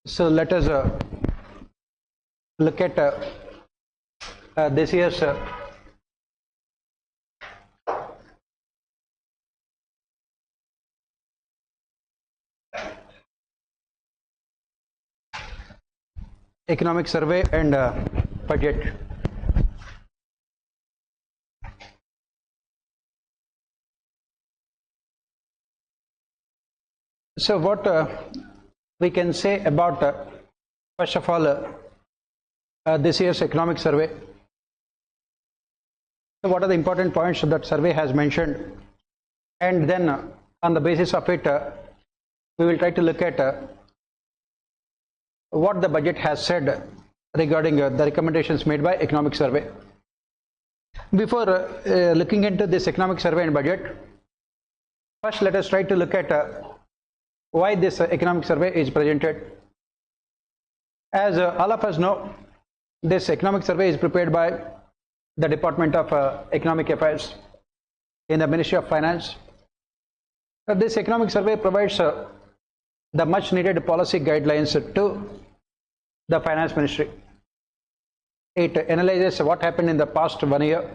So let us look at this year's economic survey and budget. So what we can say about first of all this year's economic survey. So what are the important points that survey has mentioned, and then on the basis of it we will try to look at what the budget has said regarding the recommendations made by economic survey. Before looking into this economic survey and budget, first let us try to look at why this economic survey is presented. As all of us know, this economic survey is prepared by the Department of Economic Affairs in the Ministry of Finance. This economic survey provides the much needed policy guidelines to the Finance Ministry. It analyzes what happened in the past 1 year,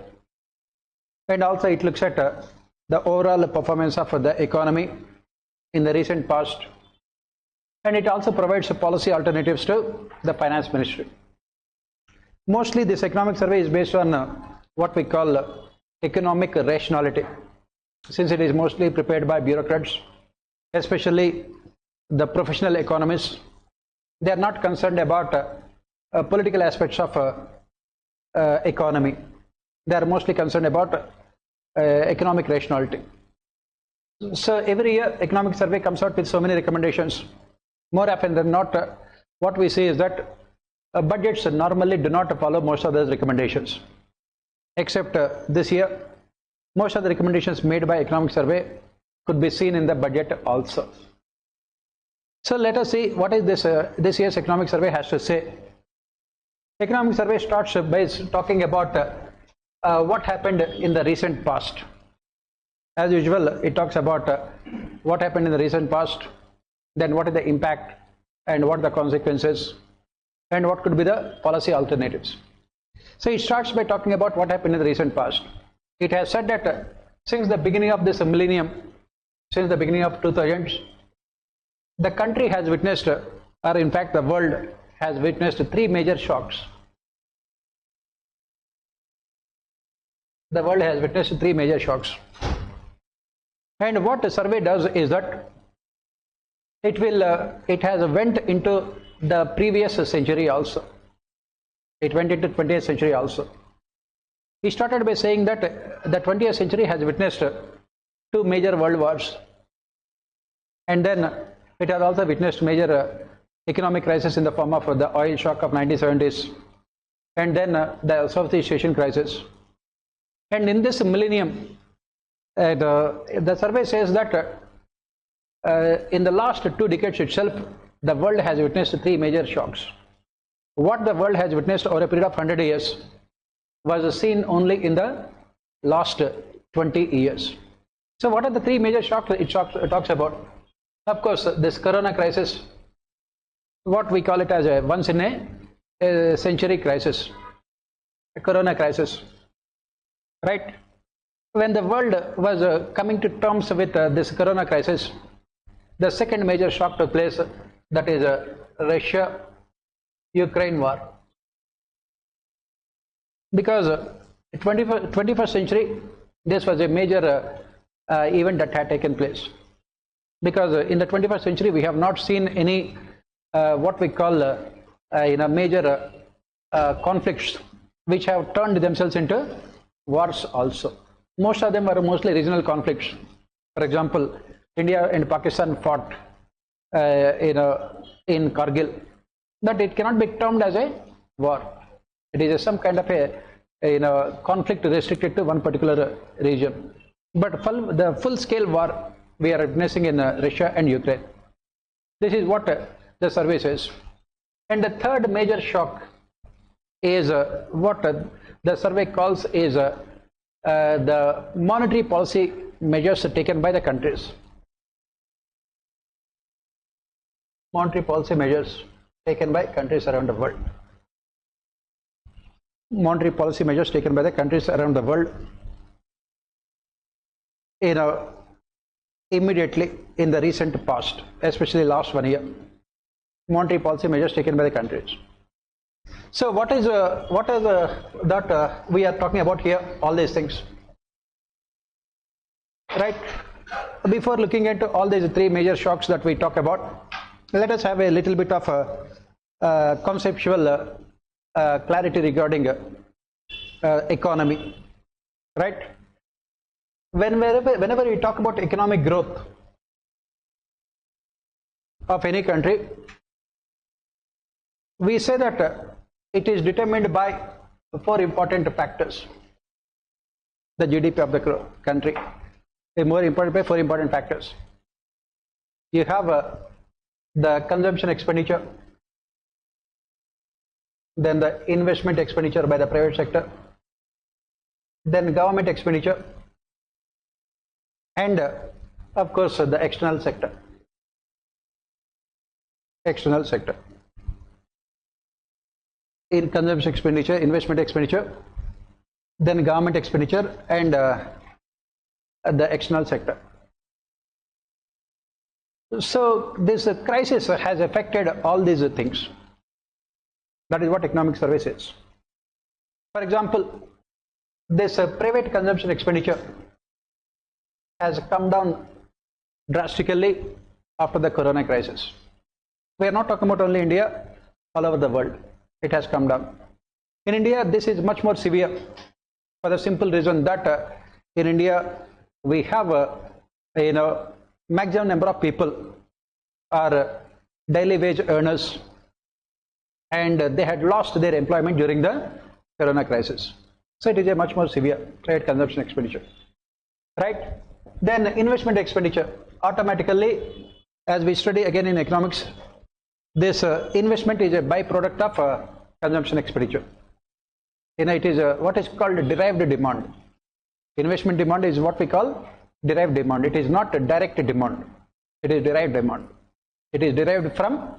and also it looks at the overall performance of the economy in the recent past, and it also provides policy alternatives to the Finance Ministry. Mostly this economic survey is based on what we call economic rationality, since it is mostly prepared by bureaucrats, especially the professional economists. They are not concerned about political aspects of economy. They are mostly concerned about economic rationality. So every year economic survey comes out with so many recommendations. More often than not, what we see is that budgets normally do not follow most of those recommendations, except this year most of the recommendations made by economic survey could be seen in the budget also. So let us see what is this year's economic survey has to say. Economic survey starts by talking about what happened in the recent past. As usual, it talks about what happened in the recent past, then what is the impact and what are the consequences, and what could be the policy alternatives. So it starts by talking about what happened in the recent past. It has said that since the beginning of this millennium, since the beginning of 2000s, the country has witnessed, or in fact the world has witnessed, 3 major shocks. The world has witnessed 3 major shocks. And what the survey does is that it has went into the previous century also. It went into 20th century also. He started by saying that the 20th century has witnessed 2 major world wars, and then it has also witnessed major economic crisis in the form of the oil shock of 1970s, and then the Southeast Asian crisis. And in this millennium, the survey says that in the last 2 decades itself, the world has witnessed 3 major shocks. What the world has witnessed over a period of 100 years was seen only in the last 20 years. So what are the 3 major shocks it talks about? Of course, this corona crisis, what we call it as a once in a century crisis, a corona crisis, right? When the world was coming to terms with this corona crisis, the second major shock took place, that is Russia-Ukraine war. Because 21st century, this was a major event that had taken place. Because in the 21st century, we have not seen any what we call major conflicts which have turned themselves into wars also. Most of them are mostly regional conflicts. For example, India and Pakistan fought in Kargil, but it cannot be termed as a war. It is some kind of a conflict restricted to one particular region. But the full-scale war we are witnessing in Russia and Ukraine. This is what the survey says. And the third major shock is what the survey calls is the monetary policy measures taken by the countries. Monetary policy measures taken by countries around the world. Monetary policy measures taken by the countries around the world, immediately in the recent past, especially last 1 year. Monetary policy measures taken by the countries. So what are that we are talking about here? All these things, right? Before looking at all these three major shocks that we talk about, let us have a little bit of a conceptual clarity regarding economy, right? Whenever we talk about economic growth of any country, we say that it is determined by four important factors. The GDP of the country is more important by four important factors. You have the consumption expenditure, then the investment expenditure by the private sector, then government expenditure, and of course the external sector. External sector. In consumption expenditure, investment expenditure, then government expenditure, and the external sector. So this crisis has affected all these things. That is what economic survey says. For example, this private consumption expenditure has come down drastically after the corona crisis. We are not talking about only India, all over the world. It has come down. In India, this is much more severe for the simple reason that in India we have maximum number of people are daily wage earners, and they had lost their employment during the corona crisis. So it is a much more severe private consumption expenditure, right? Then investment expenditure, automatically, as we study again in economics, this investment is a byproduct of consumption expenditure. It is what is called derived demand. Investment demand is what we call derived demand. It is not a direct demand. It is derived demand. It is derived from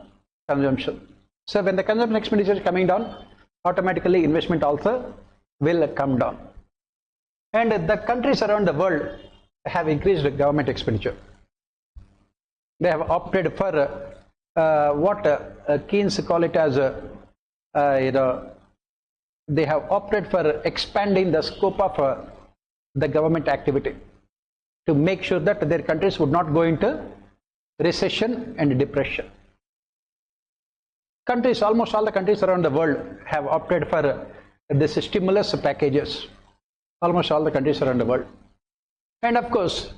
consumption. So when the consumption expenditure is coming down, automatically investment also will come down. And the countries around the world have increased government expenditure. They have opted for what Keynes call it as they have opted for expanding the scope of the government activity to make sure that their countries would not go into recession and depression. Countries, almost all the countries around the world have opted for this stimulus packages. Almost all the countries around the world. And of course,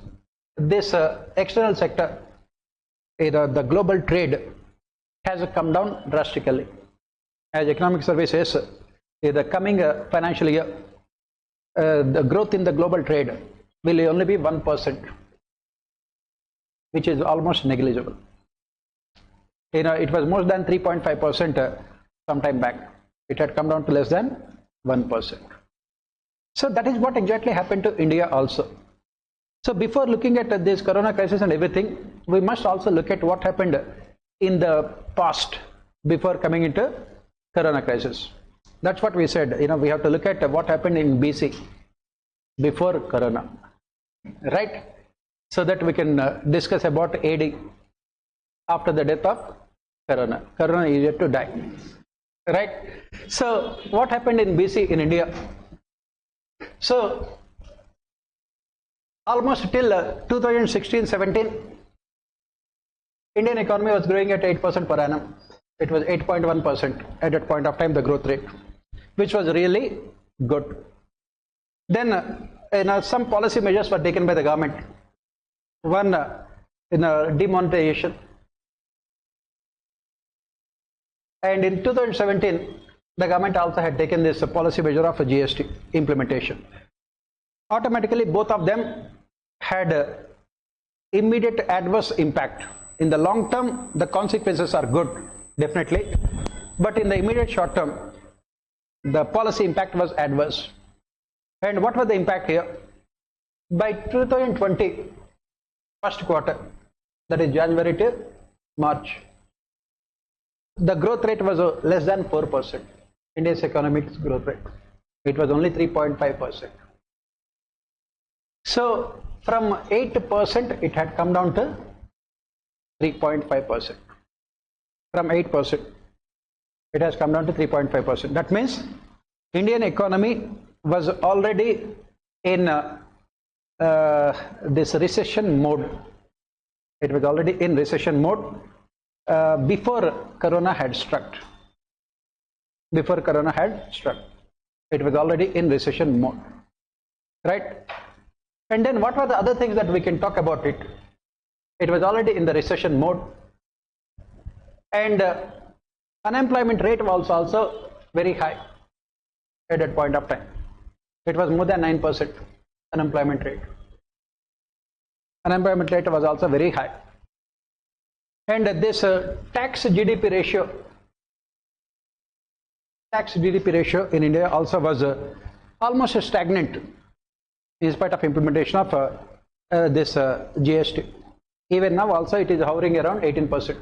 this external sector, the global trade has come down drastically. As economic survey says, in the coming financial year, the growth in the global trade will only be 1%, which is almost negligible. It was more than 3.5% some time back. It had come down to less than 1%. So that is what exactly happened to India also. So before looking at this corona crisis and everything, we must also look at what happened in the past before coming into corona crisis. That's what we said. We have to look at what happened in BC before corona, right? So that we can discuss about AD after the death of corona. Corona is yet to die, right? So what happened in BC in India? So almost till 2016-17, Indian economy was growing at 8% per annum. It was 8.1% at that point of time, the growth rate, which was really good. Then some policy measures were taken by the government. One, demonetization. And in 2017, the government also had taken this policy measure of GST implementation. Automatically, both of them had immediate adverse impact. In the long term, the consequences are good, definitely. But in the immediate short term, the policy impact was adverse. And what was the impact here? By 2020, first quarter, that is January to March, the growth rate was less than 4%. India's economic growth rate, it was only 3.5%. So from 8% it had come down to 3.5%. From 8% it has come down to 3.5%. That means Indian economy was already in this recession mode. It was already in recession mode before Corona had struck. Before Corona had struck, it was already in recession mode, right? And then what were the other things that we can talk about it? It was already in the recession mode, and unemployment rate was also very high at that point of time. It was more than 9% unemployment rate. Unemployment rate was also very high. And this tax GDP ratio in India also was almost stagnant in spite of implementation of this GST. Even now also it is hovering around 18%.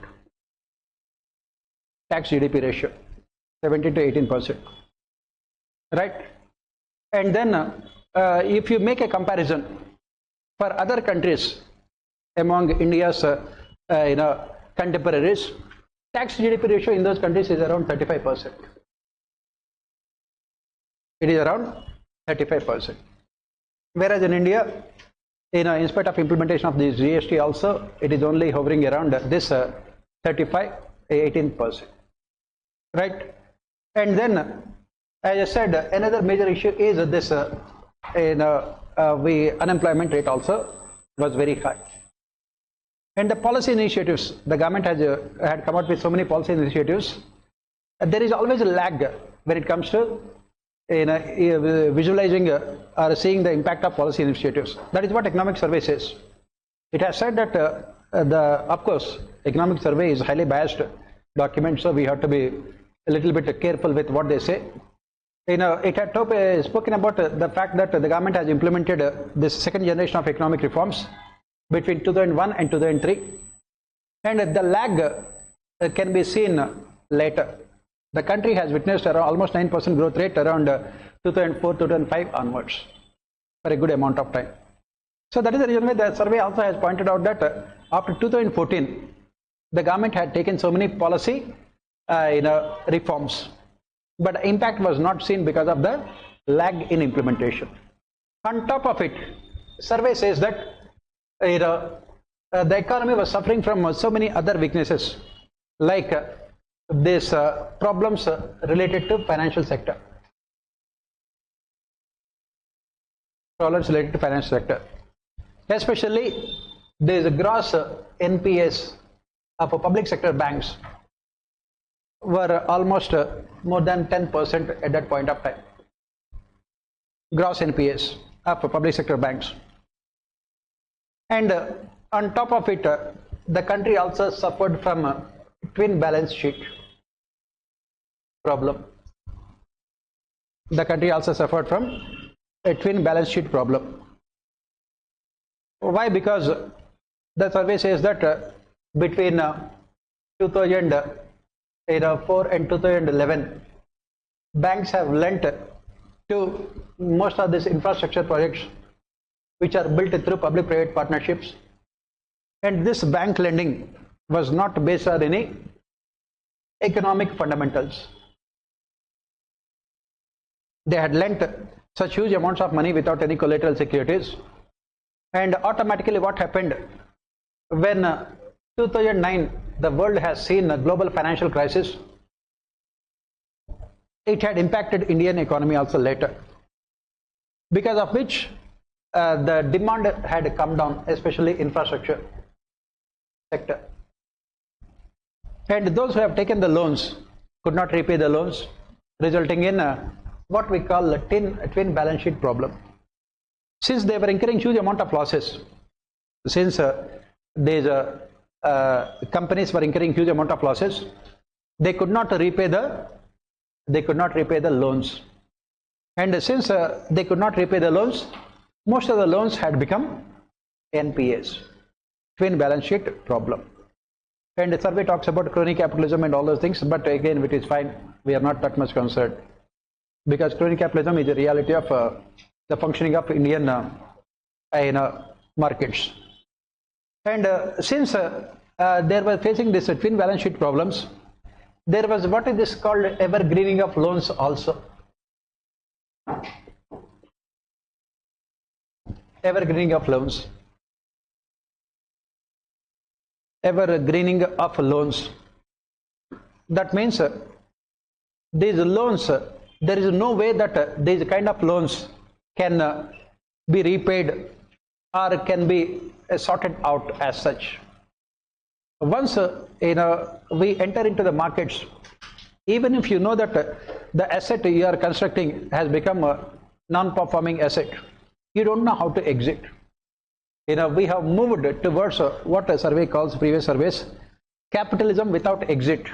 Tax GDP ratio, 17 to 18%. Right? And then if you make a comparison for other countries among India's contemporaries, tax GDP ratio in those countries is around 35%. It is around 35%. Whereas in India, in spite of implementation of this GST also, it is only hovering around this 35, 18%. Right? And then, as I said, another major issue is this unemployment rate also was very high. And the policy initiatives, the government had come out with so many policy initiatives. There is always a lag when it comes to visualizing or seeing the impact of policy initiatives. That is what economic survey says. It has said that of course, economic survey is highly biased document, so we have to be a little bit careful with what they say. It had spoken about the fact that the government has implemented this second generation of economic reforms between 2001 and 2003, and the lag can be seen later. The country has witnessed around almost 9% growth rate around 2004, 2005 onwards for a good amount of time. So that is the reason why the survey also has pointed out that after 2014, the government had taken so many policy reforms, but impact was not seen because of the lag in implementation. On top of it, survey says that the economy was suffering from so many other weaknesses, like these problems related to financial sector. Problems related to financial sector. Especially these gross NPAs of public sector banks were almost more than 10% at that point of time. Gross NPAs of public sector banks. And on top of it, the country also suffered from twin balance sheet problem. The country also suffered from a twin balance sheet problem. Why? Because the survey says that between 2004 and 2011, banks have lent to most of these infrastructure projects which are built through public-private partnerships, and this bank lending was not based on any economic fundamentals. They had lent such huge amounts of money without any collateral securities, and automatically what happened when 2009 the world has seen a global financial crisis, it had impacted Indian economy also later, because of which the demand had come down, especially infrastructure sector. And those who have taken the loans could not repay the loans, resulting in what we call a twin balance sheet problem. Since they were incurring huge amount of losses, since these companies were incurring huge amount of losses, they could not repay the loans. And since they could not repay the loans, most of the loans had become NPAs, twin balance sheet problem. And the survey talks about crony capitalism and all those things, but again, it is fine. We are not that much concerned because crony capitalism is a reality of the functioning of Indian markets. And since they were facing this twin balance sheet problems, there was what is this called evergreening of loans also. Evergreening of loans. Evergreening of loans. That means these loans, there is no way that these kind of loans can be repaid or can be sorted out as such. Once we enter into the markets, even if you know that the asset you are constructing has become a non-performing asset, you don't know how to exit. We have moved towards what a survey calls, previous surveys, capitalism without exit.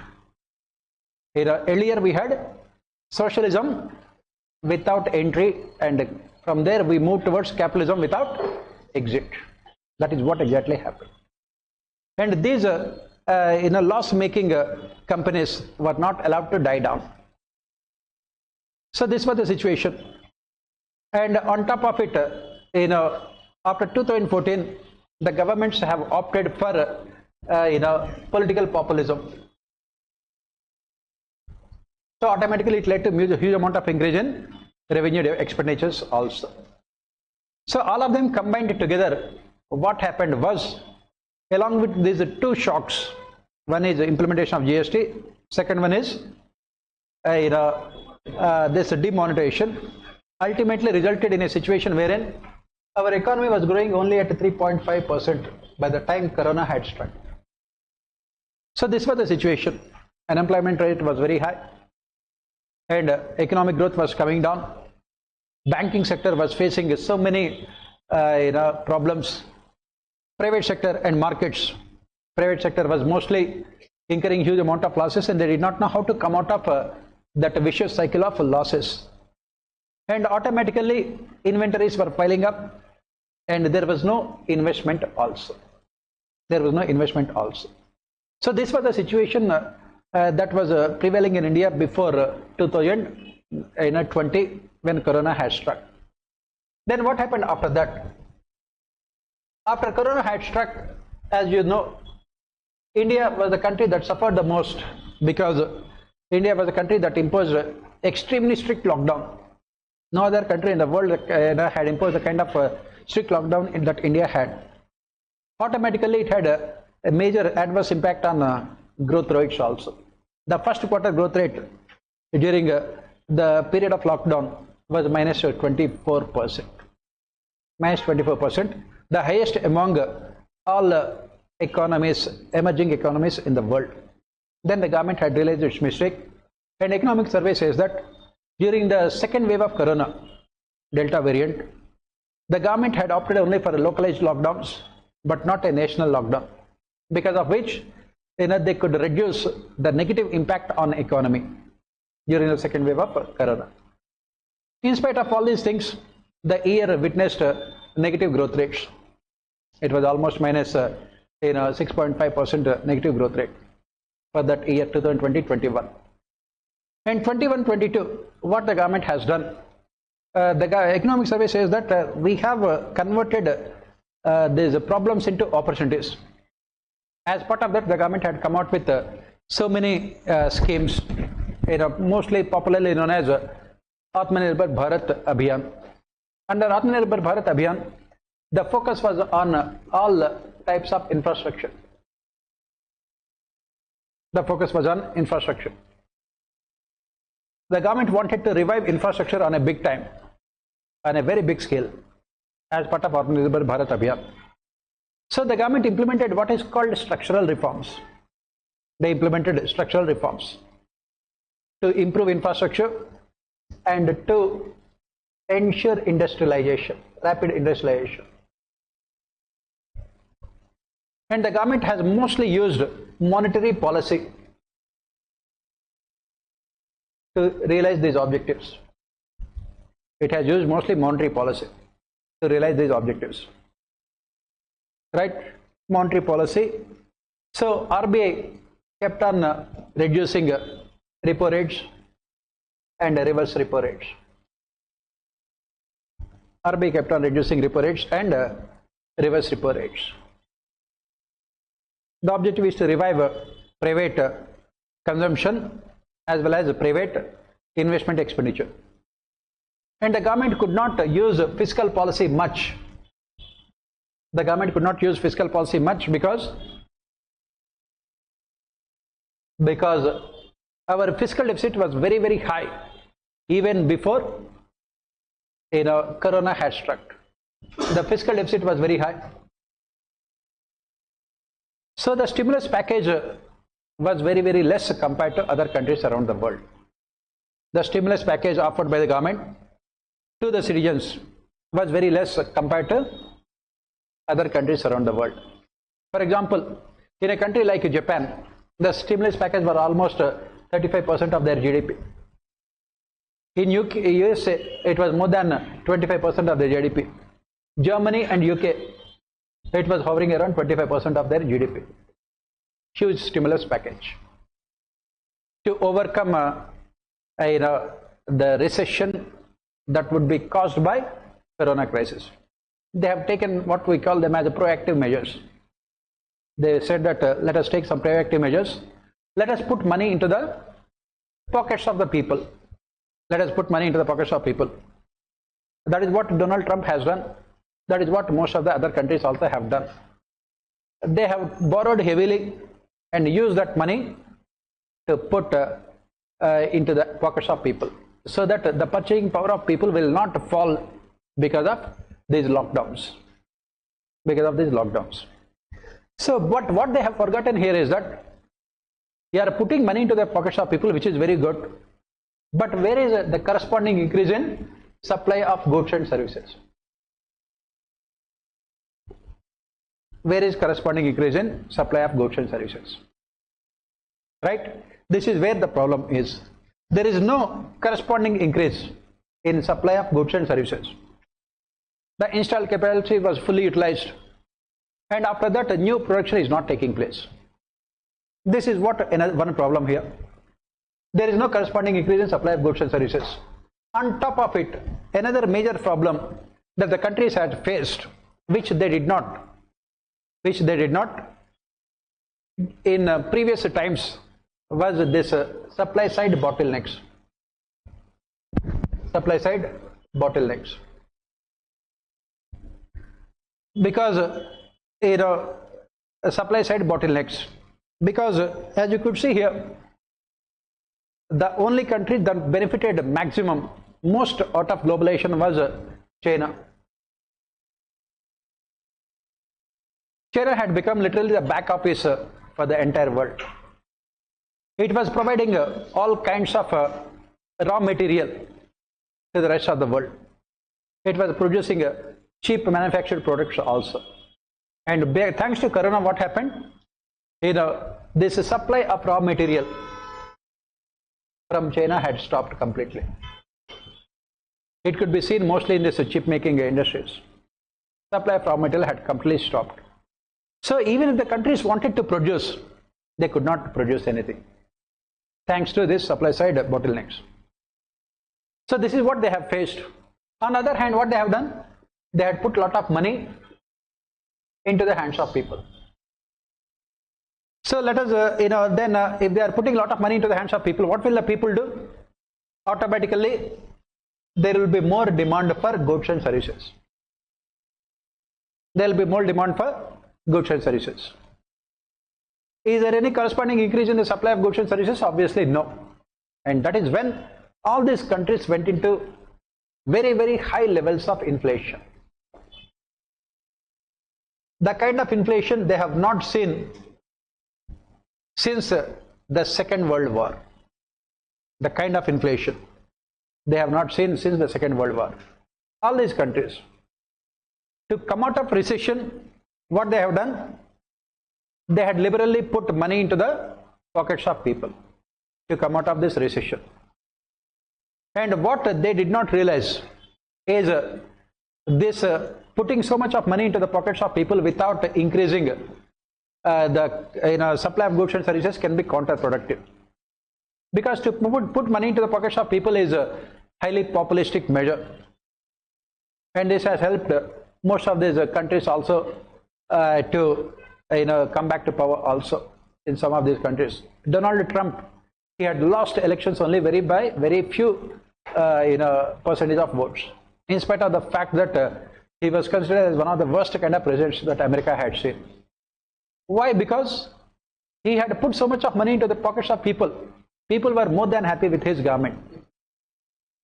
Earlier we had socialism without entry, and from there we moved towards capitalism without exit. That is what exactly happened. And these loss-making companies were not allowed to die down. So this was the situation. And on top of it, after 2014, the governments have opted for political populism. So automatically it led to a huge amount of increase in revenue expenditures also. So all of them combined together, what happened was, along with these two shocks, one is the implementation of GST, second one is this demonetization, ultimately resulted in a situation wherein our economy was growing only at 3.5% by the time Corona had struck. So this was the situation. Unemployment rate was very high and economic growth was coming down. Banking sector was facing so many problems. Private sector and markets. Private sector was mostly incurring huge amount of losses, and they did not know how to come out of that vicious cycle of losses. And automatically inventories were piling up, and there was no investment also. There was no investment also. So this was the situation that was prevailing in India before 2020 when Corona had struck. Then what happened after that? After Corona had struck, as you know, India was the country that suffered the most because India was a country that imposed extremely strict lockdown. No other country in the world had imposed the kind of strict lockdown that India had. Automatically, it had a major adverse impact on growth rates also. The first quarter growth rate during the period of lockdown was minus 24%. Minus 24%, the highest among all economies, emerging economies in the world. Then the government had realized its mistake, and economic survey says that during the second wave of Corona, Delta variant, the government had opted only for localized lockdowns, but not a national lockdown, because of which they could reduce the negative impact on economy during the second wave of Corona. In spite of all these things, the year witnessed negative growth rates. It was almost minus 6.5% negative growth rate for that year 2020-21. And 21-22, what the government has done, the economic survey says that we have converted these problems into opportunities. As part of that, the government had come out with so many schemes, mostly popularly known as Atmanirbhar Bharat Abhiyan. Under Atmanirbhar Bharat Abhiyan, the focus was on all types of infrastructure. The focus was on infrastructure. The government wanted to revive infrastructure on a big time, on a very big scale, as part of Atmanirbhar Bharat Abhiyan. So the government implemented what is called structural reforms. They implemented structural reforms to improve infrastructure and to ensure industrialization, rapid industrialization. And the government has mostly used monetary policy to realize these objectives. It has used mostly monetary policy to realize these objectives. Right? Monetary policy. So RBI kept on reducing repo rates and reverse repo rates. RBI kept on reducing repo rates and reverse repo rates. The objective is to revive private consumption as well as private investment expenditure. And the government could not use fiscal policy much. The government could not use fiscal policy much because our fiscal deficit was very, very high even before Corona had struck. The fiscal deficit was very high. So the stimulus package was very, very less compared to other countries around the world. The stimulus package offered by the government to the citizens was very less compared to other countries around the world. For example, in a country like Japan, the stimulus package was almost 35% of their GDP. In USA, it was more than 25% of their GDP. Germany and UK, it was hovering around 25% of their GDP. Huge stimulus package to overcome the recession that would be caused by Corona crisis. They have taken what we call them as proactive measures. They said that let us take some proactive measures. Let us put money into the pockets of the people. Let us put money into the pockets of people. That is what Donald Trump has done. That is what most of the other countries also have done. They have borrowed heavily and used that money to put into the pockets of people, so that the purchasing power of people will not fall because of these lockdowns. So what they have forgotten here is that they are putting money into the pockets of people, which is very good. But where is the corresponding increase in supply of goods and services? Where is corresponding increase in supply of goods and services? Right? This is where the problem is. There is no corresponding increase in supply of goods and services. The installed capacity was fully utilized, and after that, a new production is not taking place. This is one problem here. There is no corresponding increase in supply of goods and services. On top of it, another major problem that the countries had faced, which they did not in previous times, was this supply side bottlenecks. Because supply side bottlenecks. Because as you could see here, the only country that benefited most out of globalization was China. China had become literally the back office for the entire world. It was providing all kinds of raw material to the rest of the world. It was producing cheap manufactured products also. And thanks to Corona, what happened? This supply of raw material from China had stopped completely. It could be seen mostly in this chip making industries. Supply of raw material had completely stopped. So even if the countries wanted to produce, they could not produce anything, thanks to this supply side bottlenecks. So this is what they have faced. On the other hand, what they have done? They had put a lot of money into the hands of people. So let us, then if they are putting a lot of money into the hands of people, what will the people do? Automatically, there will be more demand for goods and services. There will be more demand for goods and services. Is there any corresponding increase in the supply of goods and services? Obviously no. And that is when all these countries went into very, very high levels of inflation. The kind of inflation they have not seen since the Second World War. The kind of inflation they have not seen since the Second World War. All these countries, to come out of recession, what they have done? They had liberally put money into the pockets of people to come out of this recession. And what they did not realize is this putting so much of money into the pockets of people without increasing the supply of goods and services can be counterproductive. Because to put money into the pockets of people is a highly populistic measure. And this has helped most of these countries also to come back to power also in some of these countries. Donald Trump, he had lost elections only by very few percentage of votes, in spite of the fact that he was considered as one of the worst kind of presidents that America had seen. Why? Because he had put so much of money into the pockets of people. People were more than happy with his government.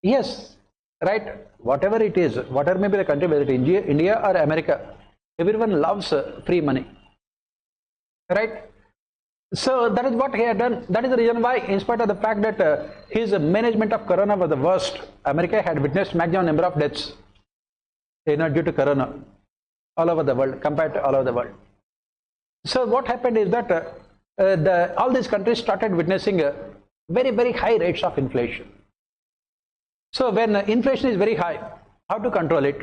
Yes, right, whatever it is, whatever may be the country, whether it is India or America, everyone loves free money, right? So that is what he had done. That is the reason why, in spite of the fact that his management of corona was the worst, America had witnessed maximum number of deaths due to corona all over the world, compared to all over the world. So what happened is that all these countries started witnessing very high rates of inflation. So when inflation is very high, how to control it?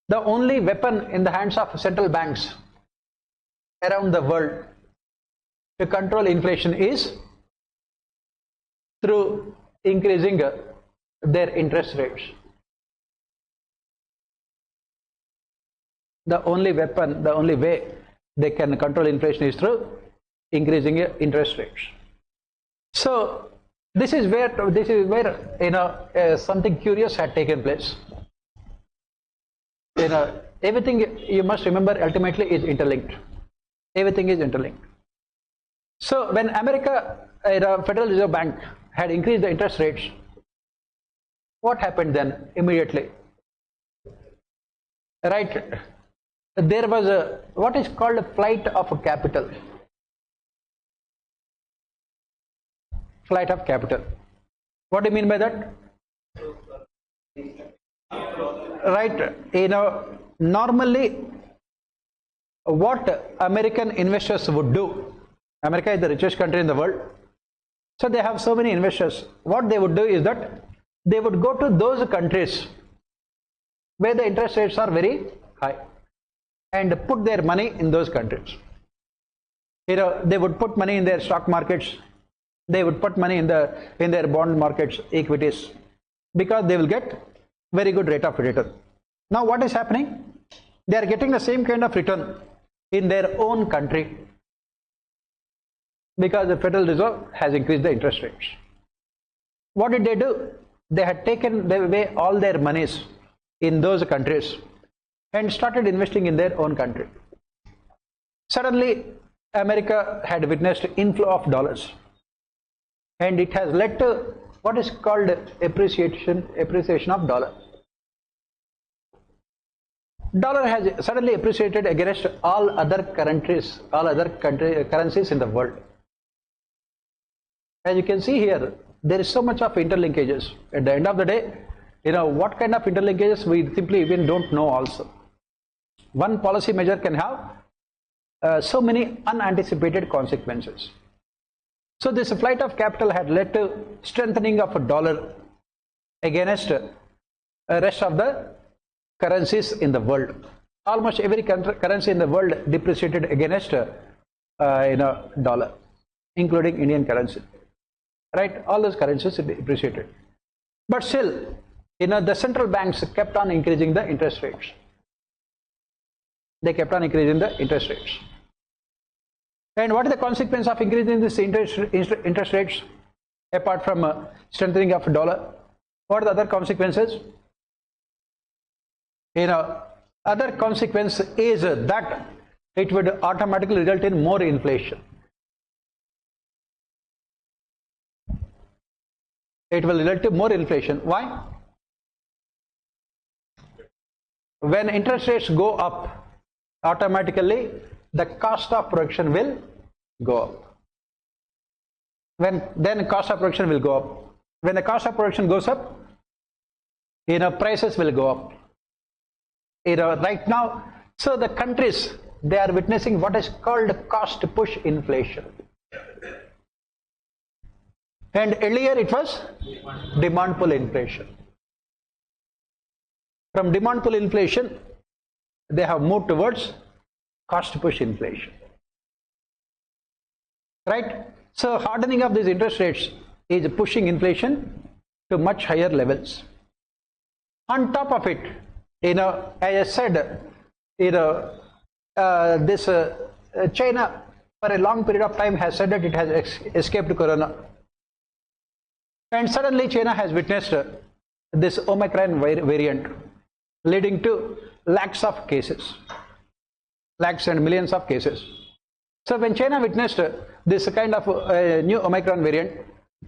The only weapon in the hands of central banks around the world to control inflation is through increasing their interest rates. The only weapon, the only way they can control inflation is through increasing interest rates. So this is where something curious had taken place. Everything, you must remember, ultimately is interlinked. Everything is interlinked. So when America, Federal Reserve Bank had increased the interest rates, what happened then immediately? Right, there was what is called a flight of capital. Flight of capital. What do you mean by that? Right, normally what American investors would do, America is the richest country in the world, so they have so many investors. What they would do is that they would go to those countries where the interest rates are very high and put their money in those countries. They would put money in their stock markets, they would put money in their bond markets, equities, because they will get very good rate of return. Now what is happening? They are getting the same kind of return in their own country because the Federal Reserve has increased the interest rates. What did they do? They had taken away all their monies in those countries and started investing in their own country. Suddenly America had witnessed inflow of dollars, and it has led to what is called appreciation of dollar. Dollar has suddenly appreciated against all other countries, currencies in the world. As you can see here, there is so much of interlinkages. At the end of the day, what kind of interlinkages we simply even don't know also. One policy measure can have so many unanticipated consequences. So this flight of capital had led to strengthening of a dollar against rest of the currencies in the world. Almost every currency in the world depreciated against dollar, including Indian currency. Right, all those currencies depreciated. But still, the central banks kept on increasing the interest rates. They kept on increasing the interest rates. And what is the consequence of increasing this interest rates? Apart from strengthening of dollar, what are the other consequences? Other consequence is that it would automatically result in more inflation. It will result in more inflation. Why? When interest rates go up, automatically the cost of production will go up. Then cost of production will go up. When the cost of production goes up, prices will go up. Right now, so the countries, they are witnessing what is called cost push inflation. And earlier it was demand pull inflation. From demand pull inflation, they have moved towards cost push inflation. right? So hardening of these interest rates is pushing inflation to much higher levels. On top of it, as I said, this China for a long period of time has said that it has escaped corona, and suddenly China has witnessed this Omicron variant, leading to lakhs of cases, lakhs and millions of cases. So when China witnessed this kind of new Omicron variant,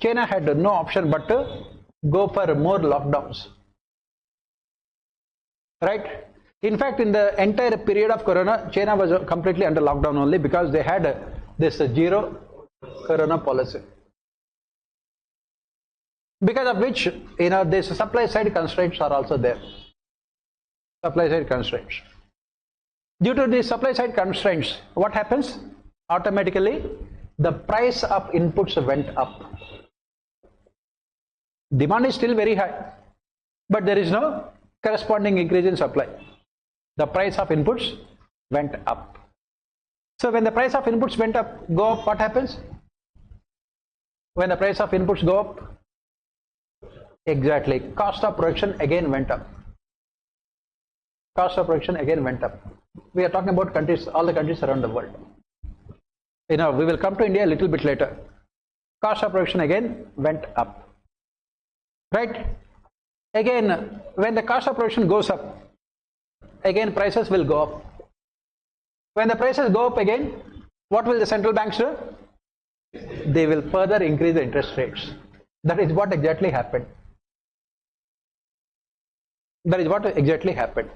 China had no option but to go for more lockdowns, right? In fact, in the entire period of corona, China was completely under lockdown only because they had this zero corona policy, because of which this supply side constraints are also there. Supply side constraints. Due to the supply side constraints, what happens? Automatically the price of inputs went up. Demand is still very high, but there is no corresponding increase in supply. The price of inputs went up. So when the price of inputs go up, what happens? When the price of inputs go up, exactly, cost of production again went up. Cost of production again went up. We are talking about countries, all the countries around the world. We will come to India a little bit later. Cost of production again went up, right? Again, when the cost of production goes up, again prices will go up. When the prices go up again, what will the central banks do? They will further increase the interest rates. That is what exactly happened. That is what exactly happened.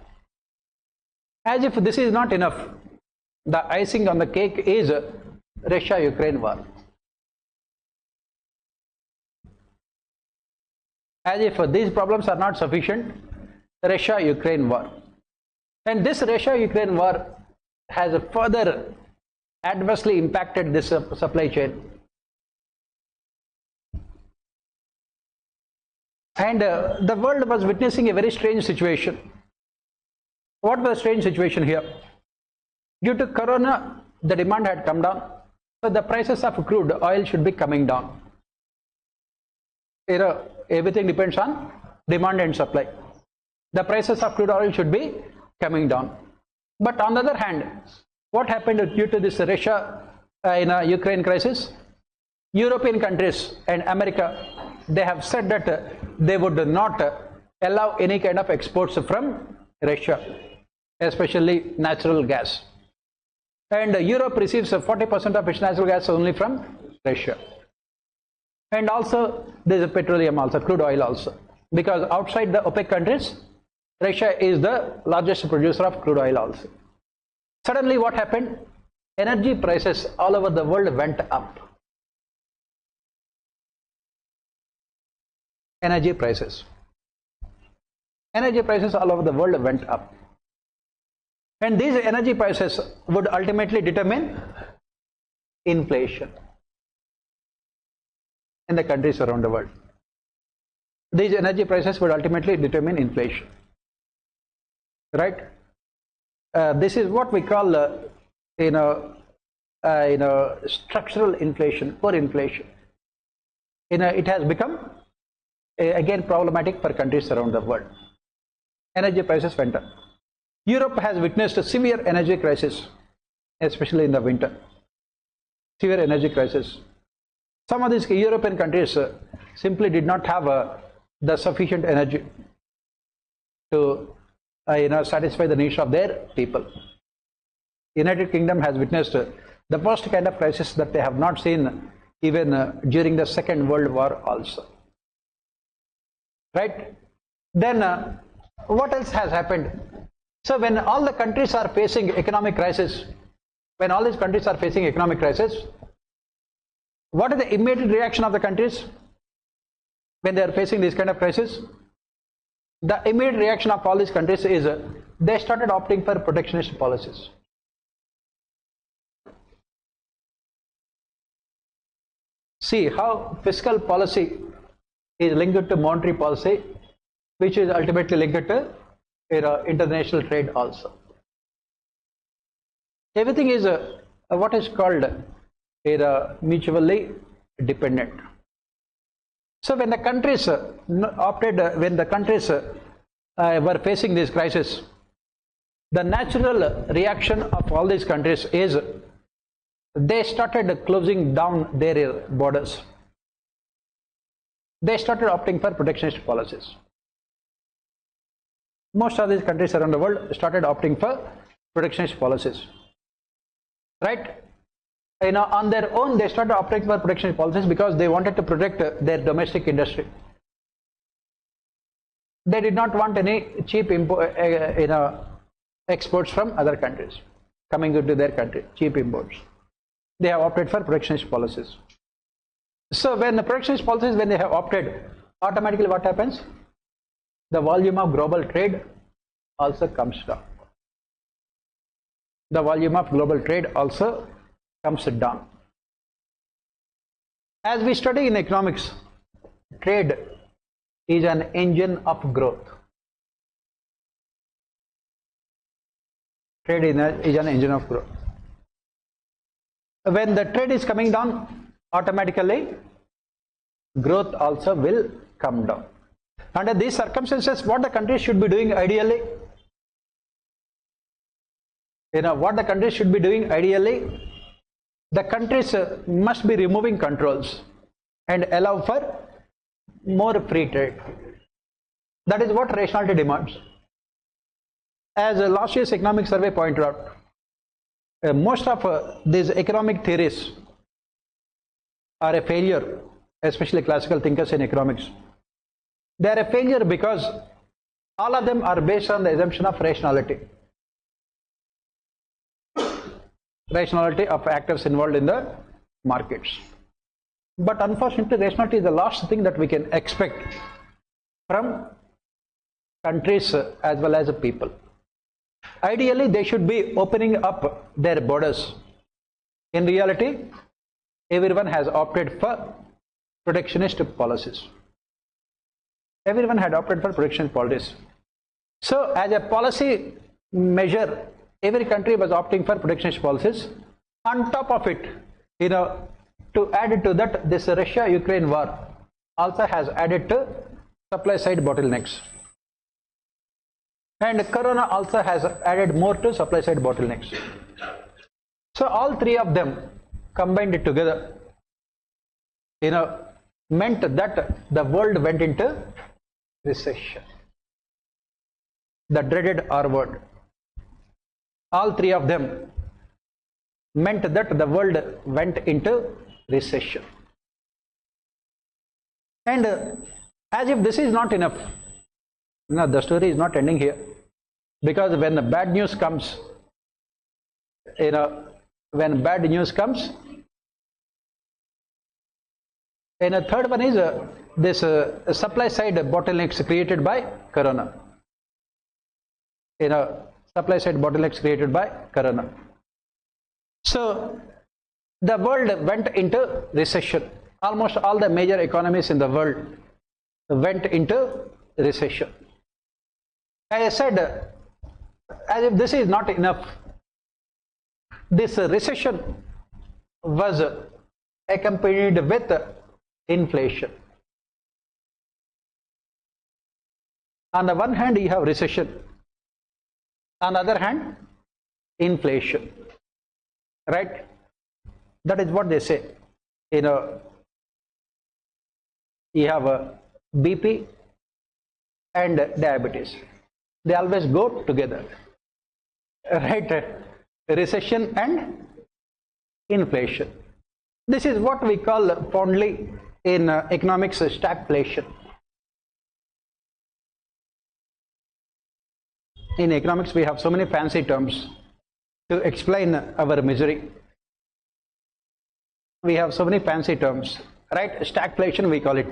As if this is not enough, the icing on the cake is Russia-Ukraine war. As if these problems are not sufficient, Russia-Ukraine war. And this Russia-Ukraine war has further adversely impacted this supply chain. And the world was witnessing a very strange situation. What was the strange situation here? Due to corona, the demand had come down, so the prices of crude oil should be coming down. Everything depends on demand and supply. The prices of crude oil should be coming down. But on the other hand, what happened due to this Russia-Ukraine crisis? European countries and America, they have said that they would not allow any kind of exports from Russia, especially natural gas. And Europe receives 40% of its natural gas only from Russia. And also there is petroleum also, crude oil also, because outside the OPEC countries, Russia is the largest producer of crude oil also. Suddenly what happened? Energy prices all over the world went up. Energy prices all over the world went up. And these energy prices would ultimately determine inflation in the countries around the world. These energy prices would ultimately determine inflation, right? This is what we call structural inflation, core inflation. It has become again problematic for countries around the world. Energy prices went up. Europe has witnessed a severe energy crisis, especially in the winter. Severe energy crisis. Some of these European countries simply did not have the sufficient energy to satisfy the needs of their people. United Kingdom has witnessed the first kind of crisis that they have not seen even during the Second World War also. Right? Then what else has happened? So when all the countries are facing economic crisis, what is the immediate reaction of the countries when they are facing this kind of crisis? The immediate reaction of all these countries is they started opting for protectionist policies. See how fiscal policy is linked to monetary policy, which is ultimately linked to international trade also. Everything is what is called are mutually dependent. So when the countries when the countries were facing this crisis, the natural reaction of all these countries is they started closing down their borders. They started opting for protectionist policies. Most of these countries around the world started opting for protectionist policies, right? On their own, they started opting for protectionist policies because they wanted to protect their domestic industry. They did not want any cheap exports from other countries coming into their country, cheap imports. They have opted for protectionist policies. So when the protectionist policies, when they have opted, automatically what happens? The volume of global trade also comes down. The volume of global trade also comes down. As we study in economics, trade is an engine of growth. Trade is an engine of growth. When the trade is coming down, automatically growth also will come down. Under these circumstances, what the country should be doing ideally? What the country should be doing ideally? The countries must be removing controls and allow for more free trade. That is what rationality demands. As last year's economic survey pointed out, most of these economic theories are a failure, especially classical thinkers in economics. They are a failure because all of them are based on the assumption of rationality. Rationality of actors involved in the markets. But unfortunately, rationality is the last thing that we can expect from countries as well as people. Ideally, they should be opening up their borders. In reality, everyone has opted for protectionist policies. Everyone had opted for protectionist policies. So, as a policy measure, every country was opting for protectionist policies. On top of it, to add to that, this Russia-Ukraine war also has added to supply side bottlenecks. And Corona also has added more to supply side bottlenecks. So all three of them combined together, meant that the world went into recession. The dreaded R word. All three of them meant that the world went into recession. And as if this is not enough, the story is not ending here. Because when the bad news comes, when bad news comes, and a third one is this supply side bottlenecks created by Corona. Supply side bottlenecks created by Corona. So the world went into recession. Almost all the major economies in the world went into recession. As I said, as if this is not enough, this recession was accompanied with inflation. On the one hand, you have recession. On the other hand, inflation. Right? That is what they say. You have BP and diabetes. They always go together. Right? Recession and inflation. This is what we call fondly in economics stagflation. In economics, we have so many fancy terms to explain our misery. We have so many fancy terms, right? Stagflation, we call it.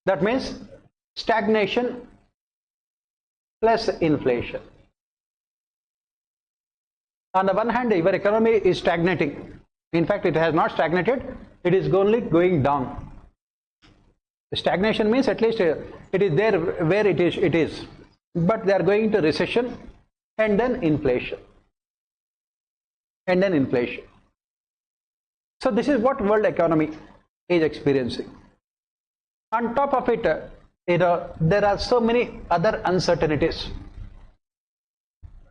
That means stagnation plus inflation. On the one hand, your economy is stagnating. In fact, it has not stagnated. It is only going down. Stagnation means at least it is there where it is. But they are going to recession and then inflation. And then inflation. So this is what world economy is experiencing. On top of it, there are so many other uncertainties.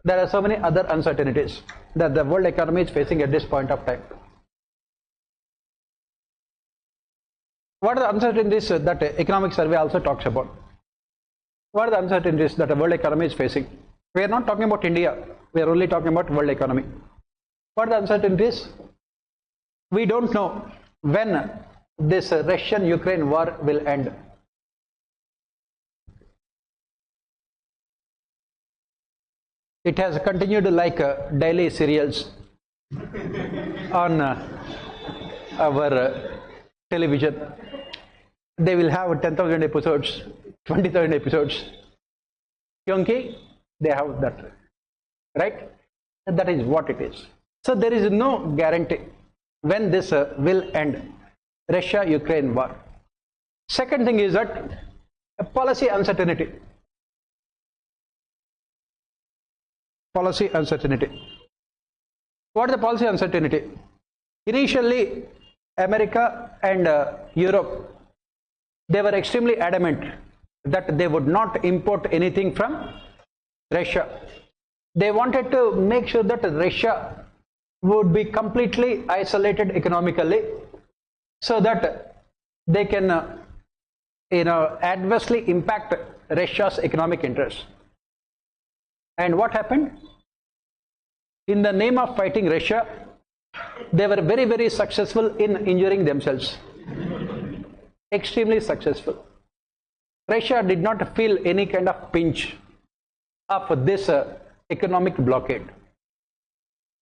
There are so many other uncertainties that the world economy is facing at this point of time. What are the uncertainties that economic survey also talks about? What are the uncertainties that the world economy is facing? We are not talking about India. We are only talking about world economy. What are the uncertainties? We don't know when this Russian-Ukraine war will end. It has continued like daily serials on our television. They will have 10,000 episodes, 20,000 episodes. Kyunki they have that, right? That is what it is. So there is no guarantee when this will end, Russia-Ukraine war. Second thing is that policy uncertainty. Policy uncertainty. What is the policy uncertainty? Initially, America and Europe, they were extremely adamant that they would not import anything from Russia. They wanted to make sure that Russia would be completely isolated economically so that they can adversely impact Russia's economic interests. And what happened? In the name of fighting Russia, they were very, very successful in injuring themselves. Extremely successful. Russia did not feel any kind of pinch of this economic blockade.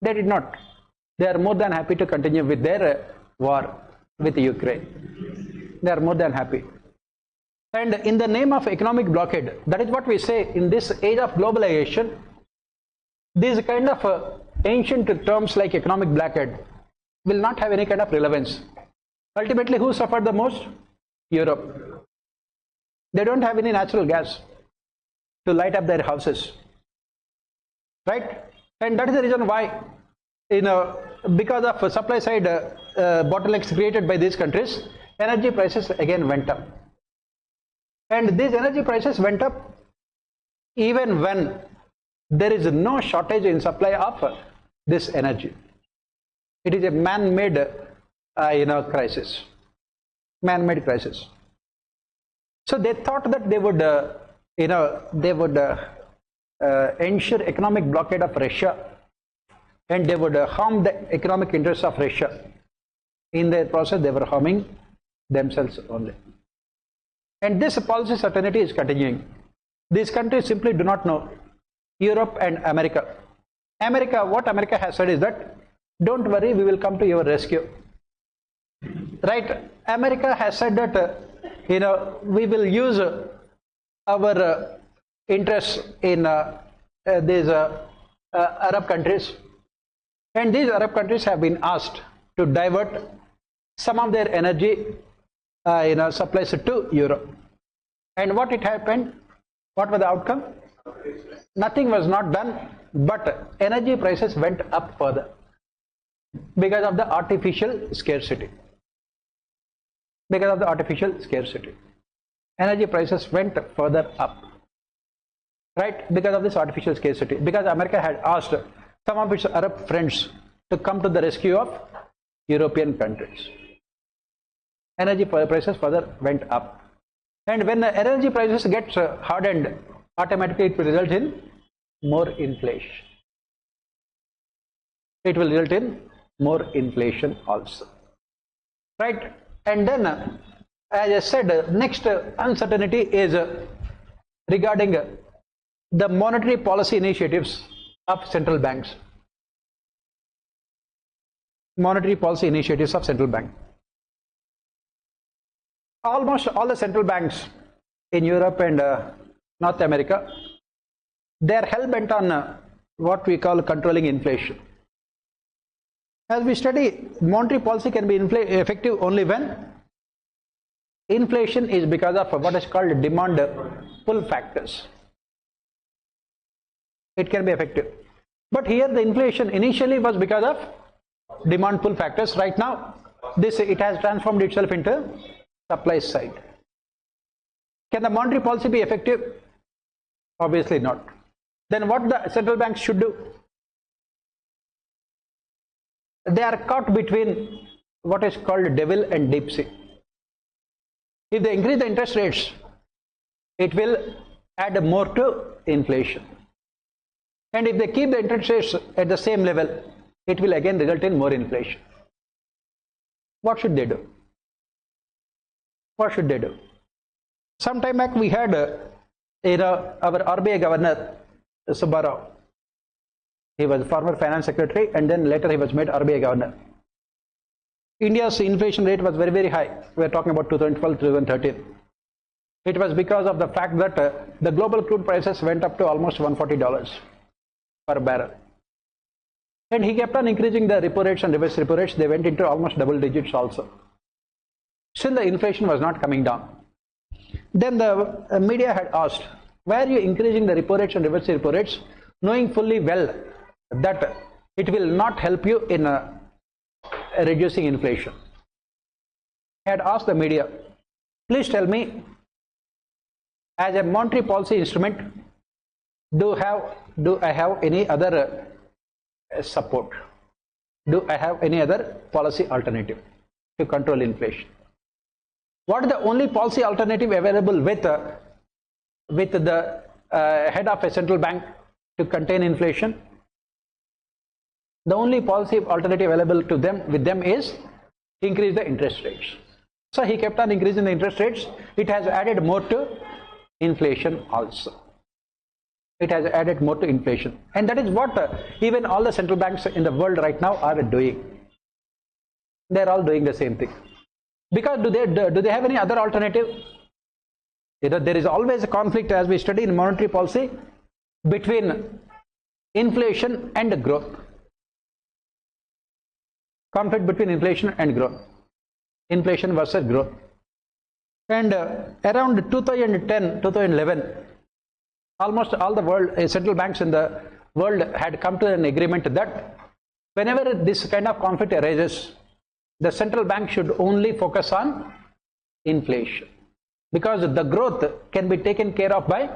They did not. They are more than happy to continue with their war with Ukraine. They are more than happy. And in the name of economic blockade, that is what we say in this age of globalization, these kind of ancient terms like economic blockade will not have any kind of relevance. Ultimately, who suffered the most? Europe. They don't have any natural gas to light up their houses, right? And that is the reason why, because of supply side bottlenecks created by these countries, energy prices again went up. And these energy prices went up even when there is no shortage in supply of this energy. It is a man-made crisis. Man-made crisis. So they thought that they would ensure economic blockade of Russia, and they would harm the economic interests of Russia. In their process, they were harming themselves only. And this policy certainty is continuing. These countries simply do not know. Europe and America. What America has said is that, don't worry, we will come to your rescue. Right? America has said that, we will use our interests in these Arab countries. And these Arab countries have been asked to divert some of their energy supplies to Europe. And what it happened? What was the outcome? Nothing was not done, but energy prices went up further because of the artificial scarcity. Because of the artificial scarcity, energy prices went further up, right? Because of this artificial scarcity, because America had asked some of its Arab friends to come to the rescue of European countries. Energy prices further went up. And when the energy prices get hardened, automatically it will result in more inflation. It will result in more inflation also. Right? And then, as I said, next uncertainty is regarding the monetary policy initiatives of central banks. Monetary policy initiatives of central bank. Almost all the central banks in Europe and North America, they are hell-bent on what we call controlling inflation. As we study, monetary policy can be effective only when inflation is because of what is called demand pull factors. It can be effective. But here the inflation initially was because of demand pull factors. Right now this it has transformed itself into supply side. Can the monetary policy be effective? Obviously not. Then what the central banks should do? They are caught between what is called devil and deep sea. If they increase the interest rates, it will add more to inflation. And if they keep the interest rates at the same level, it will again result in more inflation. What should they do? What should they do? Some time back we had our RBI governor, Subba Rao. He was former finance secretary and then later he was made RBI governor. India's inflation rate was very, very high. We are talking about 2012, 2013. It was because of the fact that the global crude prices went up to almost $140 per barrel. And he kept on increasing the repo rates and reverse repo rates. They went into almost double digits also. Still the inflation was not coming down. Then the media had asked, why are you increasing the repo rates and reverse repo rates, knowing fully well that it will not help you in reducing inflation? I had asked the media, please tell me, as a monetary policy instrument, do I have any other support? Do I have any other policy alternative to control inflation? What is the only policy alternative available with the head of a central bank to contain inflation? The only policy alternative available to them with them is increase the interest rates. So he kept on increasing the interest rates. It has added more to inflation also. It has added more to inflation, and that is what even all the central banks in the world right now are doing. They are all doing the same thing. Because do they have any other alternative? There is always a conflict, as we study in monetary policy, between inflation and growth. Conflict between inflation and growth. Inflation versus growth. And around 2010, 2011, almost all the world central banks in the world had come to an agreement that whenever this kind of conflict arises, the central bank should only focus on inflation, because the growth can be taken care of by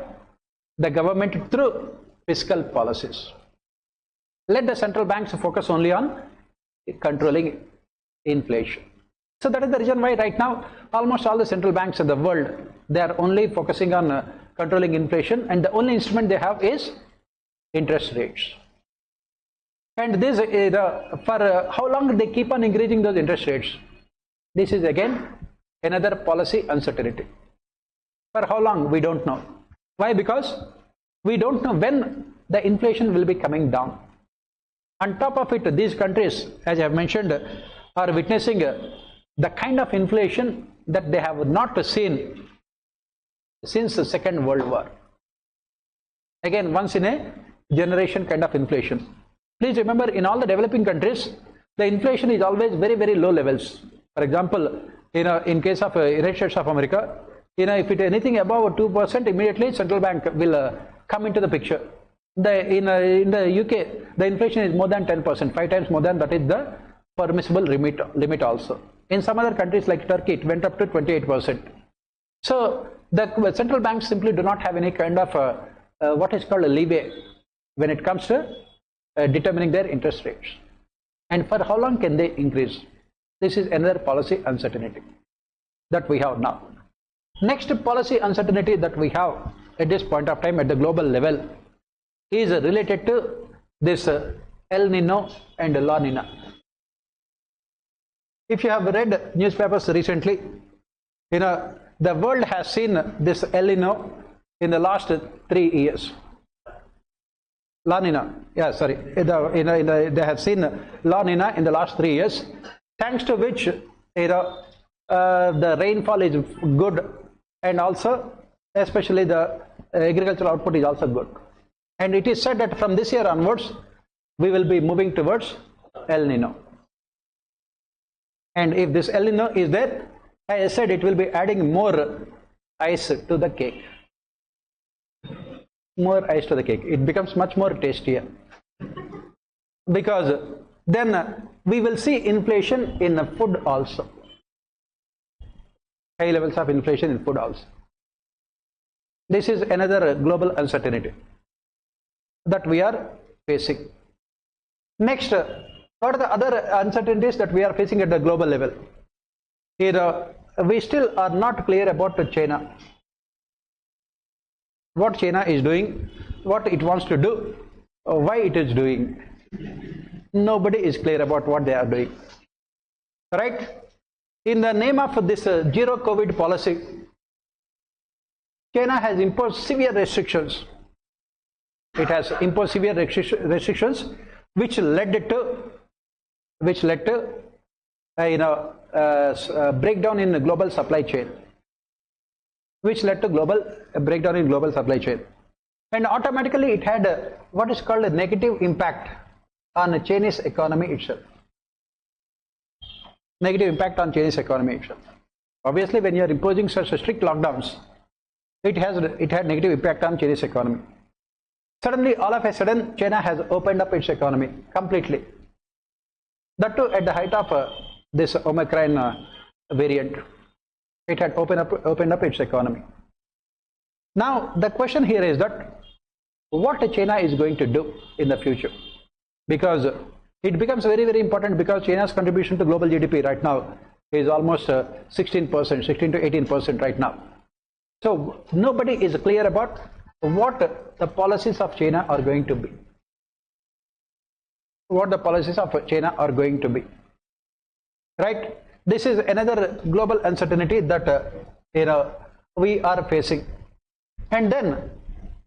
the government through fiscal policies. Let the central banks focus only on controlling inflation. So that is the reason why right now almost all the central banks in the world, they are only focusing on controlling inflation, and the only instrument they have is interest rates. And this for how long they keep on increasing those interest rates? This is again another policy uncertainty. For how long, we don't know. Why? Because we don't know when the inflation will be coming down. On top of it, these countries, as I have mentioned, are witnessing the kind of inflation that they have not seen since the Second World War. Again, once in a generation kind of inflation. Please remember, in all the developing countries, the inflation is always very, very low levels. For example, in case of United States of America, if it is anything above 2%, immediately central bank will come into the picture. In the UK, the inflation is more than 10%, 5 times more than that is the permissible limit also. In some other countries like Turkey, it went up to 28%. So the central banks simply do not have any kind of what is called a leeway when it comes to determining their interest rates. And for how long can they increase? This is another policy uncertainty that we have now. Next policy uncertainty that we have at this point of time at the global level is related to this El Nino and La Nina. If you have read newspapers recently, the world has seen this El Nino in the last 3 years. La Nina, yeah, sorry, they have seen La Nina in the last 3 years, thanks to which the rainfall is good, and also especially the agricultural output is also good. And it is said that from this year onwards, we will be moving towards El Nino. And if this El Nino is there, as I said, it will be adding more ice to the cake. More ice to the cake. It becomes much more tastier. Because then we will see inflation in food also. High levels of inflation in food also. This is another global uncertainty that we are facing. Next, what are the other uncertainties that we are facing at the global level? Here, we still are not clear about China. What China is doing, what it wants to do, why it is doing. Nobody is clear about what they are doing. Right? In the name of this zero COVID policy, China has imposed severe restrictions. It has imposed severe restrictions, which led to breakdown in the global supply chain. And automatically it had what is called a negative impact on the Chinese economy itself. Obviously, when you are imposing such strict lockdowns, it had negative impact on Chinese economy. Suddenly, all of a sudden, China has opened up its economy completely. That too at the height of this Omicron variant. It had opened up its economy. Now, the question here is that what China is going to do in the future, because it becomes very, very important, because China's contribution to global GDP right now is almost 16%, 16 to 18% right now. So nobody is clear about what the policies of China are going to be. Right? This is another global uncertainty that we are facing. And then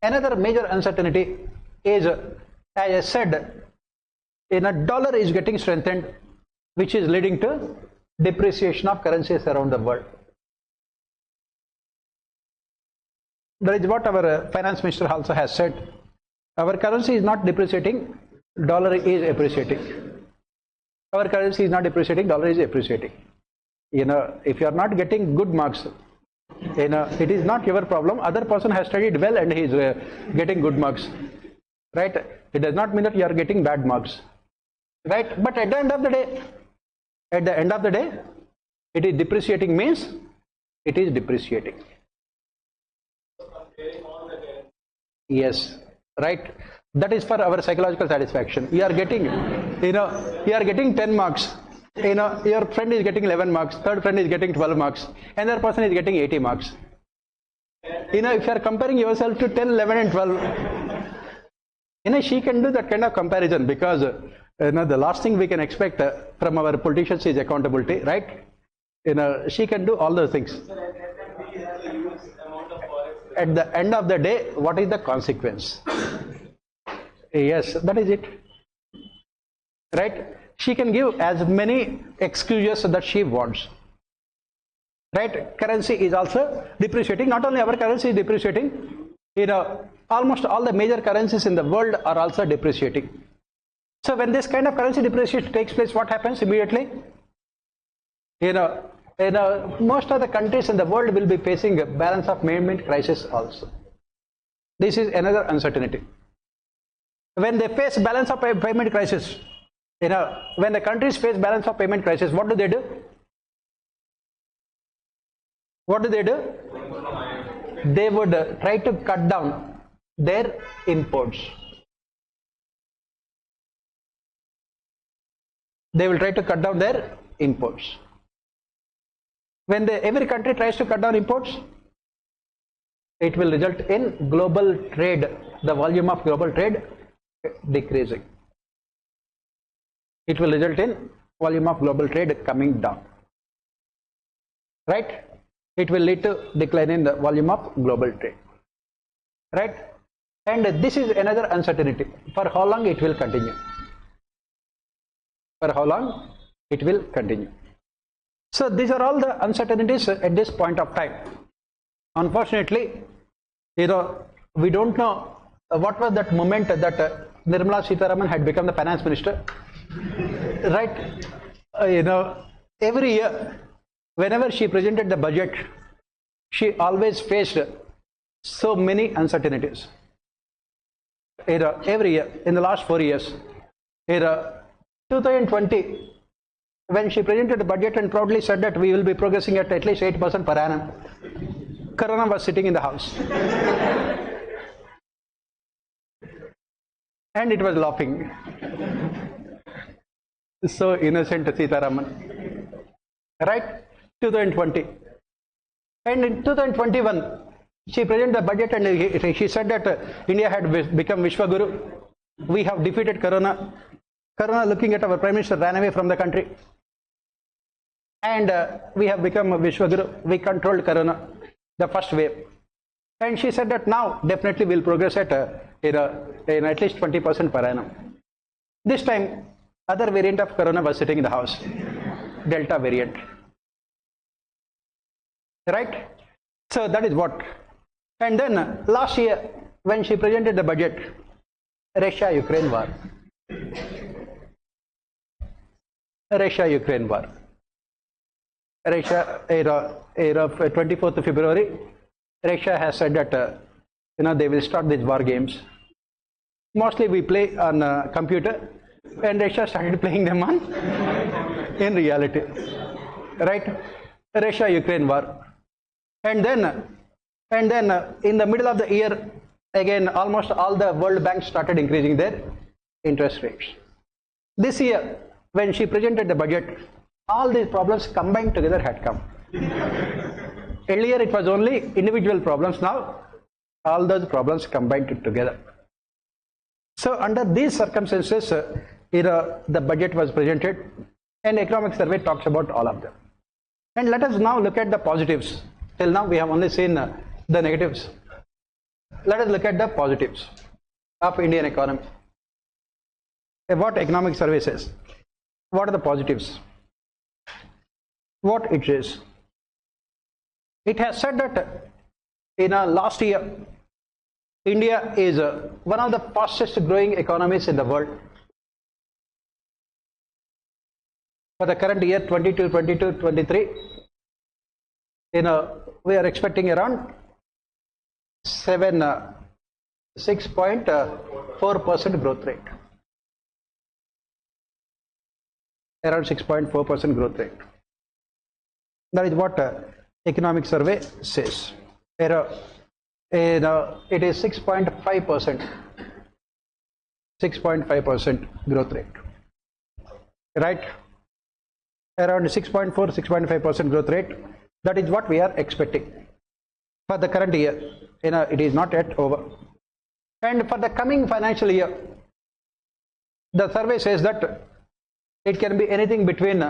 another major uncertainty is, as I said, dollar is getting strengthened, which is leading to depreciation of currencies around the world. That is what our finance minister also has said. Our currency is not depreciating, dollar is appreciating. Our currency is not depreciating, dollar is appreciating. If you are not getting good marks, it is not your problem. Other person has studied well and he is getting good marks. Right? It does not mean that you are getting bad marks. Right? But at the end of the day, it is depreciating means it is depreciating. Yes, right. That is for our psychological satisfaction. You are getting, you are getting 10 marks. Your friend is getting 11 marks. Third friend is getting 12 marks. Another person is getting 80 marks. If you are comparing yourself to 10, 11, and 12, she can do that kind of comparison, because the last thing we can expect from our politicians is accountability, right? She can do all those things. At the end of the day, what is the consequence? Yes, that is it. Right? She can give as many excuses that she wants. Right? Currency is also depreciating. Not only our currency is depreciating, almost all the major currencies in the world are also depreciating. So when this kind of currency depreciation takes place, what happens immediately? Most of the countries in the world will be facing a balance of payment crisis also. This is another uncertainty. When they face balance of payment crisis, when the countries face balance of payment crisis, what do they do? They would try to cut down their imports. When every country tries to cut down imports, it will result in global trade, the volume of global trade decreasing. It will result in volume of global trade coming down. Right? It will lead to decline in the volume of global trade. Right? And this is another uncertainty. For how long it will continue? So these are all the uncertainties at this point of time. Unfortunately, we don't know what was that moment that Nirmala Sitharaman had become the finance minister. Right? Every year, whenever she presented the budget, she always faced so many uncertainties. Every year, in the last 4 years, 2020, when she presented the budget and proudly said that we will be progressing at least 8% per annum, Corona was sitting in the house. And it was laughing. So innocent Sitaraman. Right? 2020. And in 2021, she presented the budget and she said that India had become Vishwaguru. We have defeated Corona. Corona, looking at our Prime Minister, ran away from the country. And we have become a Vishwaguru. We controlled Corona, the first wave. And she said that now definitely we'll progress at at least 20% per annum. This time, other variant of Corona was sitting in the house, Delta variant. Right? So that is what. And then last year, when she presented the budget, Russia-Ukraine war. Russia-Ukraine war. Russia, 24th February, Russia has said that they will start these war games. Mostly we play on computer, and Russia started playing them on in reality. Right? Russia-Ukraine war. And then in the middle of the year, again, almost all the world banks started increasing their interest rates. This year, when she presented the budget, all these problems combined together had come. Earlier, it was only individual problems. Now, all those problems combined together. So, under these circumstances, the budget was presented, and Economic Survey talks about all of them. And let us now look at the positives. Till now, we have only seen the negatives. Let us look at the positives of Indian economy. What Economic Survey says. What are the positives? What it says. It has said that in last year, India is one of the fastest growing economies in the world. For the current year, 22-23, we are expecting around 6.4% growth rate. Around 6.4% growth rate. That is what Economic Survey says. It is 6.5%. 6.5% growth rate. Right? Around 6.4, 6.5% growth rate. That is what we are expecting for the current year. It is not yet over. And for the coming financial year, the survey says that it can be anything between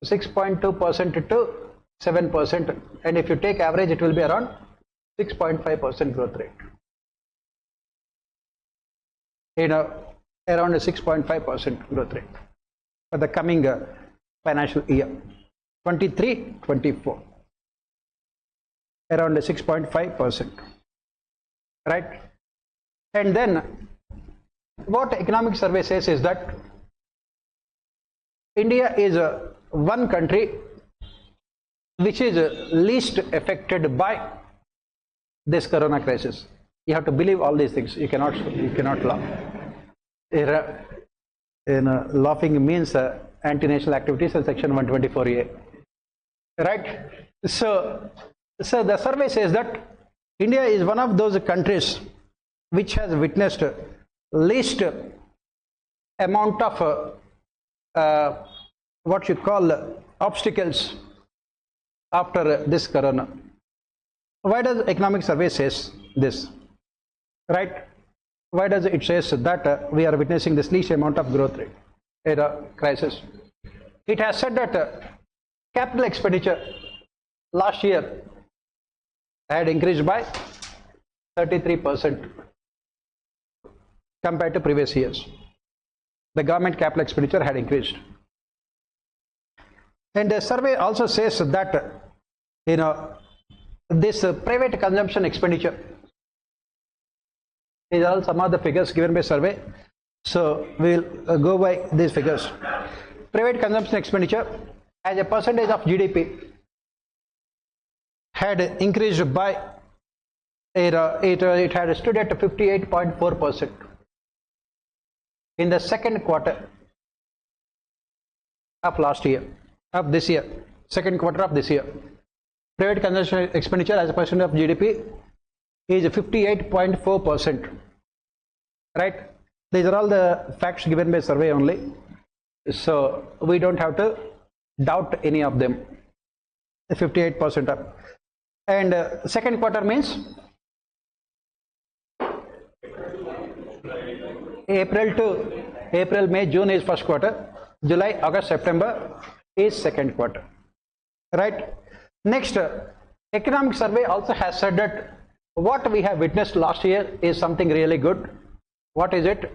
6.2% to 7%. And if you take average, it will be around 6.5% growth rate. Around a 6.5% growth rate for the coming financial year. 23-24, around 6.5%, right? And then what Economic Survey says is that India is one country which is least affected by this Corona crisis. You have to believe all these things. You cannot laugh. Laughing means anti-national activities in section 124A. Right? So the survey says that India is one of those countries which has witnessed least amount of what you call obstacles after this Corona. Why does Economic Survey says this? Right? Why does it says that we are witnessing this least amount of growth rate crisis? It has said that capital expenditure last year had increased by 33% compared to previous years. The government capital expenditure had increased. And the survey also says that this private consumption expenditure, these are all some of the figures given by survey. So we will go by these figures. Private consumption expenditure as a percentage of GDP had increased by it had stood at 58.4% in the second quarter of last year, of this year, second quarter of this year. Private consumption expenditure as a percent of GDP is 58.4%. Right? These are all the facts given by survey only. So we don't have to doubt any of them. 58% up. And second quarter means April, May, June is first quarter. July, August, September is second quarter. Right? Next, economic survey also has said that what we have witnessed last year is something really good. What is it?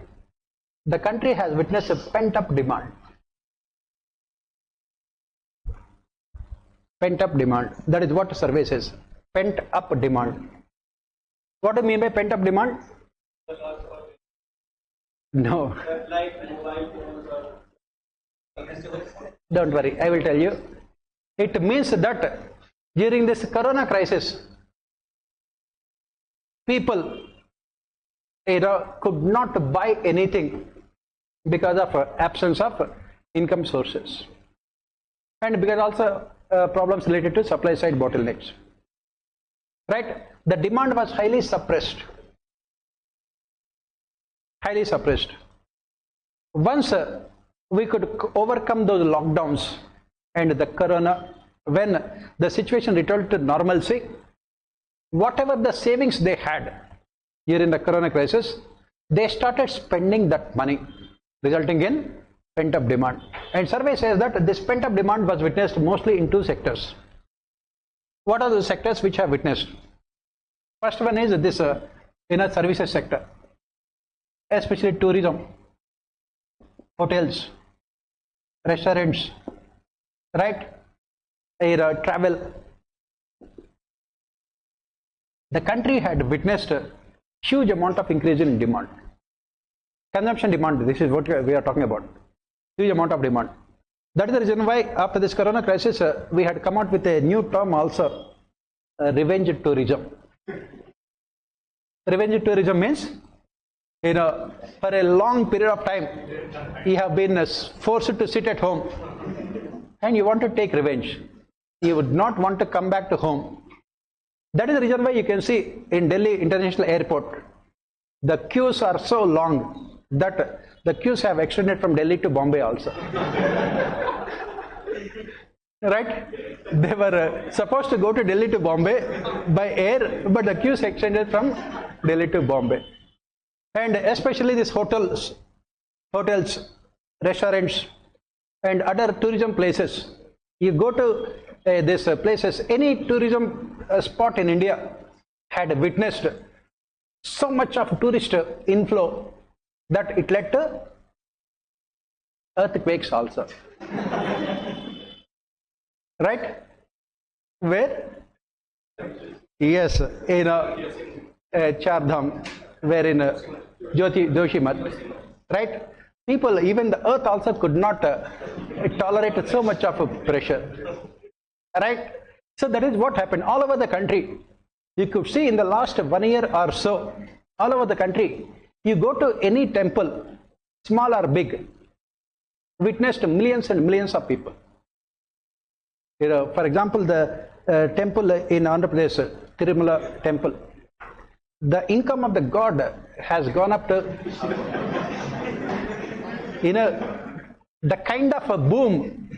The country has witnessed a pent-up demand. Pent-up demand. That is what the survey says. Pent-up demand. What do you mean by pent-up demand? No. Don't worry, I will tell you. It means that during this corona crisis, people could not buy anything because of absence of income sources, and because also problems related to supply side bottlenecks. Right? The demand was highly suppressed. Highly suppressed. Once we could overcome those lockdowns and the corona, when the situation returned to normalcy, whatever the savings they had during the corona crisis, they started spending that money, resulting in pent-up demand. And survey says that this pent-up demand was witnessed mostly in two sectors. What are the sectors which have witnessed? First one is this services sector, especially tourism, hotels, restaurants, right? Travel. The country had witnessed a huge amount of increase in demand. Consumption demand, this is what we are talking about. Huge amount of demand. That is the reason why after this corona crisis, we had come out with a new term also, revenge tourism. Revenge tourism means, for a long period of time, you have been forced to sit at home and you want to take revenge. You would not want to come back to home. That is the reason why you can see in Delhi International Airport, the queues are so long that the queues have extended from Delhi to Bombay also. Right? They were supposed to go to Delhi to Bombay by air, but the queues extended from Delhi to Bombay. And especially these hotels, restaurants, and other tourism places. You go to these places, any tourism spot in India had witnessed so much of tourist inflow that it led to earthquakes also. Right? Where? Yes, in Char Dham, where in Joshimath. Right? People, even the earth also could not tolerate so much of pressure. Right? So that is what happened all over the country. You could see in the last 1 year or so, all over the country, you go to any temple, small or big, witnessed millions and millions of people. For example, the temple in Andhra Pradesh, Tirumala temple, the income of the god has gone up to, the kind of a boom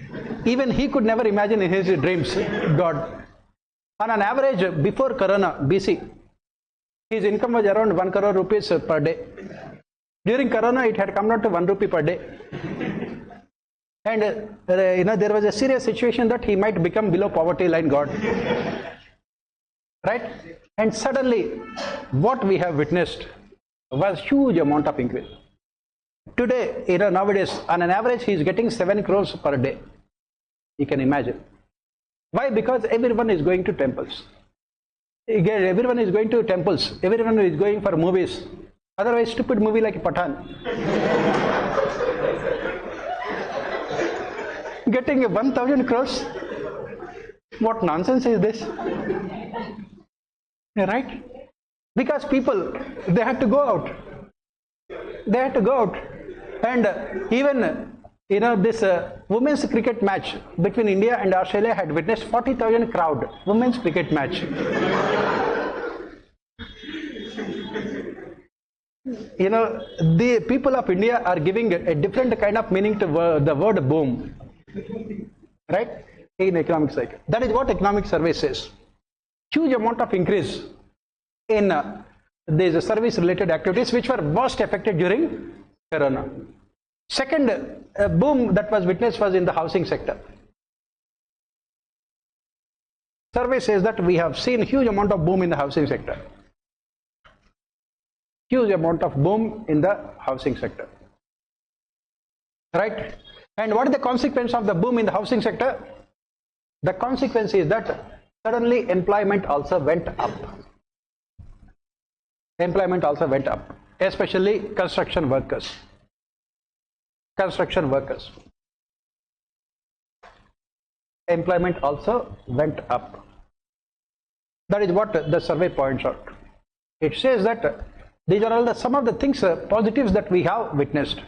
even he could never imagine in his dreams. God, on an average before Corona BC, his income was around 1 crore rupees per day. During Corona, it had come down to 1 rupee per day. And there was a serious situation that he might become below poverty line god. Right? And suddenly, what we have witnessed was huge amount of increase. Today, nowadays, on an average, he is getting 7 crores per day. You can imagine. Why? Because everyone is going to temples. Everyone is going to temples. Everyone is going for movies. Otherwise, stupid movie like Pathan. Getting 1,000 crores. What nonsense is this? Right? Because people, they had to go out. They had to go out. And even This women's cricket match between India and Australia had witnessed 40,000 crowd. Women's cricket match. The people of India are giving a different kind of meaning to the word boom, right? In economic cycle. That is what economic survey says. Huge amount of increase in these service related activities which were most affected during Corona. Second boom that was witnessed was in the housing sector. Survey says that we have seen huge amount of boom in the housing sector. Huge amount of boom in the housing sector. Right? And what is the consequence of the boom in the housing sector? The consequence is that suddenly employment also went up. Employment also went up, especially construction workers. Construction workers. Employment also went up. That is what the survey points out. It says that these are all some of the things, positives that we have witnessed.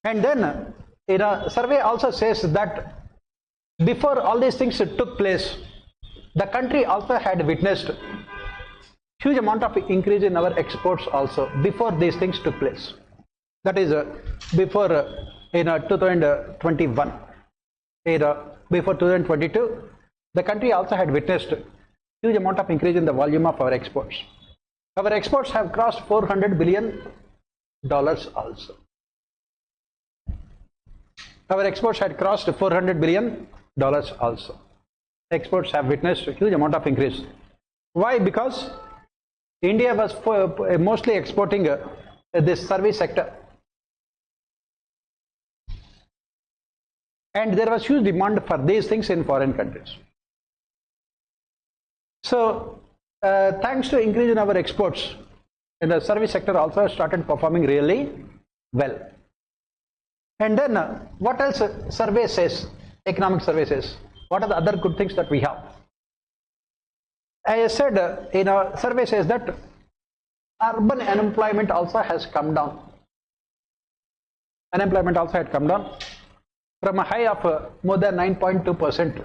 And then survey also says that before all these things took place, the country also had witnessed huge amount of increase in our exports also before these things took place. That is before 2021. Before 2022, the country also had witnessed huge amount of increase in the volume of our exports. Our exports have crossed $400 billion also. Our exports had crossed $400 billion also. Exports have witnessed a huge amount of increase. Why? Because India was mostly exporting this service sector. And there was huge demand for these things in foreign countries. So, thanks to increase in our exports, and the service sector also started performing really well. And then what else survey says, economic survey says? What are the other good things that we have? As I said, survey says that urban unemployment also has come down. Unemployment also had come down from a high of more than 9.2%.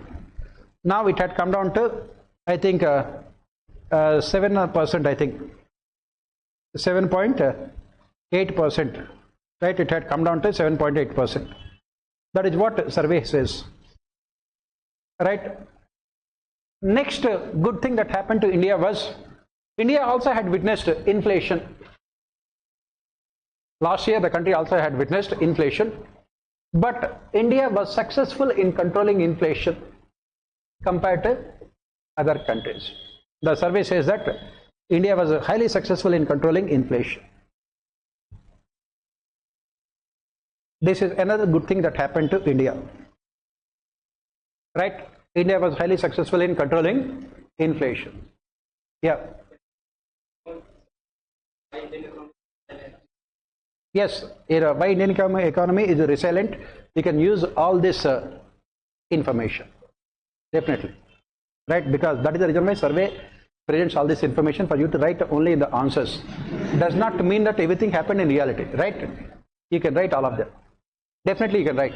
Now it had come down to, I think, 7%, I think, 7.8%, right? It had come down to 7.8%. That is what survey says, right? Next good thing that happened to India was, India also had witnessed inflation. Last year the country also had witnessed inflation, but India was successful in controlling inflation compared to other countries. The survey says that India was highly successful in controlling inflation. This is another good thing that happened to India, right? India was highly successful in controlling inflation. Yeah. Yes, why Indian economy is resilient, we can use all this information, definitely, right? Because that is the reason why survey presents all this information for you to write only in the answers. Does not mean that everything happened in reality, right? You can write all of them. Definitely you can write,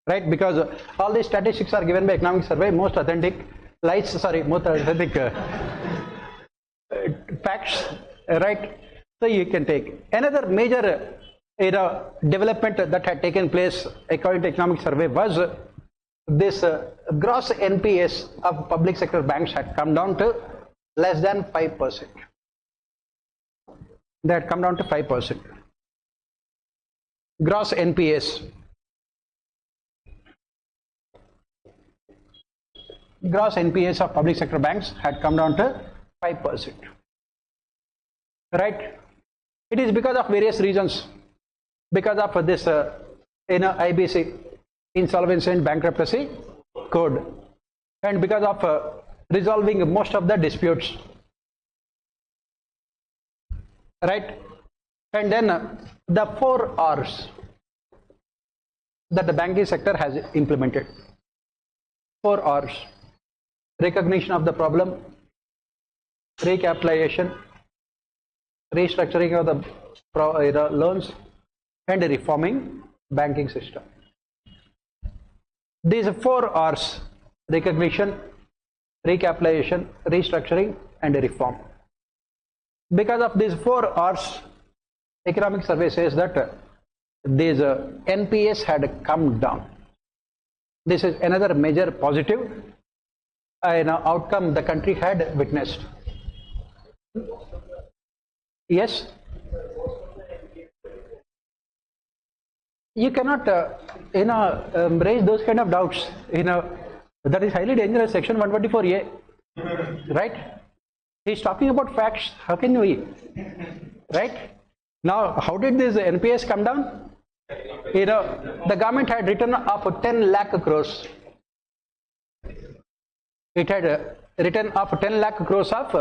right? Because all these statistics are given by economic survey, most authentic facts, right? So you can take. Another major development that had taken place according to economic survey was this gross NPS of public sector banks had come down to less than 5%. They had come down to 5%. Gross NPS. Gross NPS of public sector banks had come down to 5%. Right? It is because of various reasons. Because of this IBC, Insolvency and Bankruptcy Code, and because of resolving most of the disputes, right? And then the 4 R's that the banking sector has implemented. 4 R's: recognition of the problem, recapitalization, restructuring of the loans, and reforming banking system. these 4 R's: recognition, recapitalization, restructuring, and reform. Because of these 4 R's, economic survey says that these NPS had come down. This is another major positive outcome the country had witnessed. Yes? You cannot raise those kind of doubts. That is highly dangerous. Section 124A, right? He's talking about facts. How can we? Right? Now, how did this NPS come down? The government had written off 10 lakh crores. It had written off 10 lakh crores of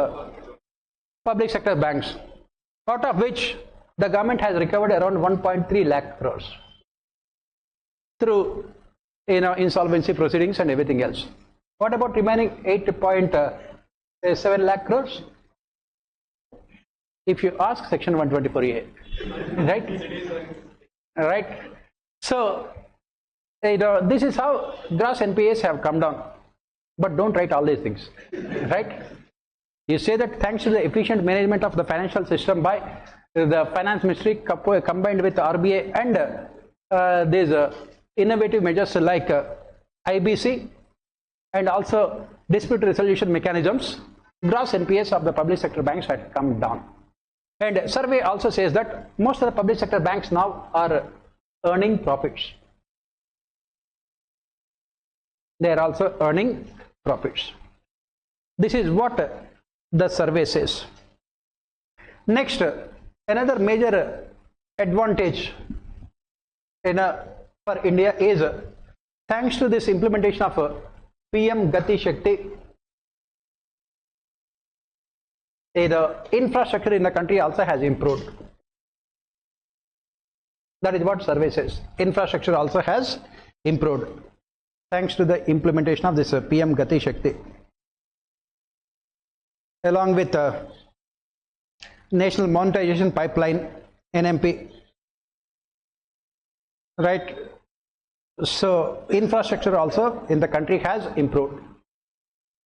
public sector banks, out of which the government has recovered around 1.3 lakh crores through insolvency proceedings and everything else. What about remaining 8.7 lakh crores? If you ask section 124A, right? So this is how gross NPAs have come down. But don't write all these things, right? You say that thanks to the efficient management of the financial system by the finance ministry combined with RBI and these innovative measures like IBC and also dispute resolution mechanisms, gross NPAs of the public sector banks had come down. And survey also says that most of the public sector banks now are earning profits. They are also earning profits. This is what the survey says. Next, another major advantage for India is thanks to this implementation of PM Gati Shakti, the infrastructure in the country also has improved. That is what survey says. Infrastructure also has improved thanks to the implementation of this PM Gati Shakti, along with National Monetization Pipeline, NMP, right? So infrastructure also in the country has improved.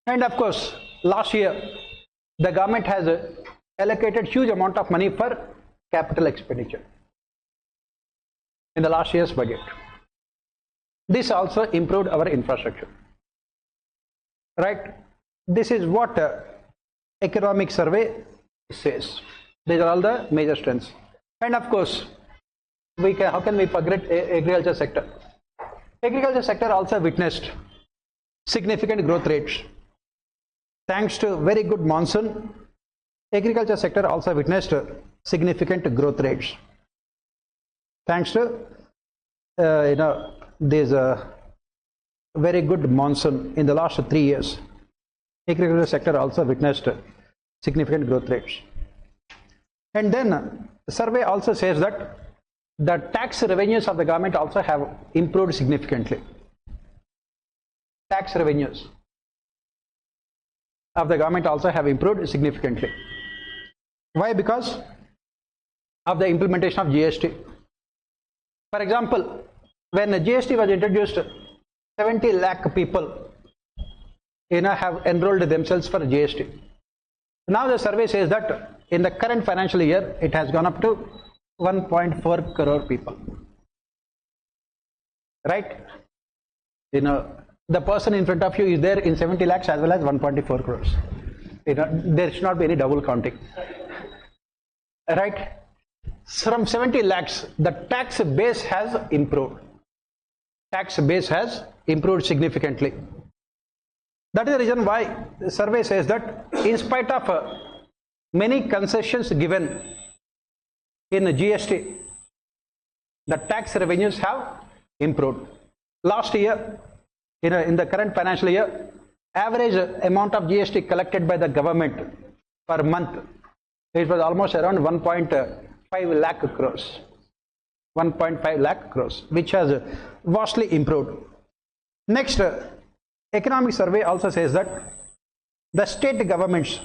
And of course, last year the government has allocated huge amount of money for capital expenditure in the last year's budget. This also improved our infrastructure, right? This is what economic survey says. These are all the major strengths. And of course, how can we forget agriculture sector? Agriculture sector also witnessed significant growth rates. Thanks to very good monsoon, agriculture sector also witnessed significant growth rates. Thanks to there's a very good monsoon in the last 3 years. Agriculture sector also witnessed significant growth rates. And then the survey also says that the tax revenues of the government also have improved significantly. Tax revenues of the government also have improved significantly. Why? Because of the implementation of GST. For example, when GST was introduced, 70 lakh people have enrolled themselves for GST. Now the survey says that in the current financial year, it has gone up to 1.4 crore people. Right? The person in front of you is there in 70 lakhs as well as 1.4 crores. There should not be any double counting. Right? From 70 lakhs, the tax base has improved. Tax base has improved significantly. That is the reason why the survey says that in spite of many concessions given in GST, the tax revenues have improved. Last year, in the current financial year, average amount of GST collected by the government per month, it was almost around 1.5 lakh crores. 1.5 lakh crores, which has vastly improved. Next, economic survey also says that the state governments,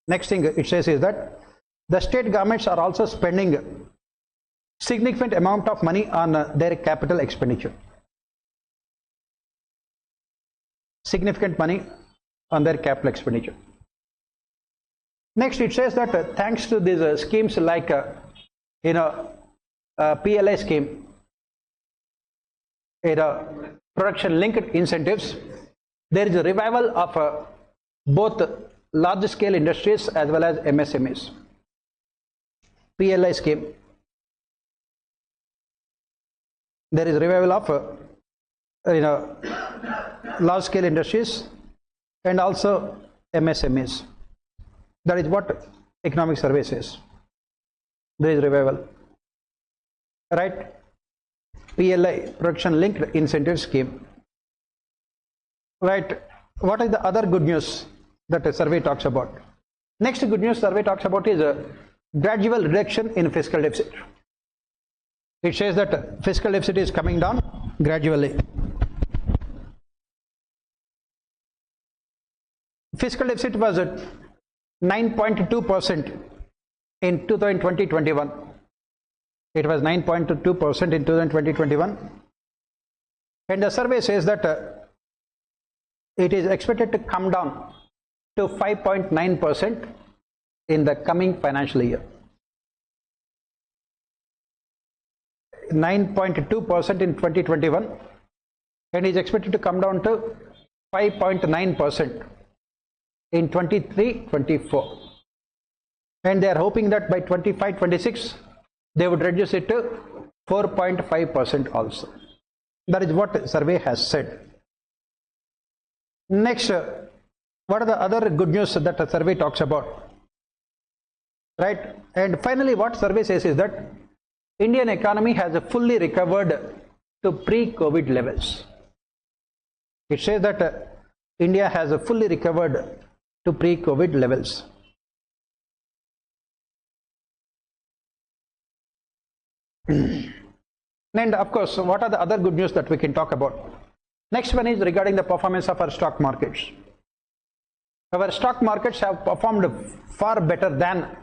next thing it says is that the state governments are also spending significant amount of money on their capital expenditure. significant money on their capital expenditure. Next, it says that thanks to these schemes like PLI scheme, production linked incentives, there is a revival of both large scale industries as well as MSMEs. PLI scheme, there is a revival of large scale industries and also MSMEs. That is what economic survey says. There is revival, right? PLI, production linked incentive scheme, right? What is the other good news that the survey talks about? Next good news survey talks about is a gradual reduction in fiscal deficit. It says that fiscal deficit is coming down gradually. Fiscal deficit was at 9.2% in 2020-21. It was 9.2% in 2020-21, and the survey says that it is expected to come down to 5.9% in the coming financial year. 9.2% in 2021 and is expected to come down to 5.9% in 23-24, and they are hoping that by 25-26 they would reduce it to 4.5% also. That is what the survey has said. Next, what are the other good news that the survey talks about, right? And finally, what survey says is that Indian economy has fully recovered to pre-COVID levels. It says that India has fully recovered to pre-COVID levels. And of course, what are the other good news that we can talk about? Next one is regarding the performance of our stock markets. Our stock markets have performed far better than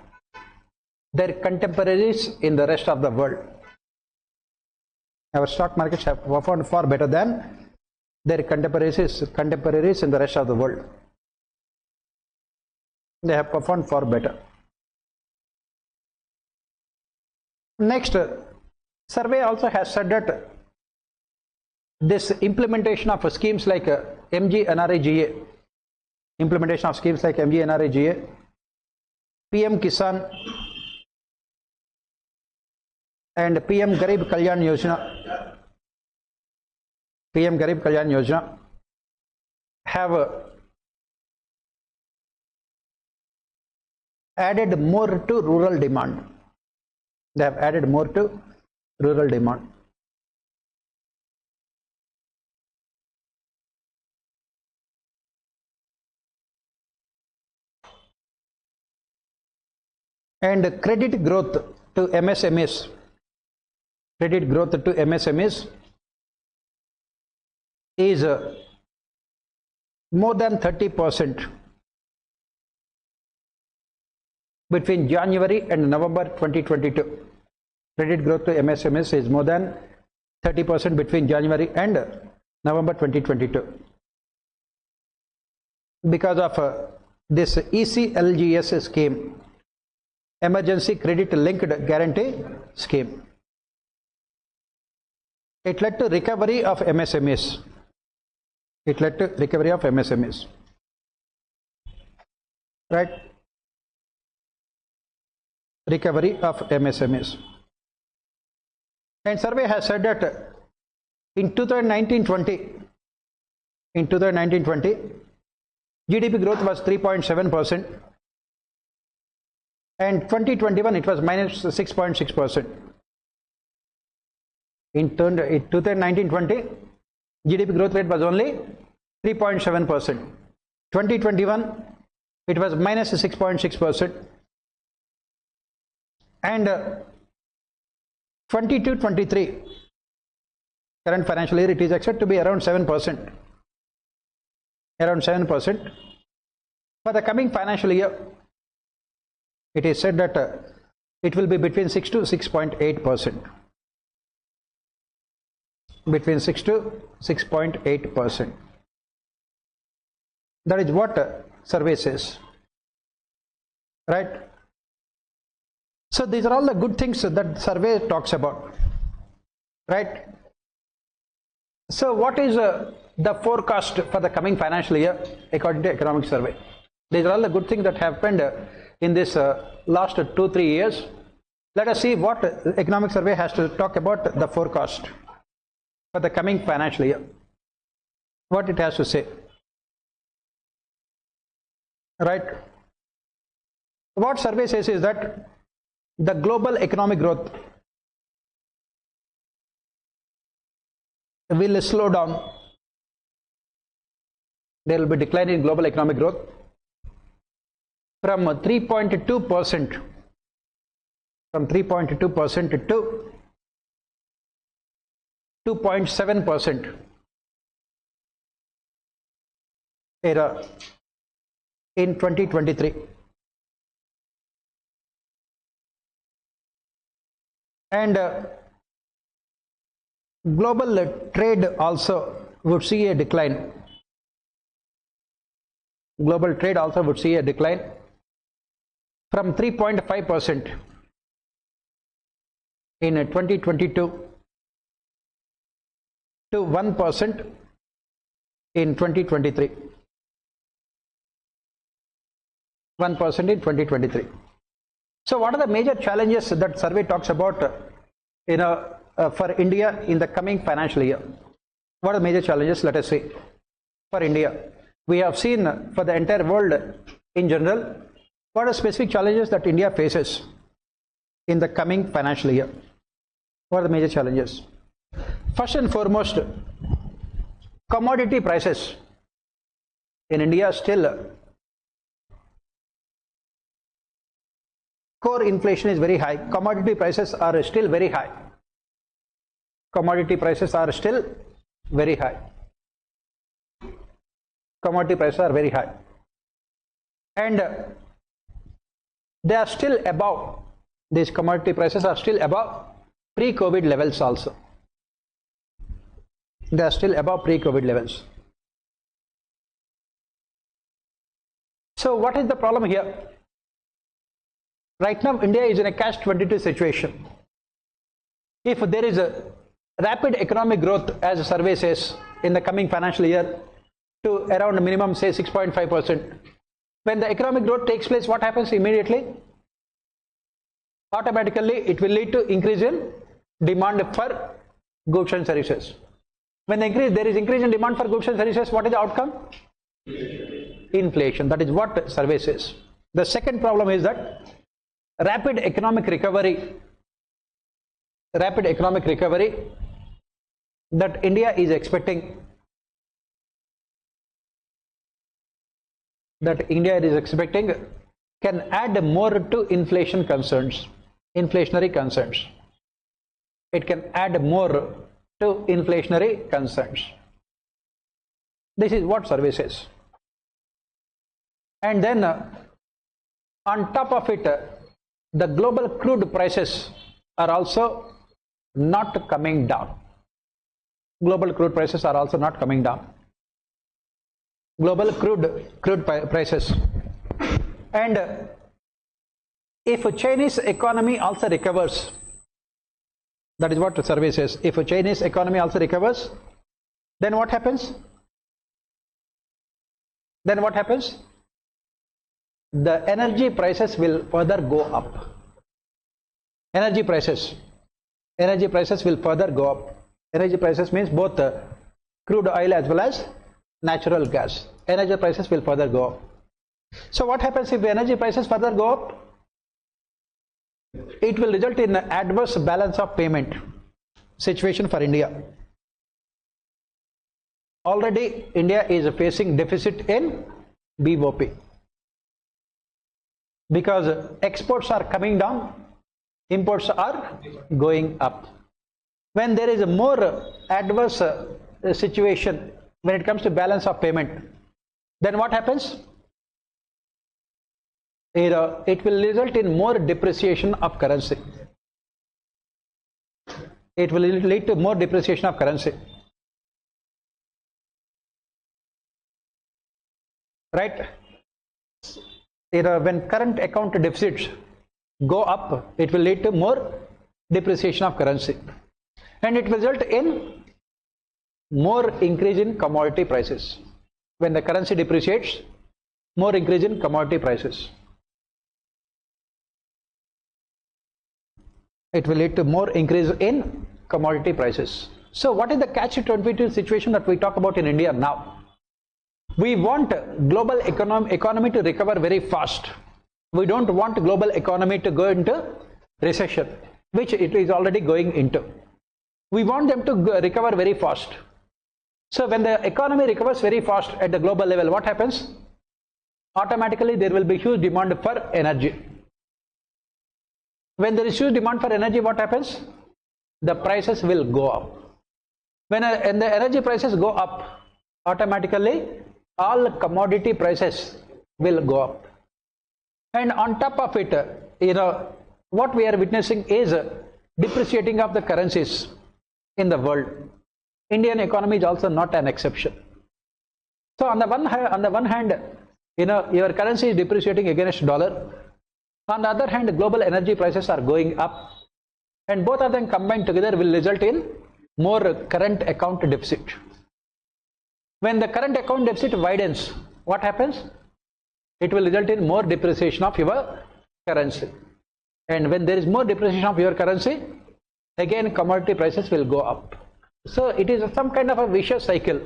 their contemporaries in the rest of the world. Our stock markets have performed far better than their contemporaries in the rest of the world. They have performed far better. Next, survey also has said that this implementation of schemes like MGNREGA, implementation of schemes like MGNREGA, PM Kisan and PM Garib Kalyan Yojana have added more to rural demand. They have added more to rural demand. And credit growth to MSMEs, is more than 30% between January and November 2022. Credit growth to MSMEs is more than 30% between January and November 2022 because of this ECLGS scheme, Emergency Credit Linked Guarantee Scheme. It led to recovery of MSMEs. Right? Recovery of MSMEs. And survey has said that in 2019-20, GDP growth was 3.7%, and 2021 it was minus 6.6%. In 2019-20, GDP growth rate was only 3.7%. 2021 it was minus 6.6%, and 22-23 current financial year it is expected to be around 7%. For the coming financial year, it is said that it will be between 6 to 6.8%. Between 6 to 6.8%. That is what survey says, right? So these are all the good things that survey talks about, right? So what is the forecast for the coming financial year according to economic survey? These are all the good things that happened in this last 2-3 years. Let us see what economic survey has to talk about the forecast for the coming financial year. What it has to say, right? What survey says is that the global economic growth will slow down. There will be decline in global economic growth from 3.2% to 2.7% era in 2023. And global trade also would see a decline. Global trade also would see a decline from 3.5% in 2022 to 1% in 2023. 1% in 2023. So what are the major challenges that survey talks about for India in the coming financial year? What are the major challenges? Let us see. For India, we have seen for the entire world in general, what are specific challenges that India faces in the coming financial year? What are the major challenges? First and foremost, commodity prices in India still, core inflation is very high. Commodity prices are still very high. Commodity prices are still very high. Commodity prices are very high. And they are still above, these commodity prices are still above pre-COVID levels also. They are still above pre-COVID levels. So what is the problem here? Right now, India is in a catch-22 situation. If there is a rapid economic growth, as the survey says, in the coming financial year to around minimum, say 6.5%, when the economic growth takes place, what happens immediately? Automatically, it will lead to increase in demand for goods and services. When there is increase in demand for goods and services, what is the outcome? Inflation. That is what survey says. The second problem is that rapid economic recovery that India is expecting, can add more to inflationary concerns. It can add more to inflationary concerns. This is what survey says. And then on top of it, the global crude prices are also not coming down. Global crude prices are also not coming down. Global crude prices. And if a Chinese economy also recovers, that is what the survey says, if a Chinese economy also recovers, then what happens? The energy prices will further go up. Energy prices will further go up. Energy prices means both crude oil as well as natural gas. Energy prices will further go up. So what happens if the energy prices further go up? It will result in an adverse balance of payment situation for India. Already India is facing deficit in BOP because exports are coming down, imports are going up. When there is a more adverse situation when it comes to balance of payment, then what happens? It will result in more depreciation of currency. It will lead to more depreciation of currency. right? When current account deficits go up, it will lead to more depreciation of currency, and it will result in more increase in commodity prices. When the currency depreciates, more increase in commodity prices. It will lead to more increase in commodity prices. So what is the catch-22 situation that we talk about in India now? We want global economy to recover very fast. We don't want global economy to go into recession, which it is already going into. We want them to recover very fast. So when the economy recovers very fast at the global level, what happens? Automatically there will be huge demand for energy. When there is huge demand for energy, what happens? The prices will go up. When the energy prices go up, automatically all commodity prices will go up. And on top of it, what we are witnessing is depreciating of the currencies in the world. Indian economy is also not an exception. So on the one hand, your currency is depreciating against dollar. On the other hand, global energy prices are going up, and both of them combined together will result in more current account deficit. When the current account deficit widens, what happens? It will result in more depreciation of your currency. And when there is more depreciation of your currency, again commodity prices will go up. So it is some kind of a vicious cycle.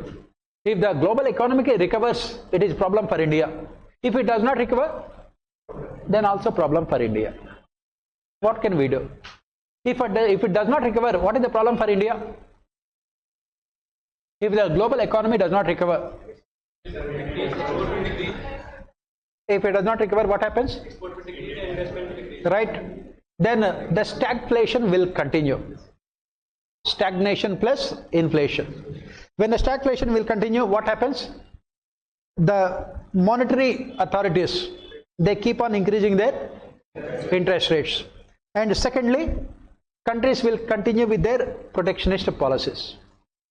If the global economy recovers, it is problem for India. If it does not recover, then also problem for India. What can we do? If it does not recover, what is the problem for India? If the global economy does not recover, if it does not recover, what happens? Right? Then the stagflation will continue. Stagnation plus inflation. When the stagflation will continue, what happens? The monetary authorities, they keep on increasing their interest rates. And secondly, countries will continue with their protectionist policies.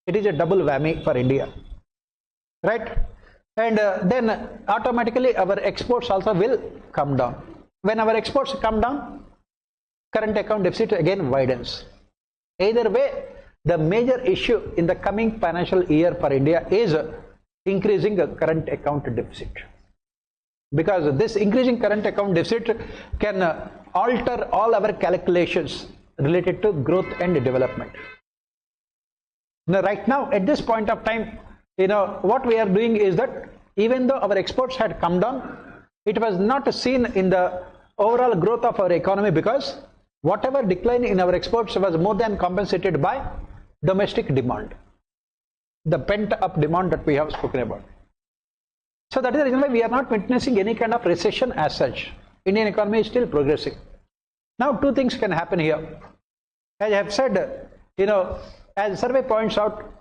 It is a double whammy for India, right? And then automatically our exports also will come down. When our exports come down, current account deficit again widens. Either way, the major issue in the coming financial year for India is increasing the current account deficit. Because this increasing current account deficit can alter all our calculations related to growth and development. Now, right now, at this point of time, what we are doing is that even though our exports had come down, it was not seen in the overall growth of our economy, because whatever decline in our exports was more than compensated by domestic demand, the pent-up demand that we have spoken about. So that is the reason why we are not witnessing any kind of recession as such. Indian economy is still progressing. Now two things can happen here. As I have said, as the survey points out,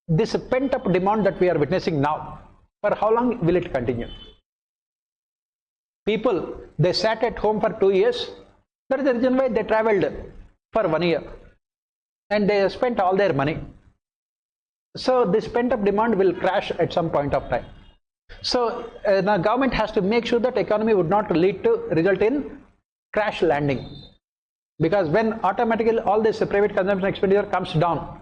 this pent-up demand that we are witnessing now, for how long will it continue? People, they sat at home for 2 years. That is the reason why they traveled for 1 year. And they spent all their money. So this pent-up demand will crash at some point of time. So the government has to make sure that economy would not result in crash landing. Because when automatically all this private consumption expenditure comes down,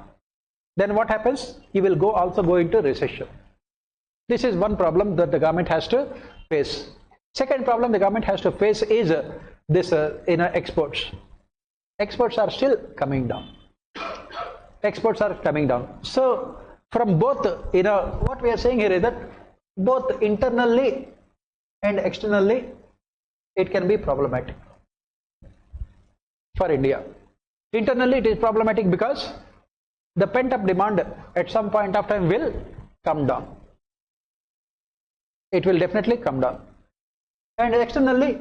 then what happens? You will also go into recession. This is one problem that the government has to face. Second problem the government has to face is this exports. Exports are still coming down. Exports are coming down. So from both, what we are saying here is that both internally and externally, it can be problematic for India. Internally, it is problematic because the pent-up demand at some point of time will come down. It will definitely come down. And externally,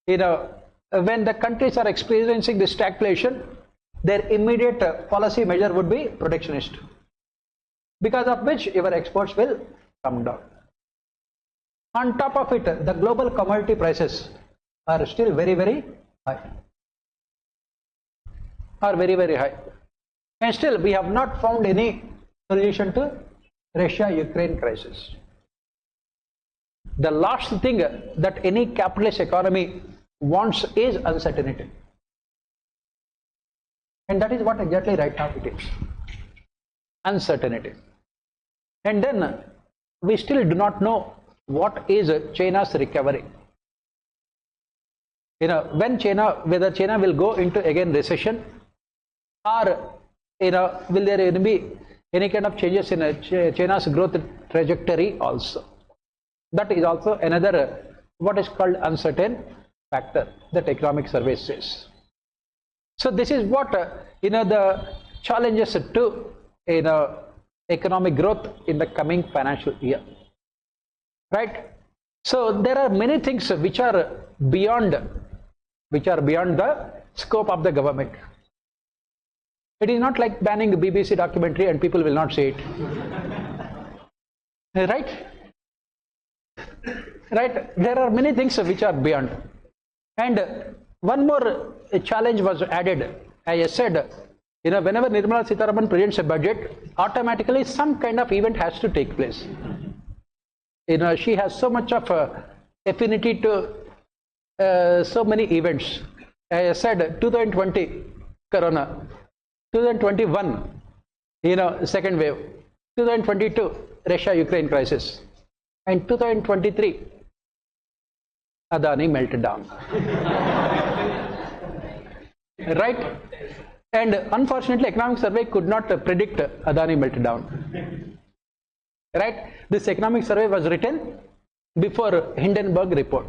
when the countries are experiencing this stagflation, their immediate policy measure would be protectionist, because of which your exports will come down. On top of it, the global commodity prices are still very, very high. And still we have not found any solution to Russia-Ukraine crisis. the last thing that any capitalist economy wants is uncertainty. And that is what exactly right now it is. Uncertainty. And then we still do not know what is China's recovery. When whether China will go into again recession, or will there be any kind of changes in China's growth trajectory also. That is also another what is called uncertain factor that economic survey says. So this is what the challenges to economic growth in the coming financial year, right? So there are many things which are beyond the scope of the government. It is not like banning a BBC documentary and people will not see it. Right? Right? There are many things which are beyond. And one more challenge was added. As I said, whenever Nirmala Sitharaman presents a budget, automatically some kind of event has to take place. She has so much of affinity to so many events. As I said, 2020, Corona. 2021, second wave. 2022, Russia-Ukraine crisis. And 2023, Adani melted down. Right? And unfortunately, economic survey could not predict Adani melted down. Right? This economic survey was written before Hindenburg report.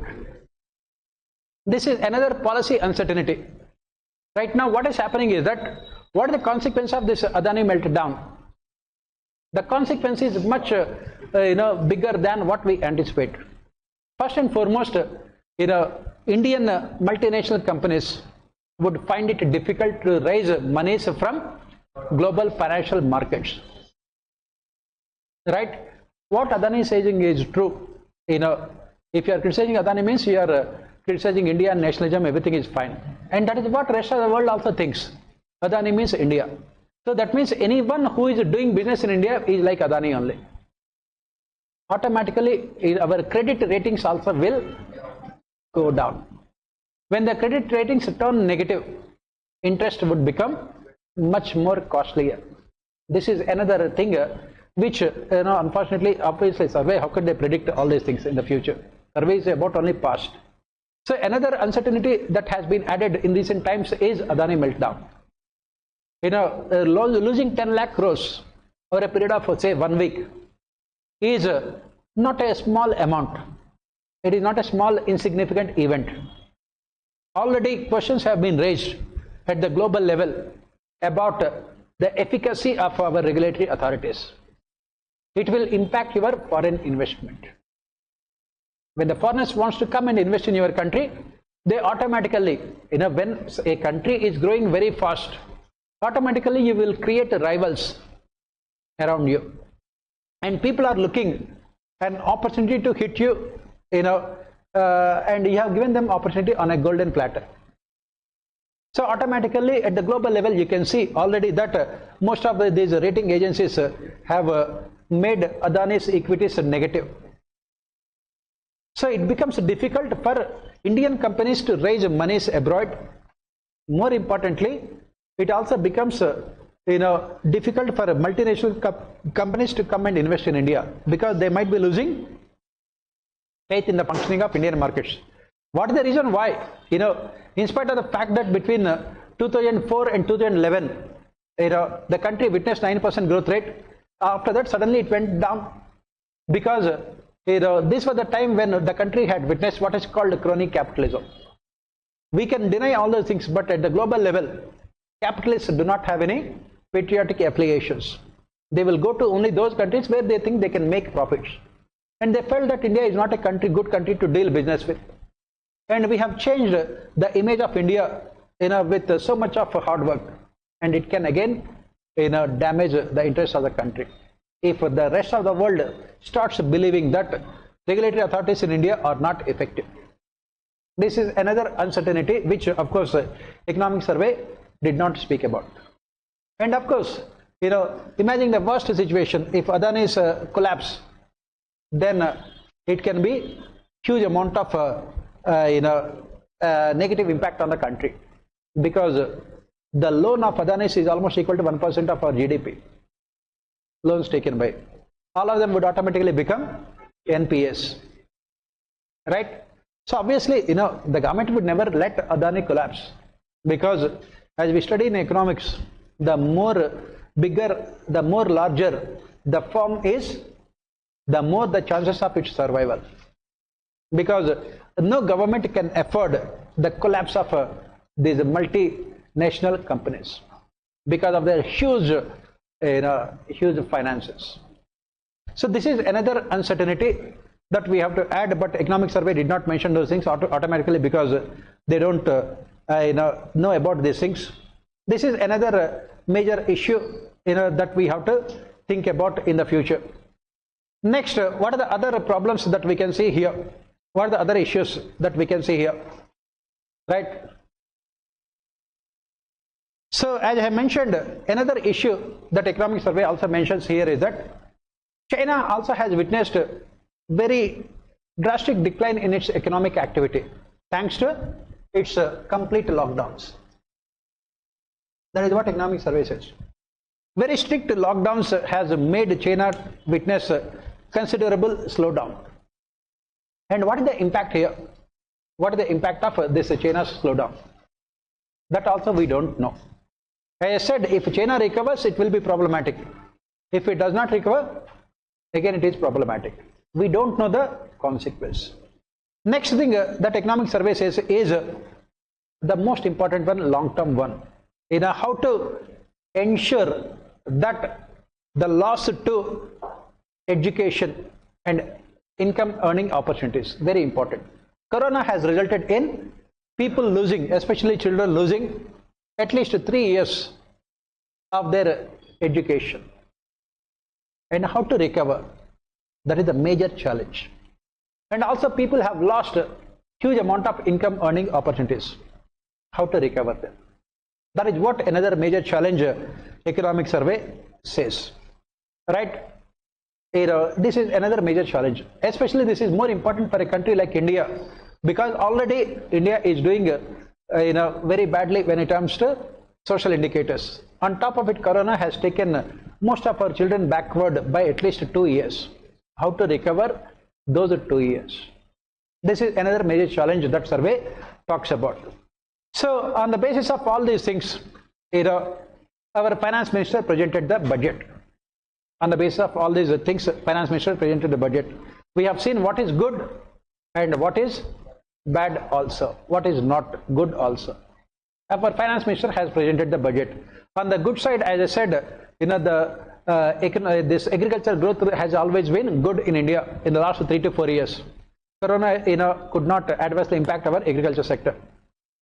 This is another policy uncertainty. Right now, what is happening is that what is the consequence of this Adani meltdown? The consequence is much bigger than what we anticipate. First and foremost, Indian multinational companies would find it difficult to raise monies from global financial markets. Right? What Adani is saying is true. If you are criticizing Adani, means you are criticizing India and nationalism, everything is fine. And that is what the rest of the world also thinks. Adani means India. So that means anyone who is doing business in India is like Adani only. Automatically, our credit ratings also will go down. When the credit ratings turn negative, interest would become much more costlier. This is another thing which, unfortunately, obviously, survey, how could they predict all these things in the future? Survey is about only past. So another uncertainty that has been added in recent times is Adani meltdown. Losing 10 lakh crores over a period of, say, 1 week is not a small amount. It is not a small, insignificant event. Already questions have been raised at the global level about the efficacy of our regulatory authorities. It will impact your foreign investment. When the foreigners wants to come and invest in your country, they automatically, when a country is growing very fast, automatically you will create rivals around you. And people are looking an opportunity to hit you, and you have given them opportunity on a golden platter. So automatically at the global level, you can see already that most of these rating agencies have made Adani's equities negative. So it becomes difficult for Indian companies to raise monies abroad. More importantly, it also becomes difficult for multinational companies to come and invest in India, because they might be losing faith in the functioning of Indian markets. What is the reason why? In spite of the fact that between 2004 and 2011, the country witnessed 9% growth rate. After that, suddenly it went down, because this was the time when the country had witnessed what is called crony capitalism. We can deny all those things, but at the global level, capitalists do not have any patriotic affiliations. They will go to only those countries where they think they can make profits. And they felt that India is not a good country to deal business with. And we have changed the image of India with so much of hard work. And it can again damage the interests of the country if the rest of the world starts believing that regulatory authorities in India are not effective. This is another uncertainty which, of course, economic survey did not speak about. And of course, imagine the worst situation if Adani's collapse, then it can be huge amount of negative impact on the country, because the loan of Adanis is almost equal to 1% of our GDP. Loans taken by all of them would automatically become NPS, right? So obviously, the government would never let Adani collapse, because as we study in economics, the more bigger, the more larger the firm is, the more the chances of its survival, because no government can afford the collapse of these multinational companies because of their huge finances. So this is another uncertainty that we have to add, but economic survey did not mention those things automatically, because they don't know about these things. This is another major issue that we have to think about in the future. Next, what are the other problems that we can see here? What are the other issues that we can see here, right? So as I have mentioned, another issue that economic survey also mentions here is that China also has witnessed very drastic decline in its economic activity thanks to its complete lockdowns. That is what economic survey says. Very strict lockdowns has made China witness considerable slowdown. And what is the impact here? What is the impact of this China's slowdown? That also we don't know. As I said, if China recovers, it will be problematic. If it does not recover, again it is problematic. We don't know the consequence. Next thing that economic survey says is the most important one, long-term one. How to ensure that the loss to education and income earning opportunities, very important. Corona has resulted in people losing, especially children losing at least 3 years of their education. And how to recover, that is the major challenge. And also people have lost a huge amount of income earning opportunities. How to recover them? That is what another major challenge economic survey says, right? This is another major challenge. Especially this is more important for a country like India, because already India is doing very badly when it comes to social indicators. On top of it, Corona has taken most of our children backward by at least 2 years. How to recover those 2 years? This is another major challenge that survey talks about. So on the basis of all these things, our finance minister presented the budget. On the basis of all these things, finance minister presented the budget. We have seen what is good and what is bad also, what is not good also. Our finance minister has presented the budget. On the good side, as I said, this agricultural growth has always been good in India in the last 3 to 4 years. Corona could not adversely impact our agriculture sector.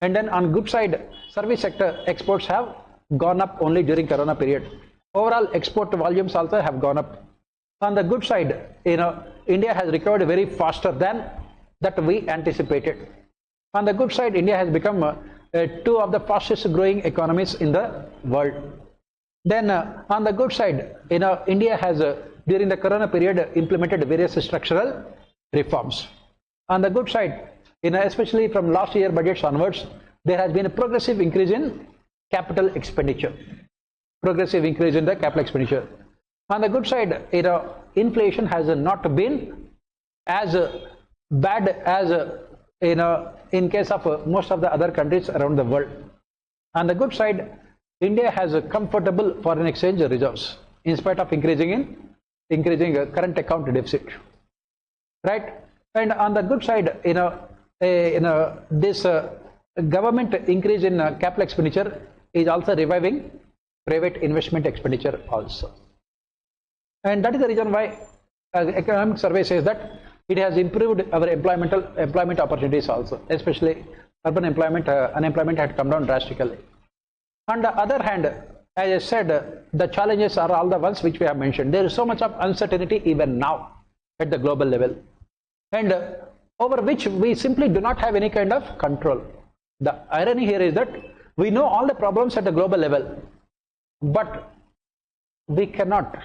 And then on good side, service sector exports have gone up only during Corona period. Overall export volumes also have gone up. On the good side, India has recovered very faster than that we anticipated. On the good side, India has become 2 of the fastest growing economies in the world. Then on the good side, India has during the Corona period implemented various structural reforms. On the good side, especially from last year budgets onwards, there has been a progressive increase in capital expenditure. Progressive increase in the capital expenditure. On the good side, inflation has not been as bad as in case of most of the other countries around the world. On the good side, India has a comfortable foreign exchange reserves in spite of increasing current account deficit, right? And on the good side, this government increase in capital expenditure is also reviving private investment expenditure also. And that is the reason why economic survey says that it has improved our employment opportunities also, especially urban employment, unemployment had come down drastically. On the other hand, as I said, the challenges are all the ones which we have mentioned. There is so much of uncertainty even now at the global level, and over which we simply do not have any kind of control. The irony here is that we know all the problems at the global level, but we cannot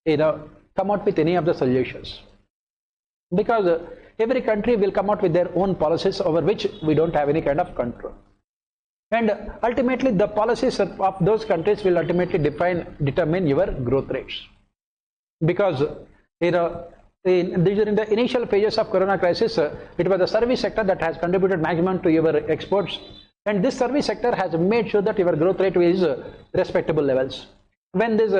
come out with any of the solutions. because every country will come out with their own policies over which we don't have any kind of control. And ultimately, the policies of those countries will ultimately determine your growth rates. Because during the initial phases of Corona crisis, it was the service sector that has contributed maximum to your exports, and this service sector has made sure that your growth rate is respectable levels. When these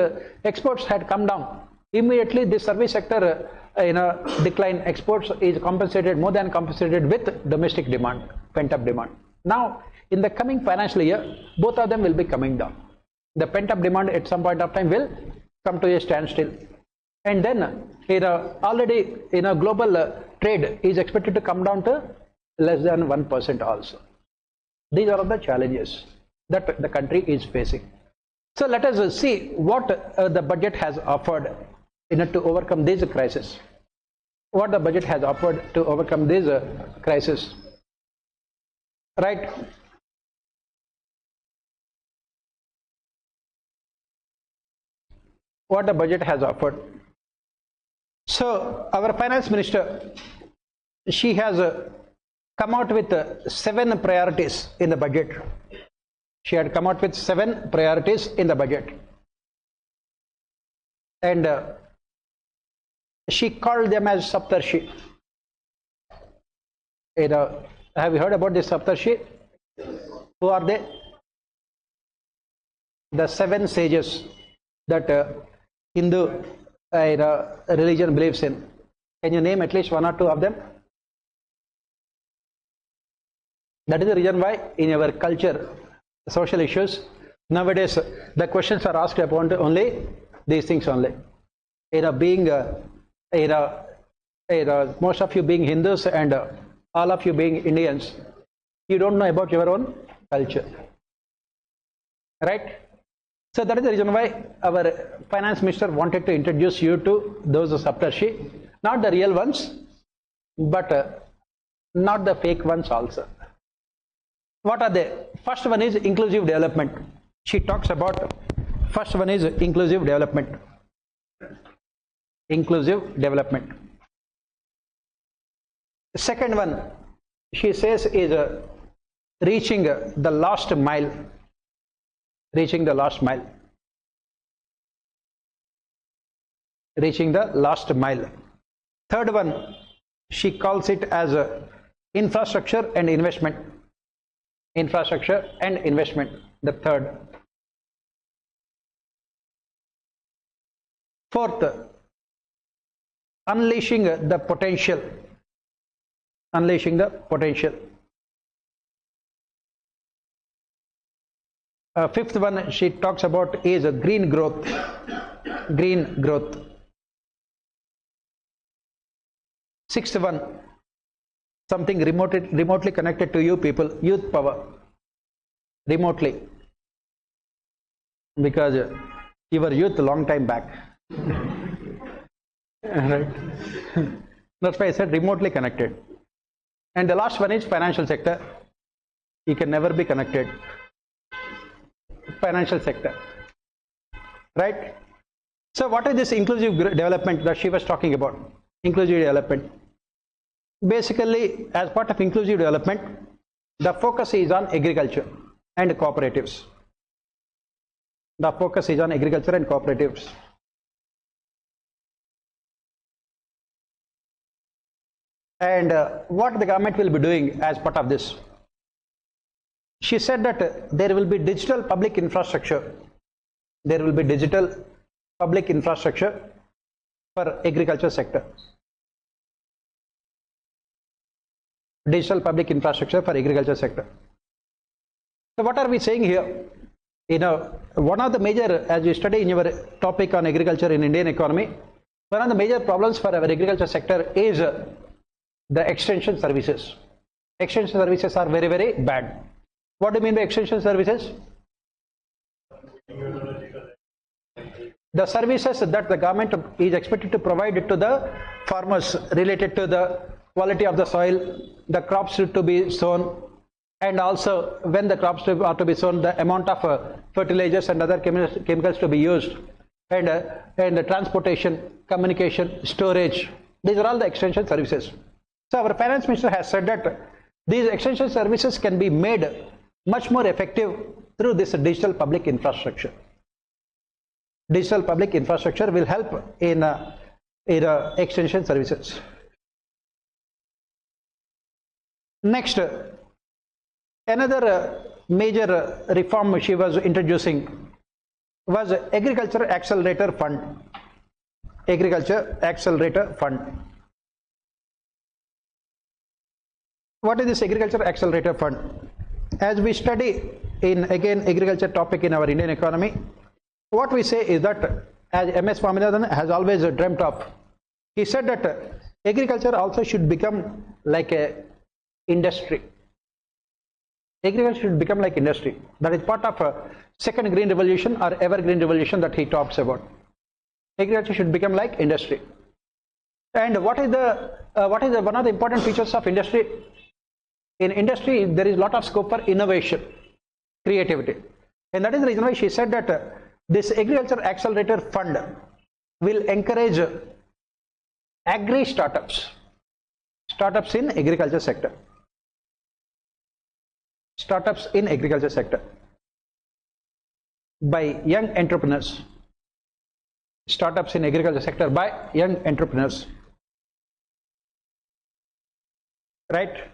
exports had come down, immediately this service sector decline, exports is compensated, more than compensated, with domestic demand, pent-up demand. Now, in the coming financial year, both of them will be coming down. The pent-up demand at some point of time will come to a standstill. And then already global trade is expected to come down to less than 1% also. These are the challenges that the country is facing. So let us see what the budget has offered to overcome this crisis. What the budget has offered to overcome this crisis. Right? What the budget has offered. So our finance minister, she has come out with 7 priorities in the budget. She had come out with 7 priorities in the budget. And she called them as Saptarshi. Have you heard about this Saptarshi? Who are they? The 7 sages that Hindu religion believes in. Can you name at least 1 or 2 of them? That is the reason why in our culture, social issues, nowadays the questions are asked upon only these things only. Being most of you being Hindus and all of you being Indians, you don't know about your own culture, right? So that is the reason why our finance minister wanted to introduce you to those Saptarshi, not the real ones, but not the fake ones also. What are they? First one is inclusive development. She talks about, first one is inclusive development. Inclusive development. The second one, she says, is reaching the last mile. Reaching the last mile. Reaching the last mile. Third one, she calls it as infrastructure and investment. Infrastructure and investment, the third. Fourth, unleashing the potential. Unleashing the potential. Fifth one she talks about is green growth. Green growth. Sixth one, something remotely connected to you people, youth power. Remotely. Because you were youth a long time back. Right? That's why I said remotely connected. And the last one is financial sector. You can never be connected. Financial sector, right? So what is this inclusive development that she was talking about? Inclusive development. Basically, as part of inclusive development, the focus is on agriculture and cooperatives. The focus is on agriculture and cooperatives. And what the government will be doing as part of this? She said that there will be digital public infrastructure. There will be digital public infrastructure for agriculture sector. Digital public infrastructure for agriculture sector. So what are we saying here? One of the major, as you study in your topic on agriculture in Indian economy, one of the major problems for our agriculture sector is the extension services. Extension services are very, very bad. What do you mean by extension services? The services that the government is expected to provide to the farmers related to the quality of the soil, the crops to be sown, and also when the crops are to be sown, the amount of fertilizers and other chemicals to be used, and the transportation, communication, storage, These are all the extension services. So our finance minister has said that these extension services can be made much more effective through this digital public infrastructure. Digital public infrastructure will help in extension services. Next, another major reform she was introducing was Agriculture Accelerator Fund. Agriculture Accelerator Fund. What is this Agriculture Accelerator Fund? As we study in again agriculture topic in our Indian economy, what we say is that, as MS Swaminathan has always dreamt of, he said that agriculture also should become like a industry. Agriculture should become like industry. That is part of a second green revolution or evergreen revolution that he talks about. Agriculture should become like industry. And what is one of the important features of industry? In industry, there is a lot of scope for innovation, creativity, and that is the reason why she said that this Agriculture Accelerator Fund will encourage agri startups in agriculture sector. Startups in agriculture sector by young entrepreneurs. Startups in agriculture sector by young entrepreneurs. Right?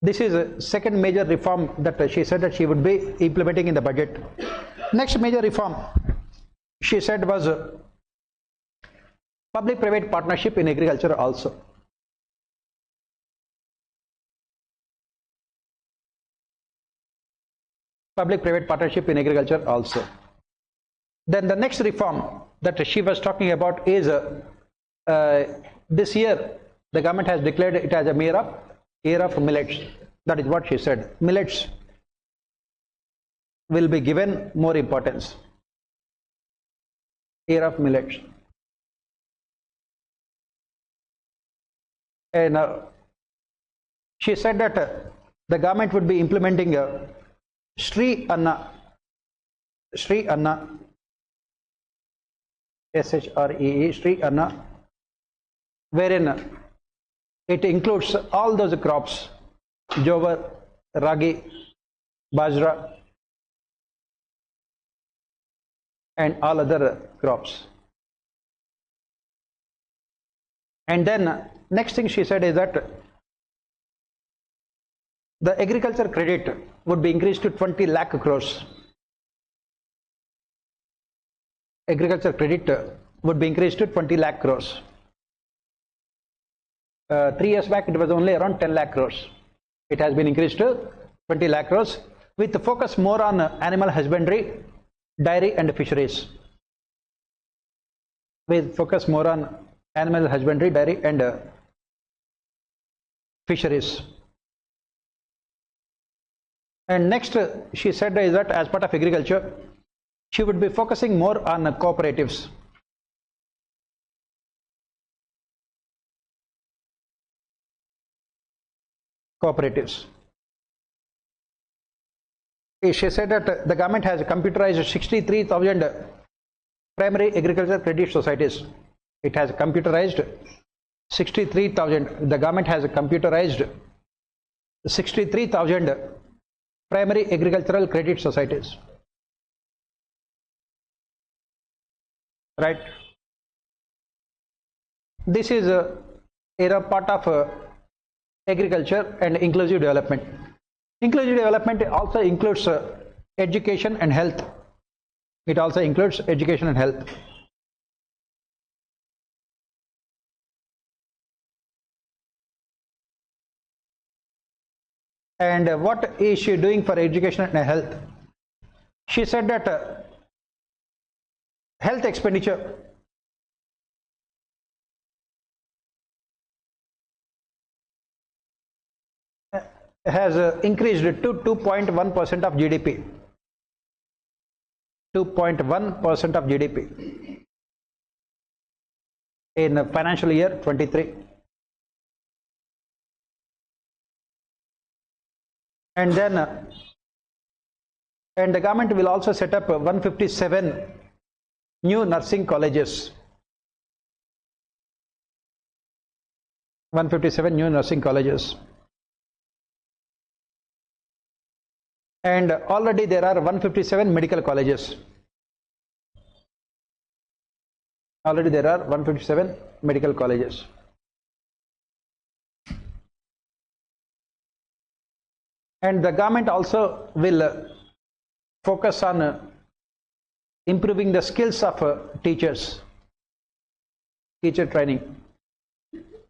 This is a second major reform that she said that she would be implementing in the budget. Next major reform she said was public-private partnership in agriculture also. Public-private partnership in agriculture also. Then the next reform that she was talking about is this year the government has declared it as a year of millets. That is what she said. Millets will be given more importance. Year of millets. And she said that the government would be implementing Sri Anna, Shree, Shree Anna, wherein it includes all those crops, jowar, ragi, bajra, and all other crops. And then next thing she said is that the agriculture credit would be increased to 20 lakh crores. Agriculture credit would be increased to 20 lakh crores. 3 years back it was only around 10 lakh crores. It has been increased to 20 lakh crores with the focus more on animal husbandry, dairy and fisheries. With focus more on animal husbandry, dairy and fisheries. And next she said is that as part of agriculture she would be focusing more on cooperatives. Cooperatives. She said that the government has computerized 63,000 primary agricultural credit societies. It has computerized 63,000. The government has computerized 63,000 primary agricultural credit societies. Right? This is a part of agriculture and inclusive development. Inclusive development also includes education and health. It also includes education and health. And what is she doing for education and health? She said that health expenditure has increased to 2.1% of GDP. 2.1% of GDP in financial year 23. And then and the government will also set up 157 new nursing colleges. 157 new nursing colleges. And already there are 157 medical colleges. Already there are 157 medical colleges. And the government also will focus on improving the skills of teachers, teacher training,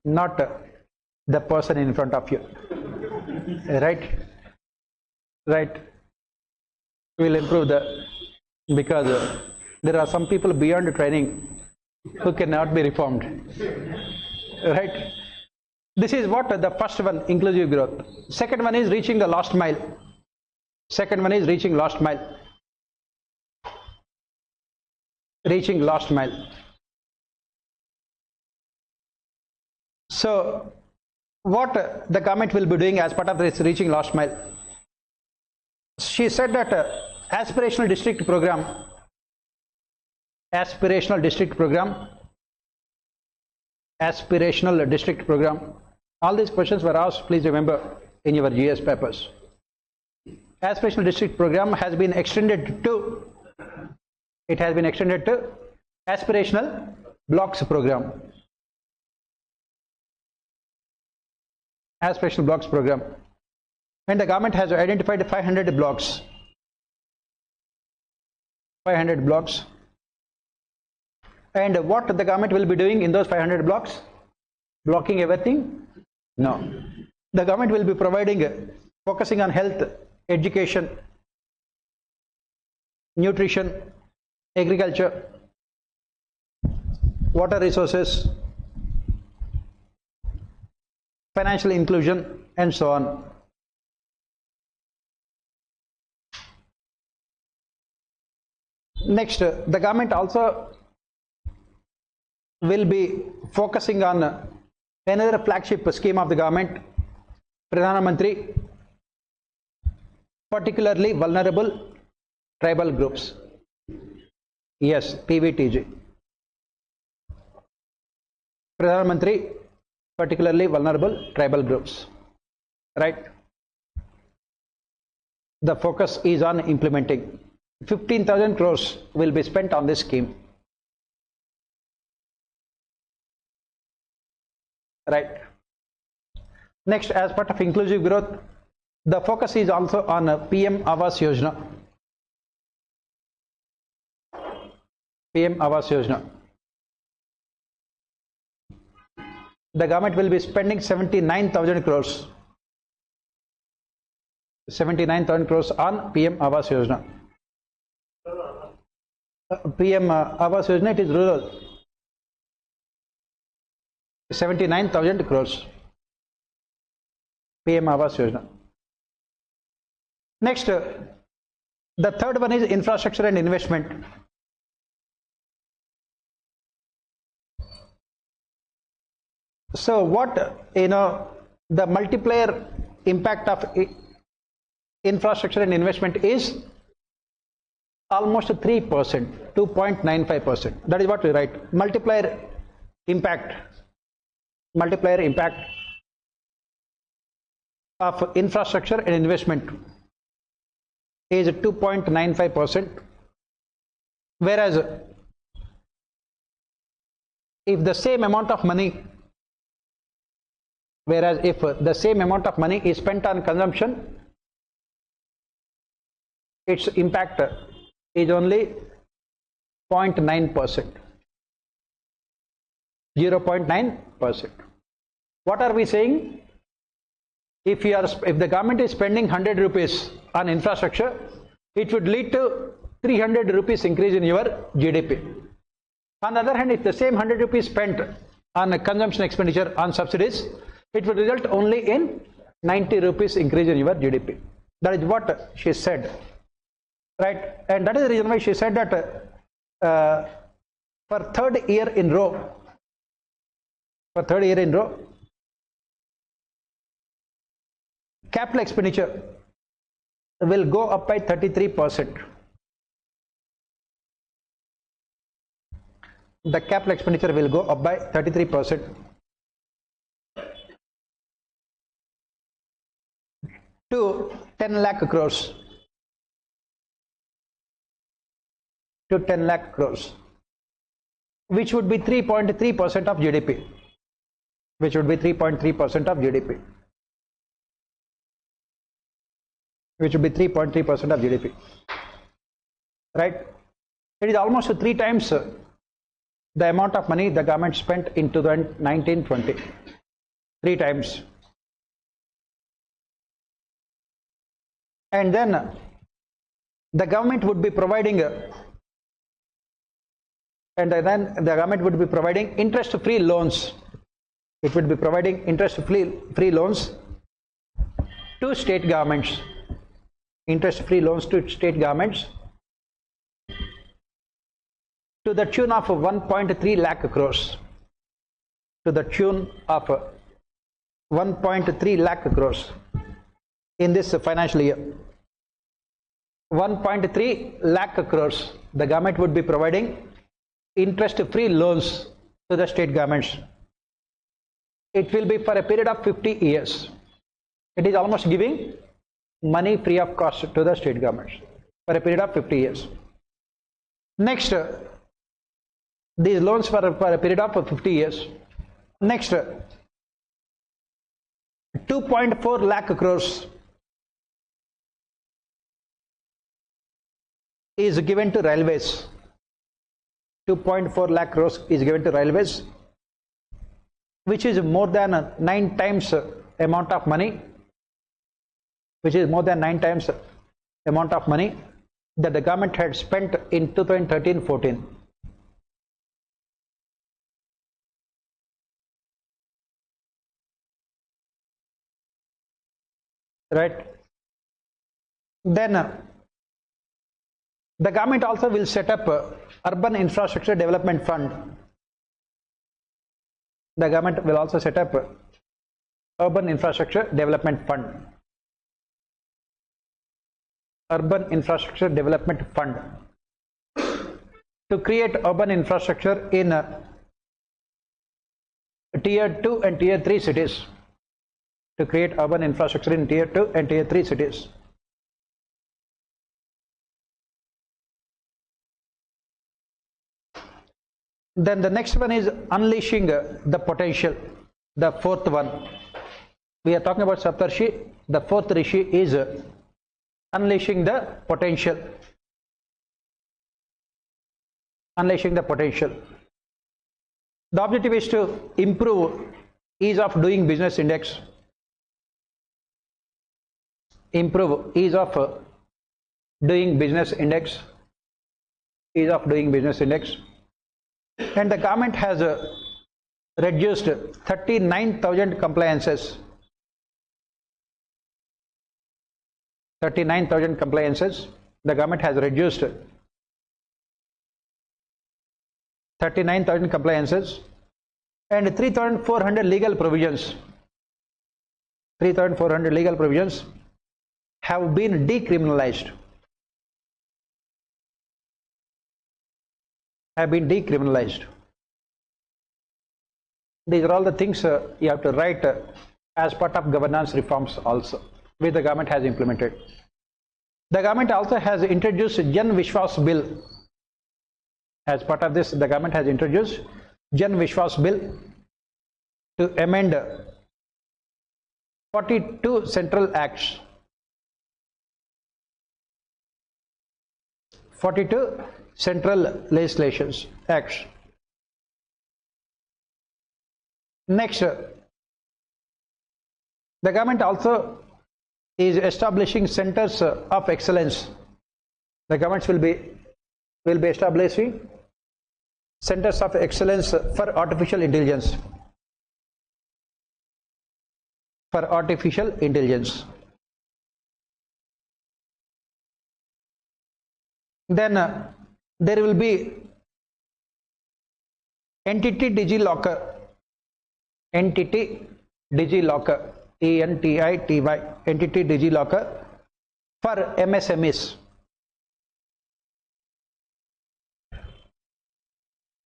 not the person in front of you. Right? Right. Will improve because there are some people beyond training who cannot be reformed. Right? This is what the first one, inclusive growth. Second one is reaching the last mile. Second one is reaching last mile. Reaching last mile. So what the government will be doing as part of this reaching last mile? She said that aspirational district program, aspirational district program, aspirational district program. All these questions were asked, please remember, in your GS papers. Aspirational district program has been extended to, it has been extended to aspirational blocks program. Aspirational blocks program. And the government has identified 500 blocks. 500 blocks. And what the government will be doing in those 500 blocks? Blocking everything? No. The government will be providing, focusing on health, education, nutrition, agriculture, water resources, financial inclusion, and so on. Next, the government also will be focusing on another flagship scheme of the government, Pradhan Mantri, particularly vulnerable tribal groups. Yes, PVTG. Pradhan Mantri, particularly vulnerable tribal groups. Right? The focus is on implementing. 15,000 crores will be spent on this scheme. Right. Next, as part of inclusive growth, the focus is also on PM Awas Yojana. PM Awas Yojana. The government will be spending 79,000 crores. 79,000 crores on PM Awas Yojana. PM Awas Yojana, it is rural. 79,000 crores. PM Awas Yojana. Next, the third one is infrastructure and investment. So what, the multiplier impact of infrastructure and investment is almost 3%, 2.95%. That is what we write. Multiplier impact of infrastructure and investment is 2.95%, whereas if the same amount of money is spent on consumption, its impact is only 0.9%. 0.9%. What are we saying? If the government is spending 100 rupees on infrastructure, it would lead to 300 rupees increase in your GDP. On the other hand, if the same 100 rupees spent on consumption expenditure on subsidies, it would result only in 90 rupees increase in your GDP. That is what she said. Right? And that is the reason why she said that for third year in row, capital expenditure will go up by 33%. The capital expenditure will go up by 33%. to 10 lakh crores. To 10 lakh crores, which would be 3.3% of GDP. Which would be 3.3% of GDP. Which would be 3.3% of GDP. Right? It is almost 3 times the amount of money the government spent in 2019-20. 3 times. And then the government would be providing interest-free loans. It would be providing interest-free loans to state governments. Interest-free loans to state governments to the tune of 1.3 lakh crores. To the tune of 1.3 lakh crores in this financial year. 1.3 lakh crores. The government would be providing interest-free loans to the state governments. It will be for a period of 50 years. It is almost giving money free of cost to the state governments for a period of 50 years. Next, these loans for a period of 50 years. Next, 2.4 lakh crores is given to railways. 2.4 lakh crores is given to railways, which is more than 9 times amount of money, which is more than 9 times amount of money that the government had spent in 2013-14. Right? Then the government also will set up Urban Infrastructure Development Fund. The government will also set up Urban Infrastructure Development Fund. Urban Infrastructure Development Fund to create urban infrastructure in Tier 2 and Tier 3 cities. To create urban infrastructure in Tier 2 and Tier 3 cities. Then the next one is unleashing the potential. The fourth one. We are talking about Saptarshi. The fourth Rishi is unleashing the potential. Unleashing the potential. The objective is to improve ease of doing business index. Improve ease of doing business index. Ease of doing business index. And the government has reduced 39,000 compliances. 39,000 compliances. The government has reduced 39,000 compliances and 3,400 legal provisions. 3,400 legal provisions have been decriminalized. Have been decriminalized. These are all the things you have to write as part of governance reforms also, which the government has implemented. The government also has introduced Jan Vishwas Bill. As part of this, the government has introduced Jan Vishwas Bill to amend 42 central acts. 42 central legislations, acts. Next, the government also is establishing centers of excellence. The government will be establishing centers of excellence for artificial intelligence. For artificial intelligence. Then there will be Entity DigiLocker. Entity DigiLocker. ENTITY. Entity DigiLocker for MSMEs.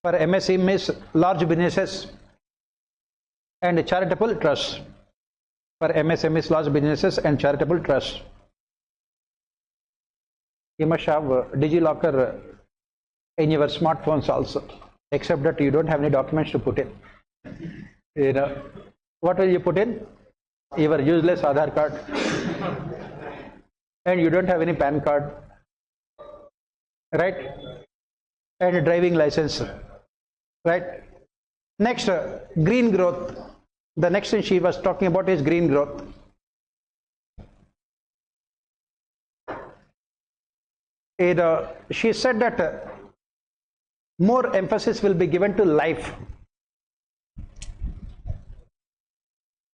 For MSMEs, large businesses and charitable trusts. for MSME, small businesses and charitable trusts. You must have DigiLocker in your smartphones also, except that you don't have any documents to put in. You know, what will you put in? Your useless Aadhaar card, and you don't have any PAN card, right? And driving license, right? Next, green growth. The next thing she was talking about is green growth. She said that more emphasis will be given to life.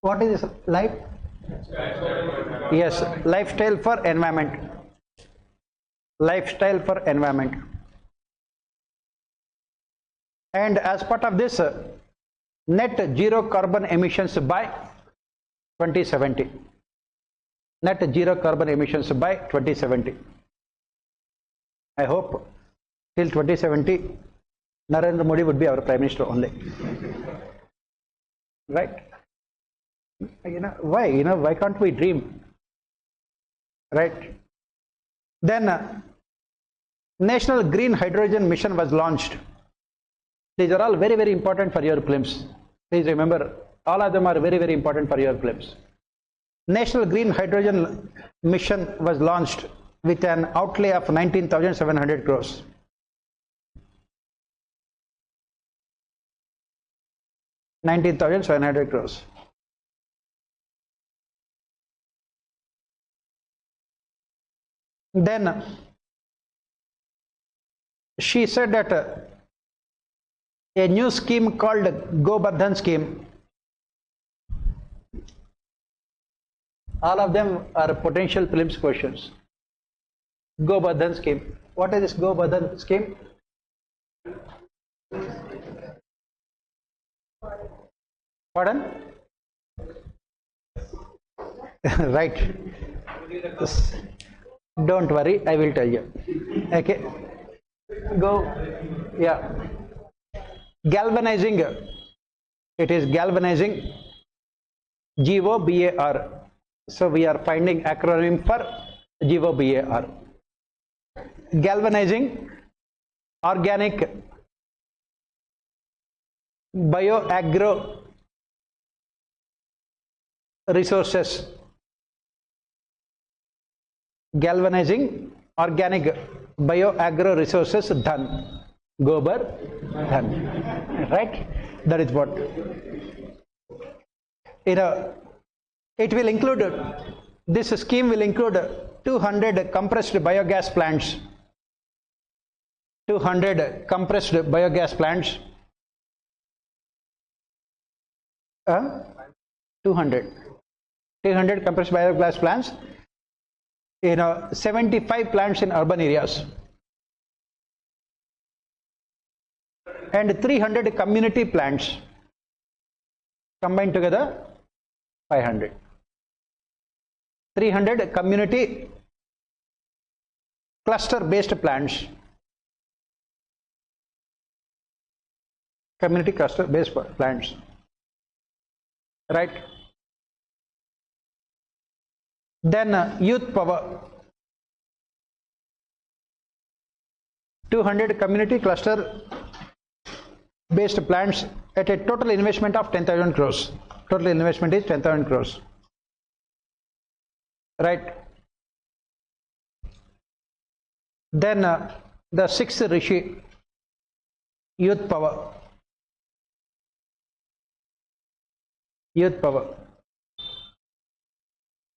What is this? Life? Yes, lifestyle for environment. Lifestyle for environment. And as part of this, net zero carbon emissions by 2070. Net zero carbon emissions by 2070. I hope till 2070, Narendra Modi would be our Prime Minister only. Right? Why? Why can't we dream? Right? Then, National Green Hydrogen Mission was launched. These are all very, very important for your films. Please remember, all of them are very, very important for your films. National Green Hydrogen Mission was launched with an outlay of 19,700 crores. $19,700 crores. Then she said that a new scheme called GoBardhan scheme. All of them are potential prelims questions. GoBardhan scheme. What is this GoBardhan scheme? Pardon? Right. Don't worry, I will tell you. Okay. Go. Yeah. Galvanizing. It is galvanizing. GOBAR. So we are finding acronym for GOBAR. Galvanizing organic bioagro resources. Galvanizing organic bioagro resources done. Gobar done. Right? That is what. It will include, this scheme will include 200 compressed biogas plants. 200 compressed biogas plants. 200 compressed biogas plants. 75 plants in urban areas. And 300 community plants. Combined together, 500. 300 community cluster based plants. Community cluster based plants. Right? Then youth power. 200 community cluster based plants at a total investment of 10,000 crores. Total investment is 10,000 crores. Right. Then the sixth Rishi, youth power. Youth power.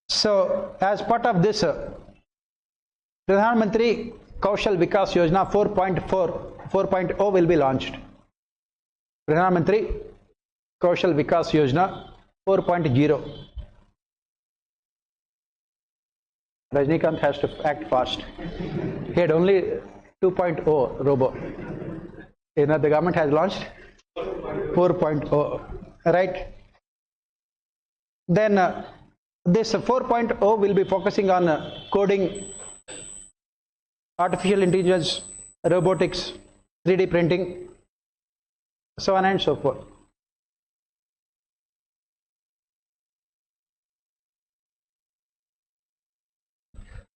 So as part of this, Pradhan Mantri Kaushal Vikas Yojana 4.0 will be launched. Pradhan Mantri Kaushal Vikas Yojana 4.0. Rajnikant has to act fast. He had only 2.0 robo. The government has launched 4.0. Right? Then this 4.0 will be focusing on coding, artificial intelligence, robotics, 3D printing, so on and so forth.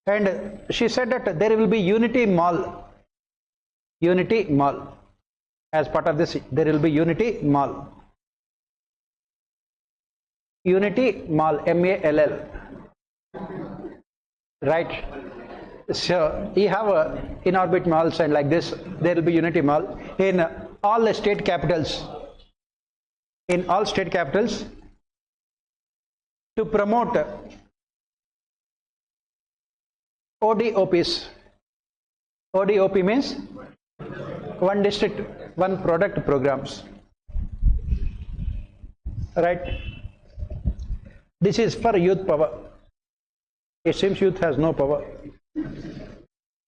And she said that there will be Unity Mall. As part of this, there will be Unity Mall. Unity Mall, MALL. Right. So you have in-orbit malls and like this, there will be Unity Mall in all the state capitals. In all state capitals, to promote ODOPs. ODOP means one district, one product programs. Right. This is for youth power. It seems youth has no power.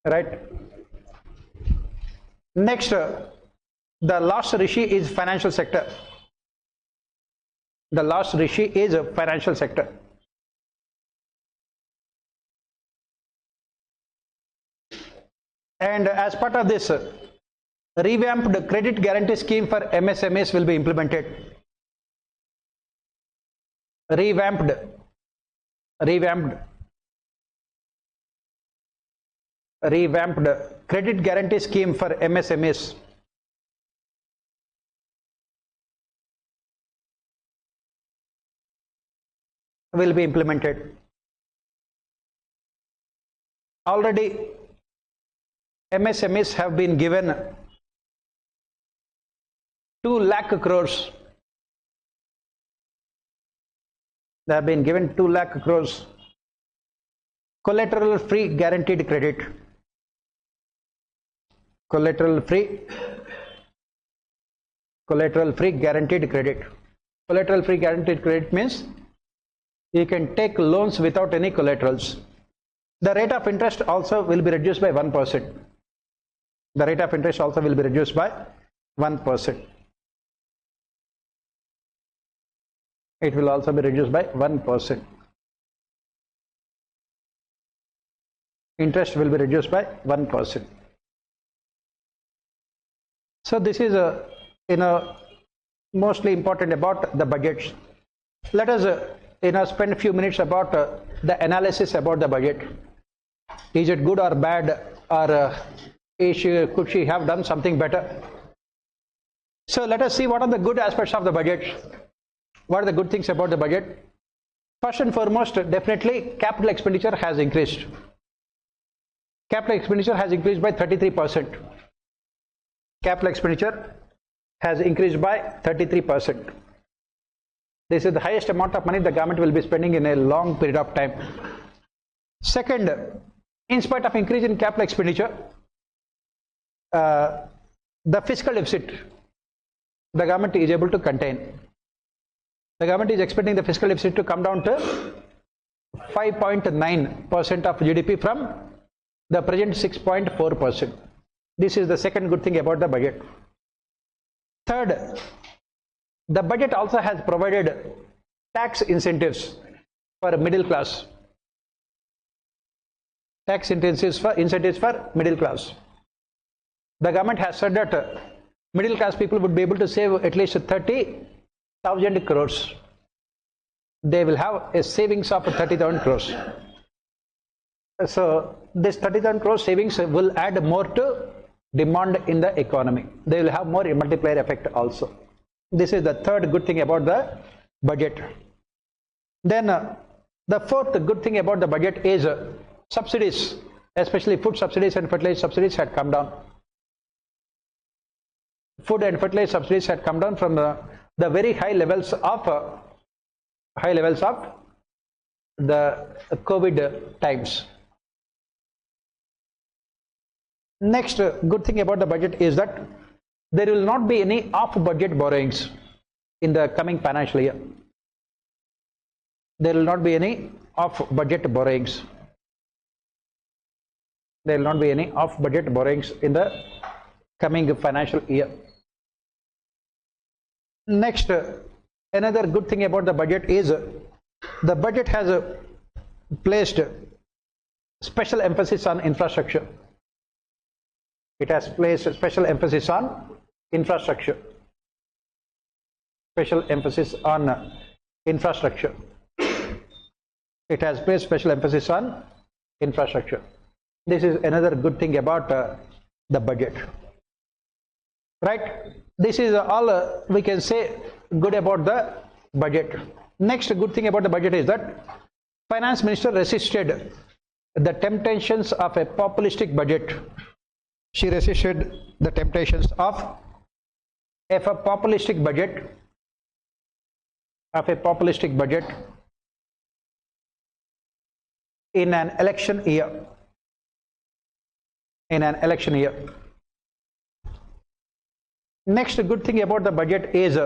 Right. Next, the last rishi is financial sector. The last rishi is a financial sector. And as part of this, revamped credit guarantee scheme for MSMEs will be implemented. Revamped credit guarantee scheme for MSMEs. Will be implemented. Already MSMEs have been given 2 lakh crores. They have been given 2 lakh crores collateral free guaranteed credit. Collateral free guaranteed credit. Collateral free guaranteed credit means you can take loans without any collaterals. The rate of interest also will be reduced by 1%. The rate of interest also will be reduced by 1%. It will also be reduced by 1%. Interest will be reduced by 1%. So this is mostly important about the budgets. Let us spend a few minutes about the analysis about the budget. Is it good or bad, or could she have done something better? So let us see what are the good aspects of the budget. What are the good things about the budget? First and foremost, definitely capital expenditure has increased. Capital expenditure has increased by 33%. Capital expenditure has increased by 33%. This is the highest amount of money the government will be spending in a long period of time. Second, in spite of increase in capital expenditure, the fiscal deficit, the government is able to contain. The government is expecting the fiscal deficit to come down to 5.9% of GDP from the present 6.4%. This is the second good thing about the budget. Third, the budget also has provided tax incentives for middle class. Tax incentives for middle class. The government has said that middle class people would be able to save at least 30,000 crores. They will have a savings of 30,000 crores. So this 30,000 crores savings will add more to demand in the economy. They will have more multiplier effect also. This is the third good thing about the budget. Then the fourth good thing about the budget is subsidies, especially food subsidies and fertilizer subsidies had come down. Food and fertilizer subsidies had come down from the very high levels of the COVID times. Next good thing about the budget is that there will not be any off-budget borrowings in the coming financial year. There will not be any off-budget borrowings. There will not be any off-budget borrowings in the coming financial year. Next, another good thing about the budget is the budget has placed special emphasis on infrastructure. It has placed special emphasis on infrastructure. Special emphasis on infrastructure. It has placed special emphasis on infrastructure. This is another good thing about the budget, right? This is all we can say good about the budget. Next good thing about the budget is that finance minister resisted the temptations of a populistic budget. She resisted the temptations of a populistic budget, in an election year. Next good thing about the budget is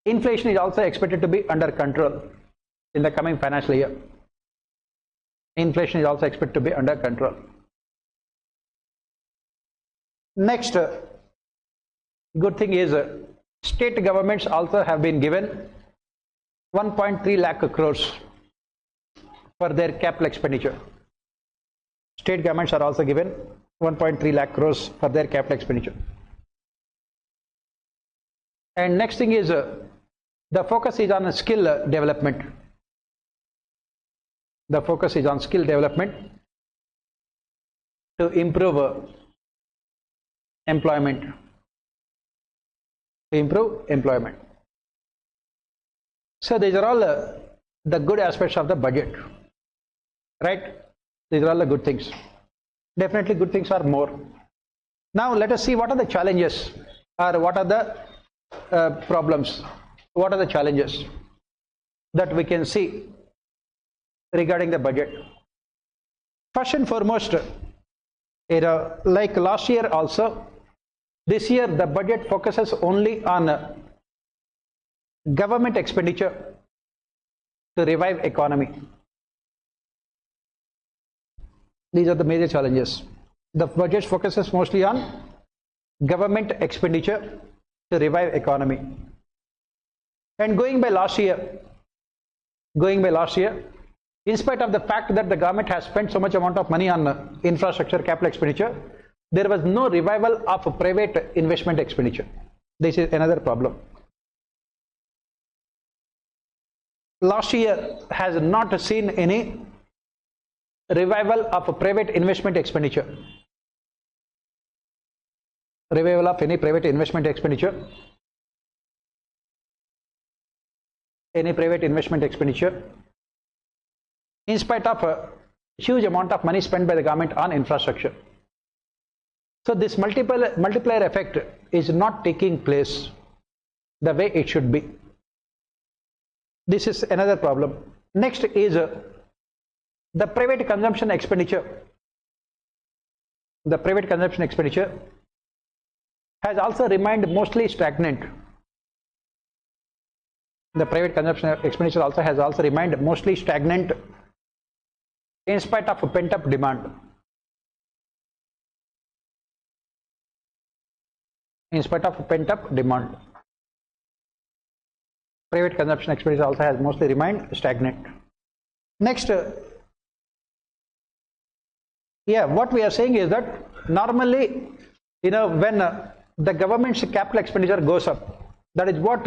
inflation is also expected to be under control in the coming financial year. Inflation is also expected to be under control. Next good thing is state governments also have been given 1.3 lakh crores for their capital expenditure. State governments are also given 1.3 lakh crores for their capital expenditure. And next thing is the focus is on skill development. The focus is on skill development to improve employment. So these are all the good aspects of the budget, right? These are all the good things. Definitely good things are more. Now let us see what are the challenges, or what are the problems, what are the challenges that we can see regarding the budget. First and foremost, like last year also, this year the budget focuses only on government expenditure to revive economy. These are the major challenges. The budget focuses mostly on government expenditure to revive economy. And going by last year, in spite of the fact that the government has spent so much amount of money on infrastructure, capital expenditure, there was no revival of private investment expenditure. This is another problem. Last year has not seen any revival of private investment expenditure. Revival of any private investment expenditure. In spite of a huge amount of money spent by the government on infrastructure. So this multiplier effect is not taking place the way it should be. This is another problem. Next is the private consumption expenditure. The private consumption expenditure has also remained mostly stagnant. The private consumption expenditure has also remained mostly stagnant in spite of pent-up demand. Private consumption expenditure also has mostly remained stagnant. Next, what we are saying is that normally, when the government's capital expenditure goes up, that is what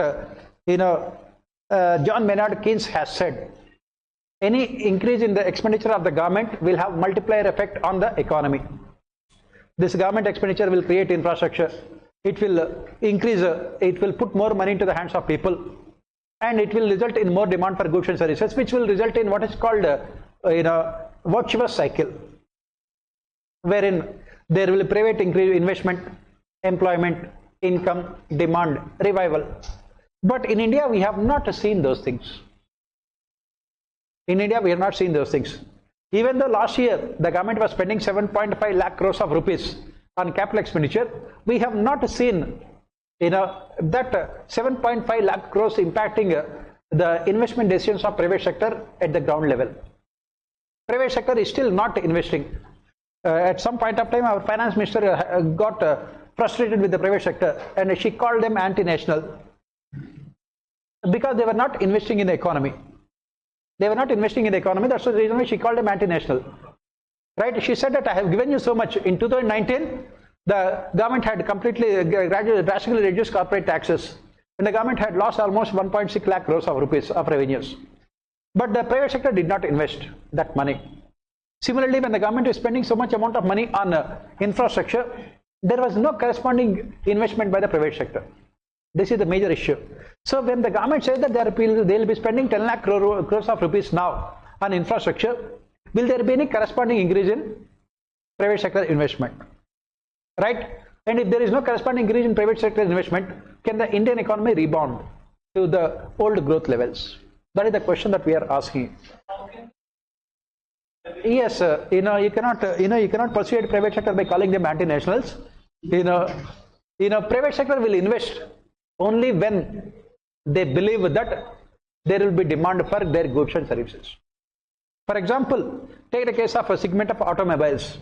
John Maynard Keynes has said. Any increase in the expenditure of the government will have multiplier effect on the economy. This government expenditure will create infrastructure. It will increase, it will put more money into the hands of people, and it will result in more demand for goods and services, which will result in what is called virtuous cycle, wherein there will be private increase investment, employment, income, demand, revival. But in India, we have not seen those things. Even though last year the government was spending 7.5 lakh crores of rupees on capital expenditure, we have not seen that 7.5 lakh crores impacting the investment decisions of private sector at the ground level. Private sector is still not investing. At some point of time, our finance minister got frustrated with the private sector, and she called them anti-national because they were not investing in the economy. That's the reason why she called them anti-national. Right? She said that I have given you so much. In 2019, the government had completely, drastically reduced corporate taxes, and the government had lost almost 1.6 lakh crores of rupees of revenues. but the private sector did not invest that money. Similarly, when the government is spending so much amount of money on infrastructure, there was no corresponding investment by the private sector. This is the major issue. So when the government says that they will be spending 10 lakh crores of rupees now on infrastructure, will there be any corresponding increase in private sector investment? Right? And if there is no corresponding increase in private sector investment, can the Indian economy rebound to the old growth levels? That is the question that we are asking. Yes, you cannot persuade private sector by calling them anti-nationals. Private sector will invest only when they believe that there will be demand for their goods and services. For example, take the case of a segment of automobiles.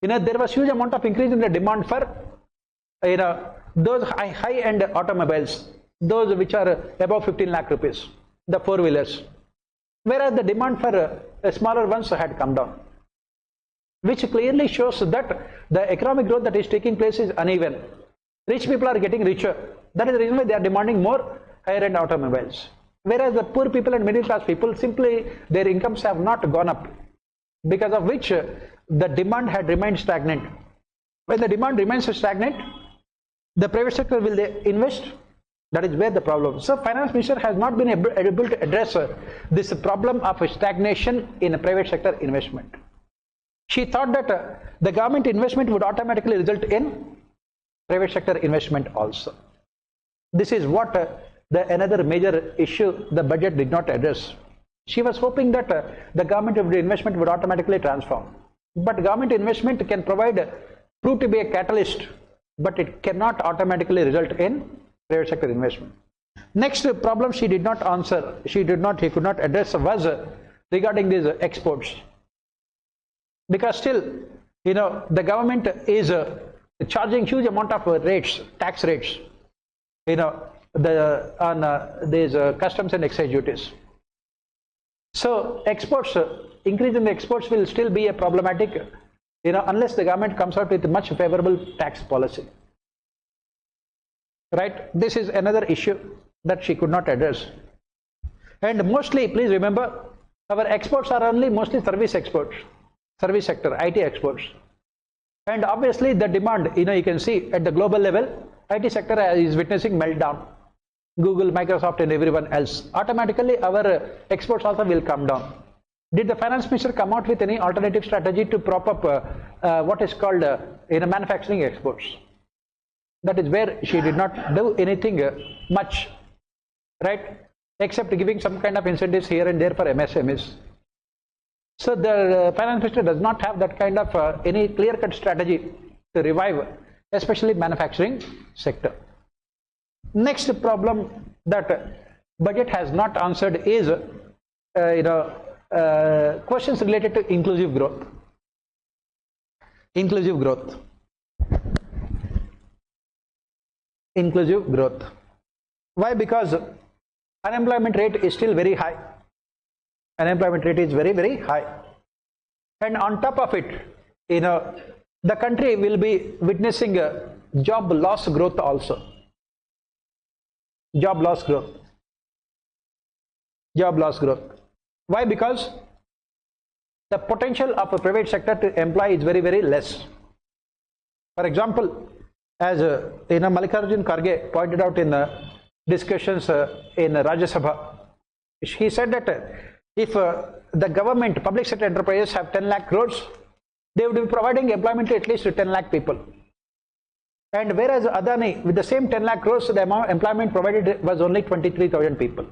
There was huge amount of increase in the demand for those high-end automobiles, those which are above 15 lakh rupees, the four-wheelers, whereas the demand for smaller ones had come down, which clearly shows that the economic growth that is taking place is uneven. Rich people are getting richer. That is the reason why they are demanding more higher-end automobiles, whereas the poor people and middle-class people, simply their incomes have not gone up, because of which the demand had remained stagnant. When the demand remains stagnant, the private sector will they invest? That is where the problem. So finance minister has not been able to address this problem of stagnation in private sector investment. She thought that the government investment would automatically result in private sector investment also. This is what another major issue the budget did not address. She was hoping that the government investment would automatically transform. But government investment can prove to be a catalyst, but it cannot automatically result in private sector investment. Next problem she did not answer, he could not address was regarding these exports. Because still, the government is charging huge amount of rates, tax rates, on these customs and excise duties. So exports, increase in the exports will still be a problematic, unless the government comes out with a much favorable tax policy. Right? This is another issue that she could not address. And mostly, please remember, our exports are only mostly service exports, service sector, IT exports. And obviously the demand, you can see at the global level, IT sector is witnessing meltdown. Google, Microsoft and everyone else. Automatically our exports also will come down. Did the finance minister come out with any alternative strategy to prop up what is called manufacturing exports? That is where she did not do anything much, right? Except giving some kind of incentives here and there for MSMEs. So the finance minister does not have that kind of any clear-cut strategy to revive, especially manufacturing sector. Next problem that budget has not answered is questions related to inclusive growth. Inclusive growth. Inclusive growth. Why? Because unemployment rate is still very high. Unemployment rate is very, very high. And on top of it, the country will be witnessing a job loss growth also. Job loss growth. Job loss growth. Why? Because the potential of a private sector to employ is very, very less. For example, as Mallikarjun Kharge pointed out in discussions in Rajya Sabha, he said that if the government, public sector enterprises have 10 lakh crores, they would be providing employment to at least 10 lakh people. And whereas Adani, with the same 10 lakh crores, the amount of employment provided was only 23,000 people.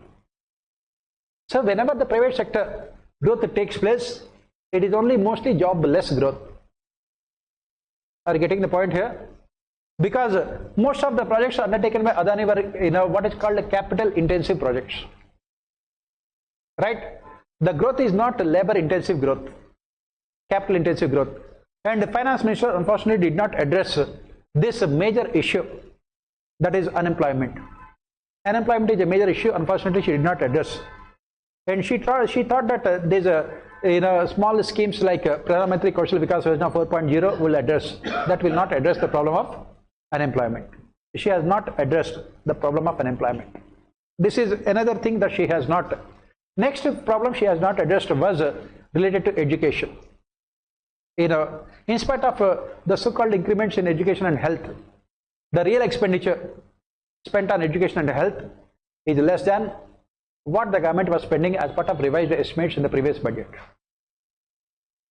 So whenever the private sector growth takes place, it is only mostly jobless growth. Are you getting the point here? Because most of the projects undertaken by Adani were what is called capital intensive projects. Right? The growth is not labor intensive growth, capital intensive growth. And the finance minister unfortunately did not address this major issue, that is unemployment. Unemployment is a major issue, unfortunately she did not address. And she thought that there's a small schemes like Pradhan Mantri Kaushal Vikas Yojana 4.0 will address. That will not address the problem of unemployment. She has not addressed the problem of unemployment. This is another thing that she has not Next problem she has not addressed was related to education. In spite of the so-called increments in education and health, the real expenditure spent on education and health is less than what the government was spending as part of revised estimates in the previous budget.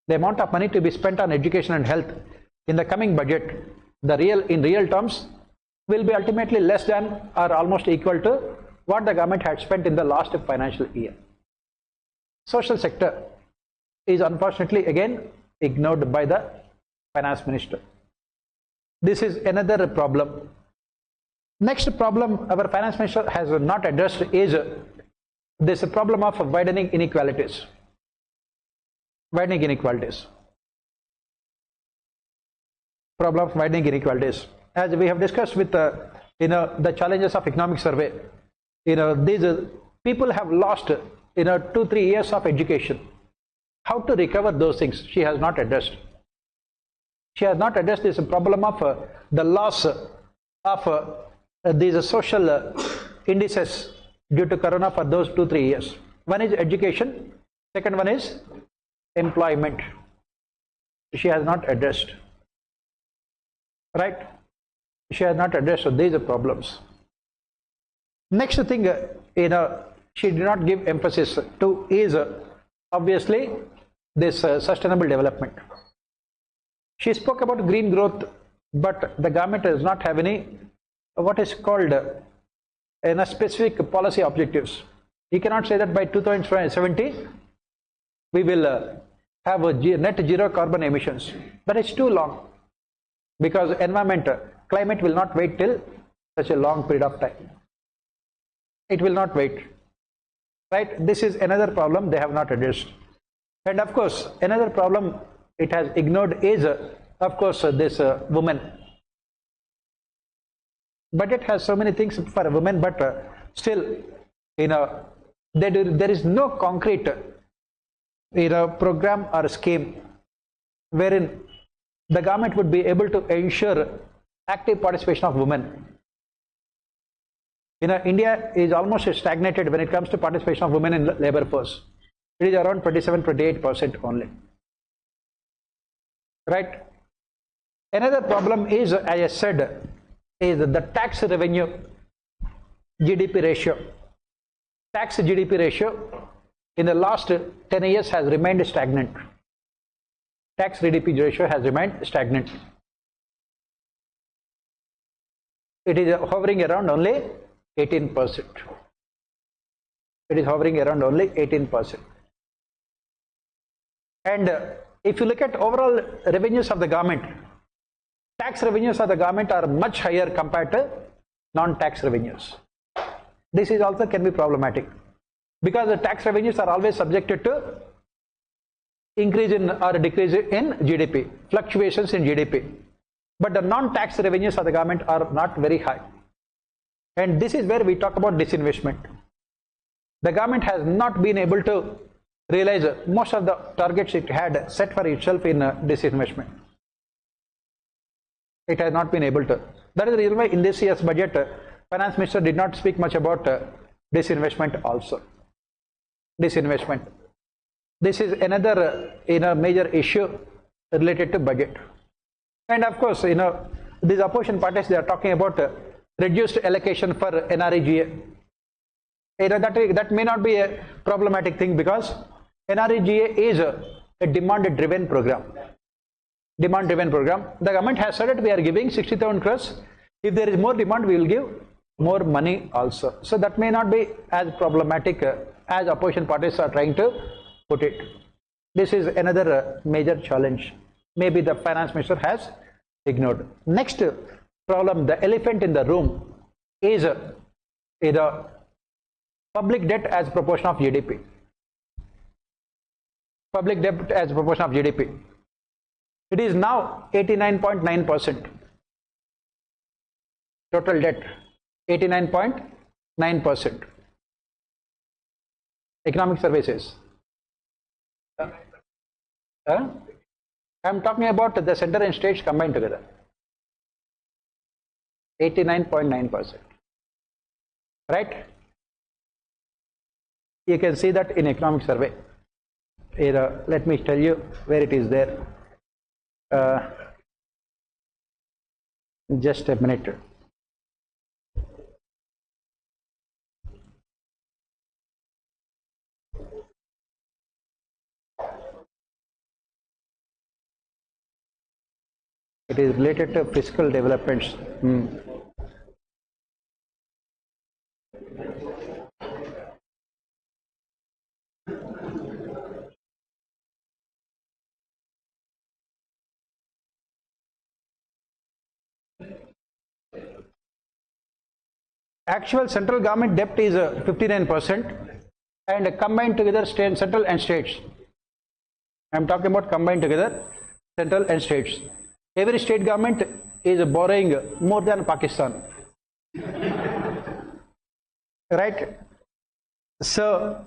The amount of money to be spent on education and health in the coming budget, in real terms, will be ultimately less than or almost equal to what the government had spent in the last financial year. Social sector is unfortunately again ignored by the finance minister. This is another problem. Next problem our finance minister has not addressed is this problem of widening inequalities. Problem of widening inequalities. As we have discussed with the challenges of economic survey, these people have lost 2-3 years of education. How to recover those things? She has not addressed. She has not addressed this problem of the loss of these social indices due to corona for those 2-3 years. One is education, second one is employment. She has not addressed. Right? She has not addressed these problems. Next thing, she did not give emphasis to is obviously this sustainable development. She spoke about green growth, but the government does not have any what is called specific policy objectives. You cannot say that by 2070 we will have a net zero carbon emissions. But it's too long, because climate will not wait till such a long period of time. It will not wait. Right? This is another problem they have not addressed. And of course, another problem it has ignored is, of course, this woman. Budget has so many things for a woman, but still, there is no concrete, program or scheme wherein the government would be able to ensure active participation of women. India is almost stagnated when it comes to participation of women in labor force. It is around 27-28% only. Right? Another problem is, as I said, is the tax revenue GDP ratio. Tax GDP ratio in the last 10 years has remained stagnant. Tax GDP ratio has remained stagnant. It is hovering around only 18%. It is hovering around only 18%. And if you look at overall revenues of the government, tax revenues of the government are much higher compared to non-tax revenues. This is also can be problematic, because the tax revenues are always subjected to increase in or decrease in GDP, fluctuations in GDP. But the non-tax revenues of the government are not very high. And this is where we talk about disinvestment. The government has not been able to realize most of the targets it had set for itself in disinvestment. It has not been able to. That is the reason why in this year's budget, Finance Minister did not speak much about disinvestment also. Disinvestment. This is another major issue related to budget. And of course, these opposition parties, they are talking about reduced allocation for NREGA. That may not be a problematic thing, because NREGA is a demand-driven program. Demand-driven program. The government has said that we are giving 60,000 crores. If there is more demand, we will give more money also. So that may not be as problematic as opposition parties are trying to put it. This is another major challenge. Maybe the finance minister has ignored. Next problem, the elephant in the room, is the public debt as proportion of GDP. Public debt as proportion of GDP. It is now 89.9%. Total debt, 89.9%. Economic services. I am talking about the center and states combined together. 89.9%. Right? You can see that in economic survey. Let me tell you where it is there. Just a minute. It is related to fiscal developments. Actual central government debt is 59%, and combined together central and states. I am talking about combined together central and states. Every state government is borrowing more than Pakistan. Right? So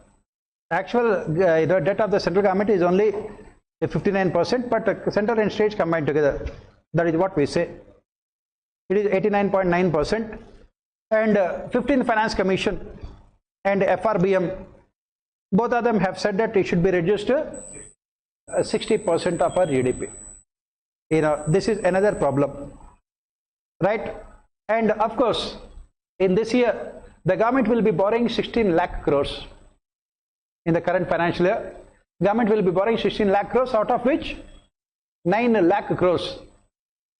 actual debt of the central government is only 59%, but central and states combined together, that is what we say. It is 89.9%. And 15th Finance Commission and FRBM, both of them have said that it should be reduced to 60% of our GDP. This is another problem, right? And of course, in this year, the government will be borrowing 16 lakh crores. In the current financial year, government will be borrowing 16 lakh crores, out of which 9 lakh crores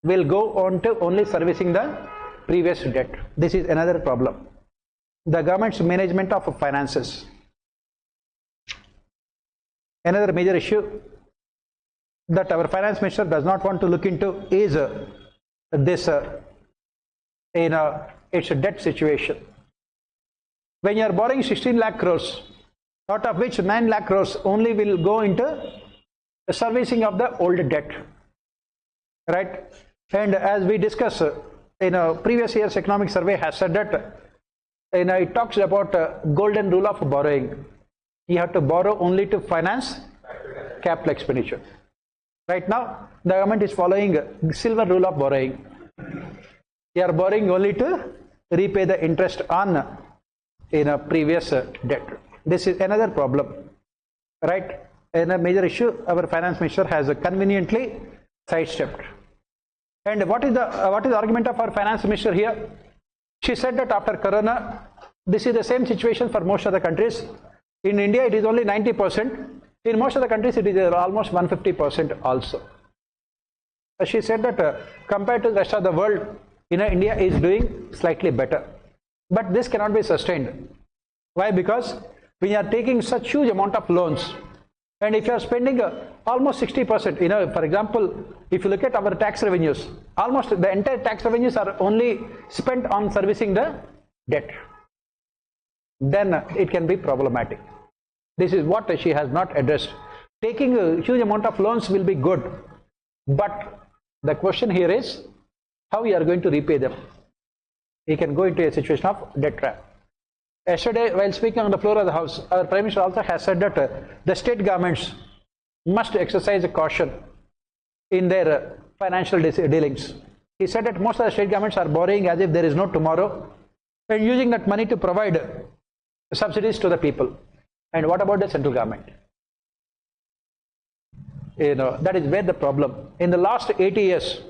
will go on to only servicing the previous debt. This is another problem. The government's management of finances. Another major issue that our finance minister does not want to look into is this its debt situation. When you are borrowing 16 lakh crores, out of which 9 lakh crores only will go into the servicing of the old debt, right? And as we discussed, previous year's economic survey has said that it talks about golden rule of borrowing. You have to borrow only to finance capital expenditure. Right now, the government is following silver rule of borrowing. You are borrowing only to repay the interest on previous debt. This is another problem, right? And a major issue our finance minister has conveniently sidestepped. And what is the argument of our finance minister here? She said that after Corona, this is the same situation for most of the countries. In India, it is only 90%. In most of the countries, it is almost 150% also. She said that compared to the rest of the world, India is doing slightly better. But this cannot be sustained. Why? Because when you are taking such huge amount of loans, and if you are spending almost 60%, for example, if you look at our tax revenues, almost the entire tax revenues are only spent on servicing the debt. Then it can be problematic. This is what she has not addressed. Taking a huge amount of loans will be good, but the question here is how you are going to repay them. You can go into a situation of debt trap. Yesterday, while speaking on the floor of the House, our Prime Minister also has said that the state governments must exercise caution in their financial dealings. He said that most of the state governments are borrowing as if there is no tomorrow and using that money to provide subsidies to the people. And what about the central government? That is where the problem. In the last 80 years,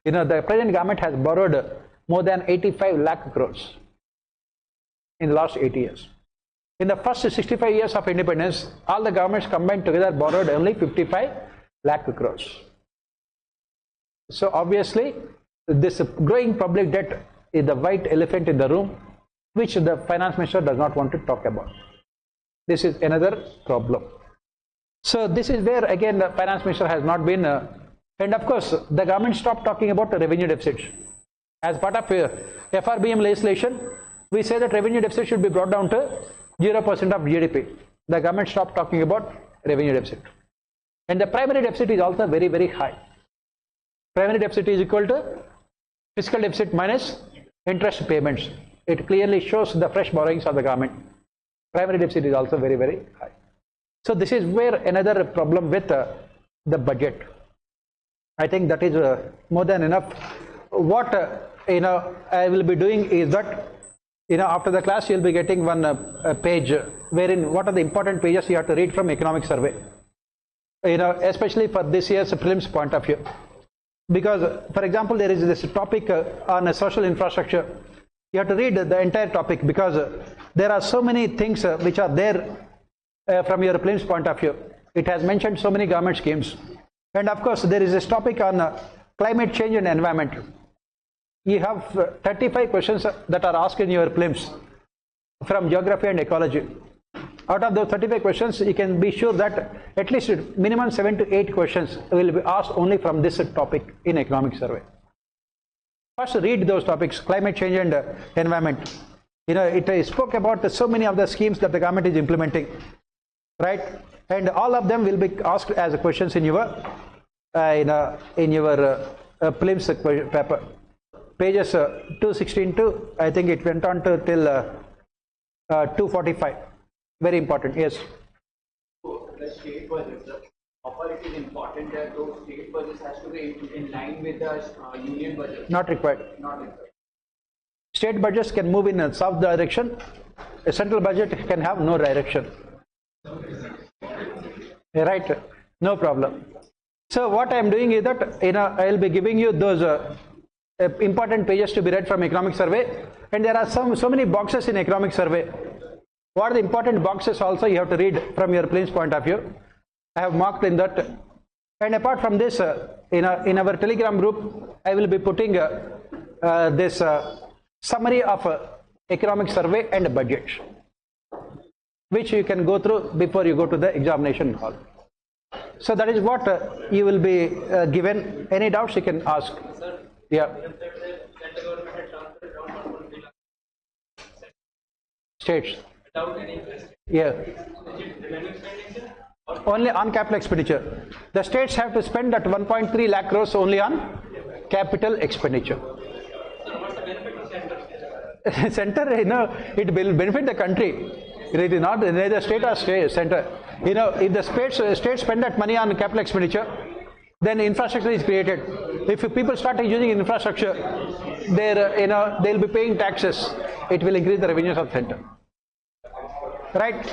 the present government has borrowed more than 85 lakh crores. In the last 80 years. In the first 65 years of independence, all the governments combined together borrowed only 55 lakh crores. So obviously, this growing public debt is the white elephant in the room, which the finance minister does not want to talk about. This is another problem. So this is where again the finance minister has not been, and of course the government stopped talking about the revenue deficit. As part of FRBM legislation, we say that revenue deficit should be brought down to 0% of GDP. The government stopped talking about revenue deficit. And the primary deficit is also very, very high. Primary deficit is equal to fiscal deficit minus interest payments. It clearly shows the fresh borrowings of the government. Primary deficit is also very, very high. So this is where another problem with the budget. I think that is more than enough. What I will be doing is that After the class you'll be getting one page wherein what are the important pages you have to read from economic survey, especially for this year's prelims point of view. Because for example, there is this topic on social infrastructure. You have to read the entire topic because there are so many things which are there from your prelims point of view. It has mentioned so many government schemes, and of course there is this topic on climate change and environment. You have 35 questions that are asked in your prelims from geography and ecology. Out of those 35 questions, you can be sure that at least minimum 7 to 8 questions will be asked only from this topic in economic survey. First read those topics, climate change and environment. It spoke about so many of the schemes that the government is implementing, right? And all of them will be asked as questions in your prelims paper. Pages 216 to, I think it went on to till 245. Very important, yes. So the state budget, sir, offer it is important that those state budgets has to be in line with the union budget. Not required. Not required. State budgets can move in a south direction. A central budget can have no direction. Right? No problem. So what I am doing is that I will be giving you those important pages to be read from economic survey, and there are so many boxes in economic survey. What are the important boxes also you have to read from your prelims point of view. I have marked in that. And apart from this, in our Telegram group, I will be putting this summary of economic survey and budget, which you can go through before you go to the examination hall. So that is what you will be given. Any doubts you can ask. Sir, yeah. States. Without any investment. Yeah. Revenue spending, Only on capital expenditure. The states have to spend that 1.3 lakh crores only on capital expenditure. So what's the benefit of center? Center, it will benefit the country. It is not neither state or center. If the states spend that money on capital expenditure, then infrastructure is created. If people start using infrastructure, they'll be paying taxes. It will increase the revenues of center. Right?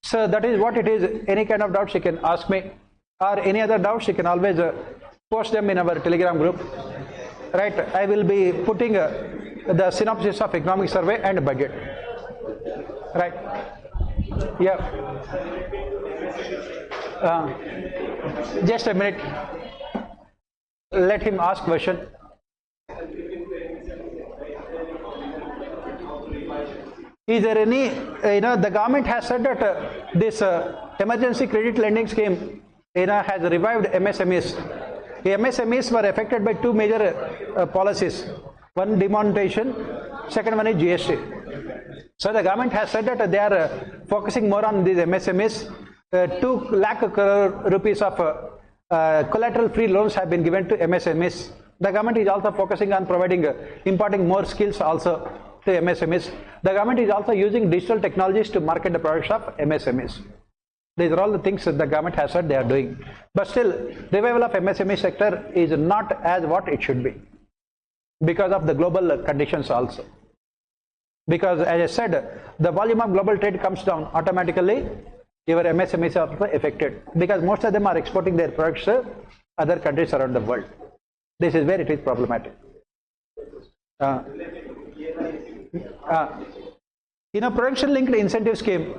So that is what it is. Any kind of doubts you can ask me, or any other doubts you can always post them in our Telegram group. Right? I will be putting the synopsis of economic survey and budget. Right? Yeah. Just a minute. Let him ask question. Is there any, the government has said that this emergency credit lending scheme, has revived MSMEs. The MSMEs were affected by two major policies. One, demonetization. Second one is GST. So the government has said that they are focusing more on these MSMEs. 2 lakh crore rupees of collateral-free loans have been given to MSMEs. The government is also focusing on imparting more skills also to MSMEs. The government is also using digital technologies to market the products of MSMEs. These are all the things that the government has said they are doing. But still, revival of MSME sector is not as what it should be because of the global conditions also. Because as I said, the volume of global trade comes down automatically. Your MSMEs are also affected because most of them are exporting their products to other countries around the world. This is where it is problematic. Production linked incentive scheme.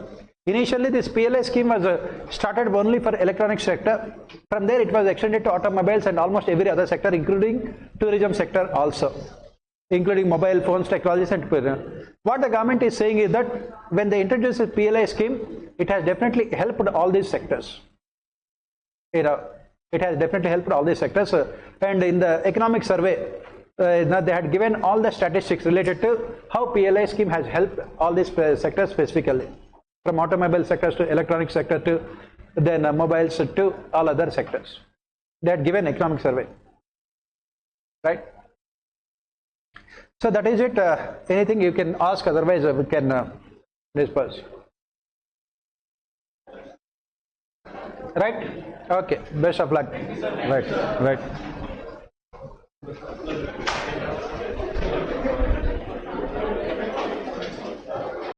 Initially, this PLI scheme was started only for electronics sector. From there, it was extended to automobiles and almost every other sector, including tourism sector also, including mobile phones, technologies, and what the government is saying is that when they introduced the PLI scheme, it has definitely helped all these sectors. It has definitely helped all these sectors. And in the economic survey, they had given all the statistics related to how PLI scheme has helped all these sectors specifically, from automobile sectors to electronic sector to then mobiles to all other sectors. They had given economic survey, right? So that is it. Anything you can ask, otherwise we can disperse. Right? Okay. Best of luck. Right.